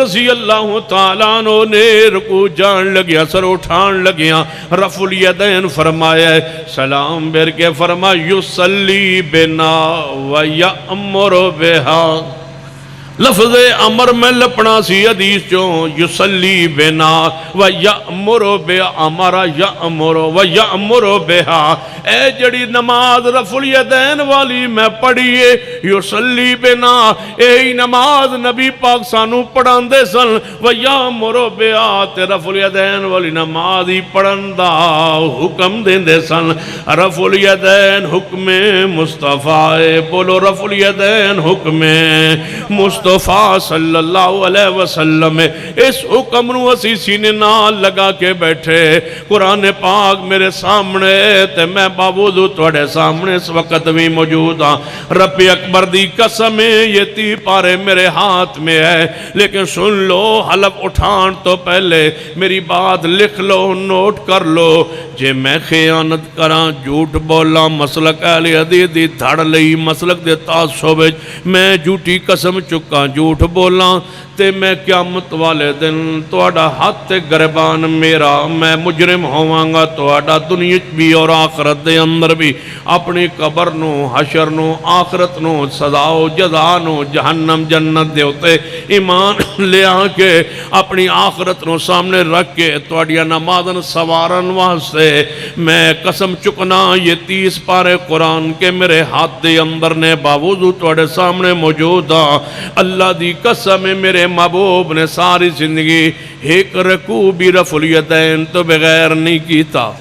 رضی اللہ تعالیٰ نے رکوع جان لگیا سر اٹھان لگیا رفع الیدین فرمایا سلام بیر کے فرمایا یصلی بنا ویأمر بہا لفظ امر میں لپنا سی حدیث چوں یصلی بنا ویأمر بہا امرا یأمر ویأمر بہا اے جڑی نماز رفع الیدین والی میں پڑھیے یصلی بنا اے نماز نبی پاک سانو پڑھان دے سن ویأمر بہا تے رفع الیدین والی نماز ہی پڑھن دا حکم دین دے سن رفع الیدین حکم مصطفیٰ بولو رفع الیدین حکم مصطفیٰ صلی اللہ علیہ وسلم اس حکم نو اسی سینے نال لگا کے بیٹھے قرآن پاک میرے سامنے تے میں باوجود توڑے سامنے اس وقت بھی موجود ہاں رب اکبر دی قسم یہ 30 پارے میرے ہاتھ میں ہے لیکن سن لو حلف اٹھان تو پہلے میری بات لکھ لو نوٹ کر لو جے میں خیانت کراں جھوٹ بولا مسلک اہل حدیث دی دھڑ لئی مسلک دے تعصب میں جھوٹی قسم چکا جھوٹ بولا تے میں قیامت والے دن تہاڈا ہاتھ تے گربان میرا، میں مجرم ہوواں گا تہاڈا دنیا بھی اور آخرت دے اندر بھی، اپنی قبر نو، حشر نو، آخرت نو، سزا و جزا نو، جہنم جنت دے ہوتے ایمان لے آ کے اپنی آخرت نو سامنے رکھ کے تہاڈیاں نمازاں سوارن واسطے میں قسم چکنا یہ 30 پارے قرآن کے میرے ہاتھ دے اندر نے باوضو تہاڈے سامنے موجود ہاں۔ اللہ دی قسم میرے محبوب نے ساری زندگی ایک رکوع بھی رفع الیدین تو بغیر نہیں کیتا۔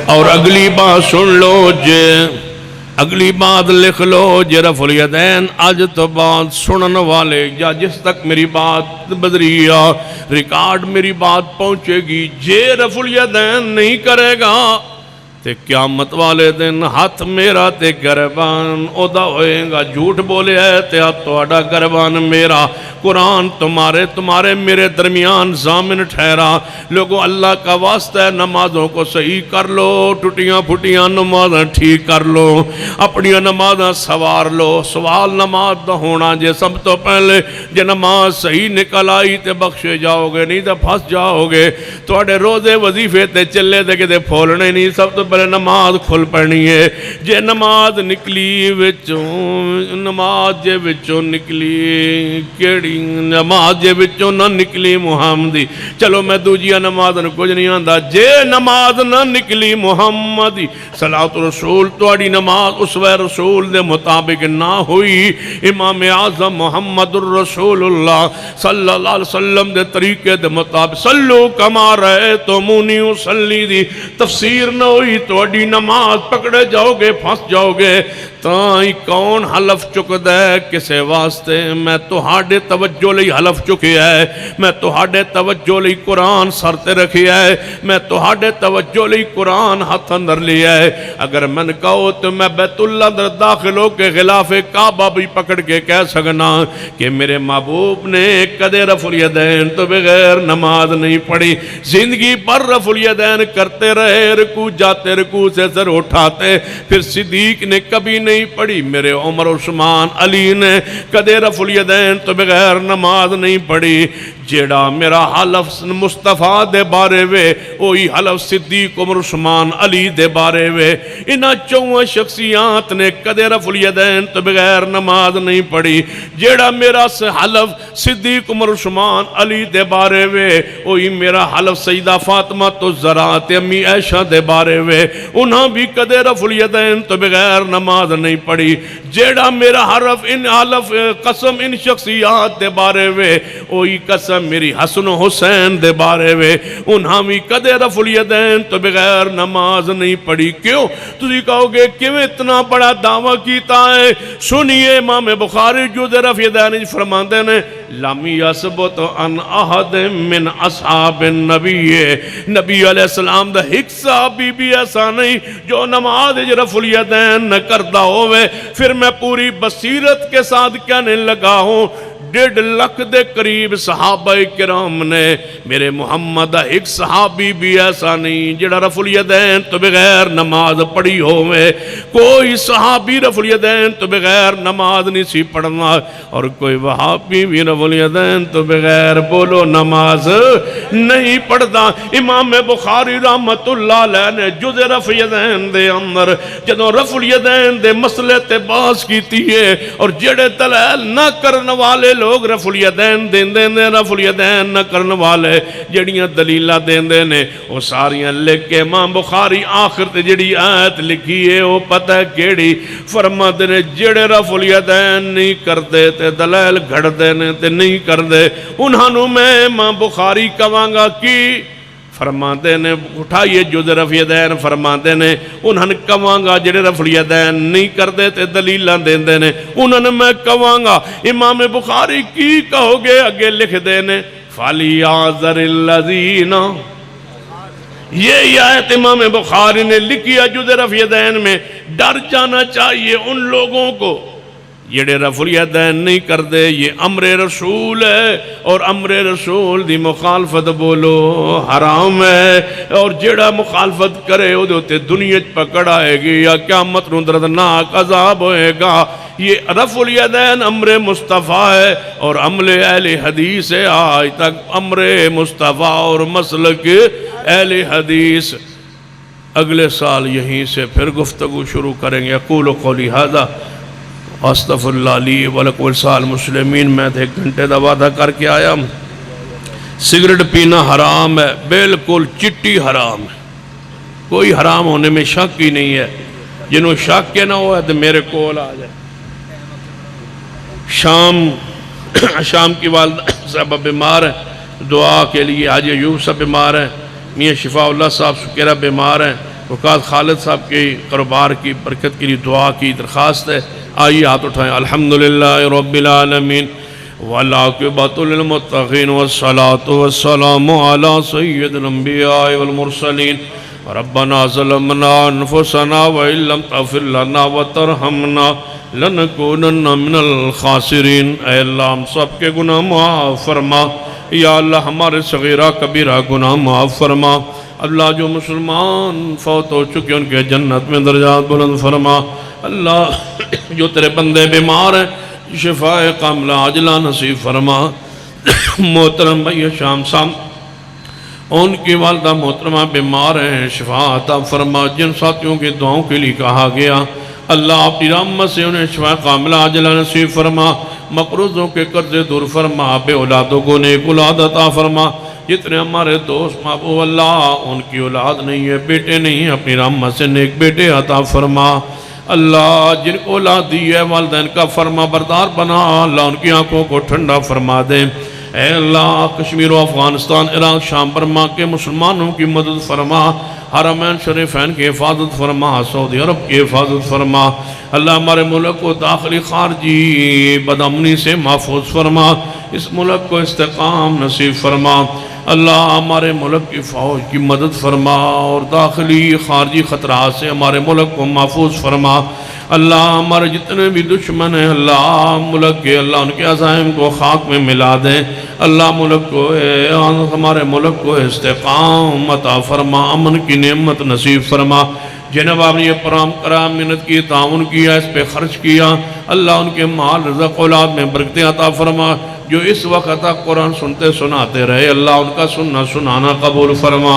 اور اگلی بات سن لو جے، اگلی بات لکھ لو جے رفع الیدین آج تو بات سنن والے یا جس تک میری بات بدریہ ریکارڈ میری بات پہنچے گی، جے رفع الیدین نہیں کرے گا تے قیامت والے دن ہاتھ میرا تے گربان اودا ہوئے گا۔ جھوٹ بولے ہے تے تہاڈا گربان میرا، قرآن تمہارے میرے درمیان ضامن ٹھہرا۔ لوگوں اللہ کا واسطہ ہے نمازوں کو صحیح کر لو، ٹوٹیاں پھٹیاں نمازیں ٹھیک کر لو، اپنی نمازیں سوار لو۔ سوال نماز دا ہونا جے سب تو پہلے جے نماز صحیح نکل آئی تے بخشے جاؤ گے، نہیں تے پھنس جاؤ گے۔ تہاڈے روزے وظیفے تے چلے تے کتے پھولنے نہیں، سب تو پہلے نماز کھل پڑنی ہے۔ جے نماز نکلی وچوں، نماز جے وچوں نکلی کیڑی نماز جے وچوں نہ نکلی محمدی، چلو میں دوجیاں نماز کچھ نہیں آندا، جے نماز نہ نکلی محمدی صلاۃ رسول تہاڈی نماز اسوہ رسول دے مطابق نہ ہوئی، امام اعظم محمد الرسول اللہ صلی اللہ علیہ وسلم دے طریقے دے مطابق صلو کما رأیتمونی اصلی دی تفسیر نہ ہوئی، تہاڈی نماز پکڑے جاؤ گے، پھنس جاؤ گے۔ تائیں کون حلف چک دے کسے واسطے؟ میں تہاڈے توجہ لئی حلف چکیا ہے، میں تہاڈے توجہ لئی قرآن سر تے رکھیا ہے، میں تہاڈے توجہ لئی قرآن ہاتھ اندر لیا ہے۔ اگر من کہو تو میں بیت اللہ اندر داخل ہو کے غلاف کعبہ بھی پکڑ کے کہہ سکنا کہ میرے محبوب نے کدے رفع الیدین تو بغیر نماز نہیں پڑھی، زندگی پر رفع الیدین کرتے رہے، رکوع جاتے رکوع سے سر اٹھاتے، پھر صدیق نے کبھی نہیں پڑھی، میرے عمر عثمان علی نے کدے رفع الیدین تو بغیر نماز نہیں پڑھی۔ جیڑا میرا حلف مصطفیٰ دے بارے وے وہی حلف صدیق عمر عثمان علی دے بارے وے۔ انہاں چوہاں شخصیات نے کدے رفع الیدین تو بغیر نماز نہیں پڑھی۔ جیڑا میرا حلف صدیق عمر عثمان علی دے بارے وے وہی میرا حلف سیدہ فاطمہ تو زہرا تے امی عائشہ دے بارے وے، انہاں بھی کدے رفع الیدین تو بغیر نماز نہیں پڑھی۔ جیڑا میرا حلف قسم ان شخصیات دے بارے وے وہی قسم میری حسن و حسین دے بارے وے، انہاں بھی کدے رفع الیدین تو بغیر نماز نہیں پڑھی۔ کیوں؟ تسی کہو گے کیوں اتنا بڑا دعویٰ کیتا ہے؟ سنیے امام بخاری جو دے رفع الیدین فرماندے نے لم یثبت عن احد من اصحاب النبی، نبی علیہ السلام دا ایک صحابی بھی ایسا نہیں جو نماز رفع الیدین نہ کرتا ہوئے۔ پھر میں پوری بصیرت کے ساتھ کہنے لگا ہوں 1.5 لاکھ دے قریب صحابہ کرام نے، میرے محمد ایک صحابی بھی ایسا نہیں جڑا رفع الیدین تو بغیر نماز پڑھی ہوئے۔ کوئی صحابی رفع الیدین تو بغیر نماز نہیں سی پڑھنا، اور کوئی وہابی بھی رفع الیدین تو بغیر بولو نماز نہیں پڑھتا۔ امام بخاری رحمت اللہ علیہ نے جز رفع الیدین دے اندر جدوں رفع الیدین دے مسئلے تے بحث کیتی ہے، اور جڑے دلائل نہ کرن والے لوگ رفع الیدین دیندے نے، رفع الیدین نہ کرن والے جڑیاں دلیلہ دیندے نے وہ ساریاں لکھ کے امام بخاری آخر تے جڑی آیت لکھی ہے وہ پتہ کیڑی فرماتے نے جڑے رفع الیدین نہیں کردے تے دلائل گھڑ دے نے تے نہیں کردے، انہاں میں امام بخاری کہاں گا کی فرماتے نے اٹھائیے جز رفع الیدین، فرماتے نے انہاں نے کہاں گا جڑے رفع الیدین نہیں کردے تے دلیلاں دیندے نے، انہاں نے میں کہاں گا امام بخاری کی کہو گے اگے لکھ دے نے فَلْيَعْذَرِ الَّذِينَ، یہ آیت امام بخاری نے لکھی ہے جز رفع الیدین میں۔ ڈر جانا چاہیے ان لوگوں کو جڑے رفع الیدین نہیں کر دے یہ امر رسول ہے، اور امر رسول دی مخالفت بولو حرام ہے، اور جڑا مخالفت کرے او دے ہوتے دنیا پکڑ آئے گی یا قیامت نو دردناک عذاب ہوئے گا۔ یہ رفع الیدین امر مصطفیٰ ہے اور عمل اہل حدیث ہے، آج تک امر مصطفیٰ اور مسلک اہل حدیث۔ اگلے سال یہیں سے پھر گفتگو شروع کریں گے۔ اقول قولی ھذا استغفر اللہ لی ولکم ولسائر المسلمین۔ میں 1 گھنٹے دا وعدہ کر کے آیا، سگریٹ پینا حرام ہے، بالکل چٹی حرام ہے، کوئی حرام ہونے میں شک ہی نہیں ہے۔ جنہوں شک کے نہ ہوا ہے تو میرے کول آ جائے۔ شام کی والدہ صاحبہ بیمار ہیں، دعا کے لیے حاجی ایوب صاحب بیمار ہیں، میاں شفاء اللہ صاحب سکیرہ بیمار ہیں، وقاص خالد صاحب کی کاروبار کی برکت کے لیے دعا کی درخواست ہے۔ آئیے ہاتھ اٹھائیں۔ الحمدللہ رب العالمین والعاقبۃ للمتقین والصلاة والسلام علی سید الانبیاء والمرسلین۔ ربنا ظلمنا انفسنا وإن لم تغفر لنا وترحمنا لنکونن من الخاسرین۔ اے اللہ ہم سب کے گناہ معاف فرما، یا اللہ ہمارے صغیرہ کبیرہ گناہ معاف فرما۔ اللہ جو مسلمان فوت ہو چکے ان کے جنت میں درجات بلند فرما۔ اللہ جو تیرے بندے بیمار ہیں شفاء کاملہ عاجلہ نصیب فرما۔ محترم بھائی شام ان کی والدہ محترمہ بیمار ہیں، شفا عطا فرما۔ جن ساتھیوں کی دعاؤں کے لیے کہا گیا اللہ اپنی رحمت سے انہیں شفا کاملہ عاجلہ نصیب فرما۔ مقروضوں کے قرضے دور فرما، بے اولادوں کو نیک اولاد عطا فرما۔ جتنے ہمارے دوست محبوب اللہ ان کی اولاد نہیں ہے، بیٹے نہیں ہیں، اپنی رحمت سے نیک بیٹے عطا فرما۔ اللہ جن کو اولاد دی ہے والدین کا فرما بردار بنا، اللہ ان کی آنکھوں کو ٹھنڈا فرما دے۔ اے اللہ کشمیر و افغانستان عراق شام برما کے مسلمانوں کی مدد فرما، حرمین شریفین کی حفاظت فرما، سعودی عرب کی حفاظت فرما۔ اللہ ہمارے ملک کو داخلی خارجی بدامنی سے محفوظ فرما، اس ملک کو استحکام نصیب فرما۔ اللہ ہمارے ملک کی فوج کی مدد فرما اور داخلی خارجی خطرات سے ہمارے ملک کو محفوظ فرما۔ اللہ ہمارے جتنے بھی دشمن ہیں اللہ ملک کے، اللہ ان کے عزائم کو خاک میں ملا دیں۔ اللہ ملک کو ہمارے ملک کو استحکام عطا فرما، امن کی نعمت نصیب فرما۔ جناب آپ نے یہ پروگرام کرا، محنت کی، تعاون کیا، اس پہ خرچ کیا، اللہ ان کے مال رزق اولاد میں برکتیں عطا فرما۔ جو اس وقت تک قرآن سنتے سناتے رہے اللہ ان کا سننا سنانا قبول فرما۔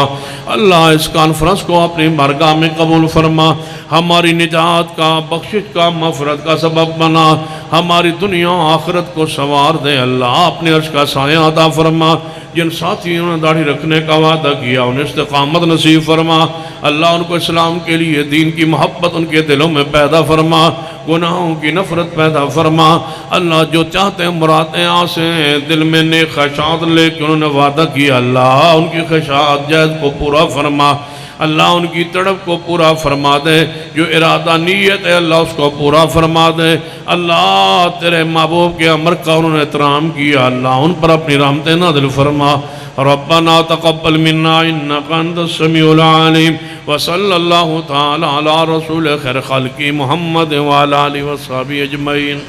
اللہ اس کانفرنس کو اپنی بارگاہ میں قبول فرما، ہماری نجات کا، بخشش کا، مغفرت کا سبب بنا، ہماری دنیا آخرت کو سنوار دے۔ اللہ اپنے عرش کا سایہ عطا فرما۔ جن ساتھیوں نے داڑھی رکھنے کا وعدہ کیا انہیں استقامت نصیب فرما۔ اللہ ان کو اسلام کے لیے دین کی محبت ان کے دلوں میں پیدا فرما، گناہوں کی نفرت پیدا فرما۔ اللہ جو چاہتے ہیں مرادیں آسیں دل میں نیک خواہشات لے کے انہوں نے وعدہ کیا، اللہ ان کی خواہشات جائز کو پورا فرما۔ اللہ ان کی تڑپ کو پورا فرما دے، جو ارادہ نیت ہے اللہ اس کو پورا فرما دے۔ اللہ تیرے محبوب کے امر کا انہوں نے احترام کیا، اللہ ان پر اپنی رحمتیں نازل فرما۔ ربنا تقبل منا انك انت السميع العليم وصلى الله تعالى على رسول خير خلق محمد وعلى اله وصحبه اجمعين۔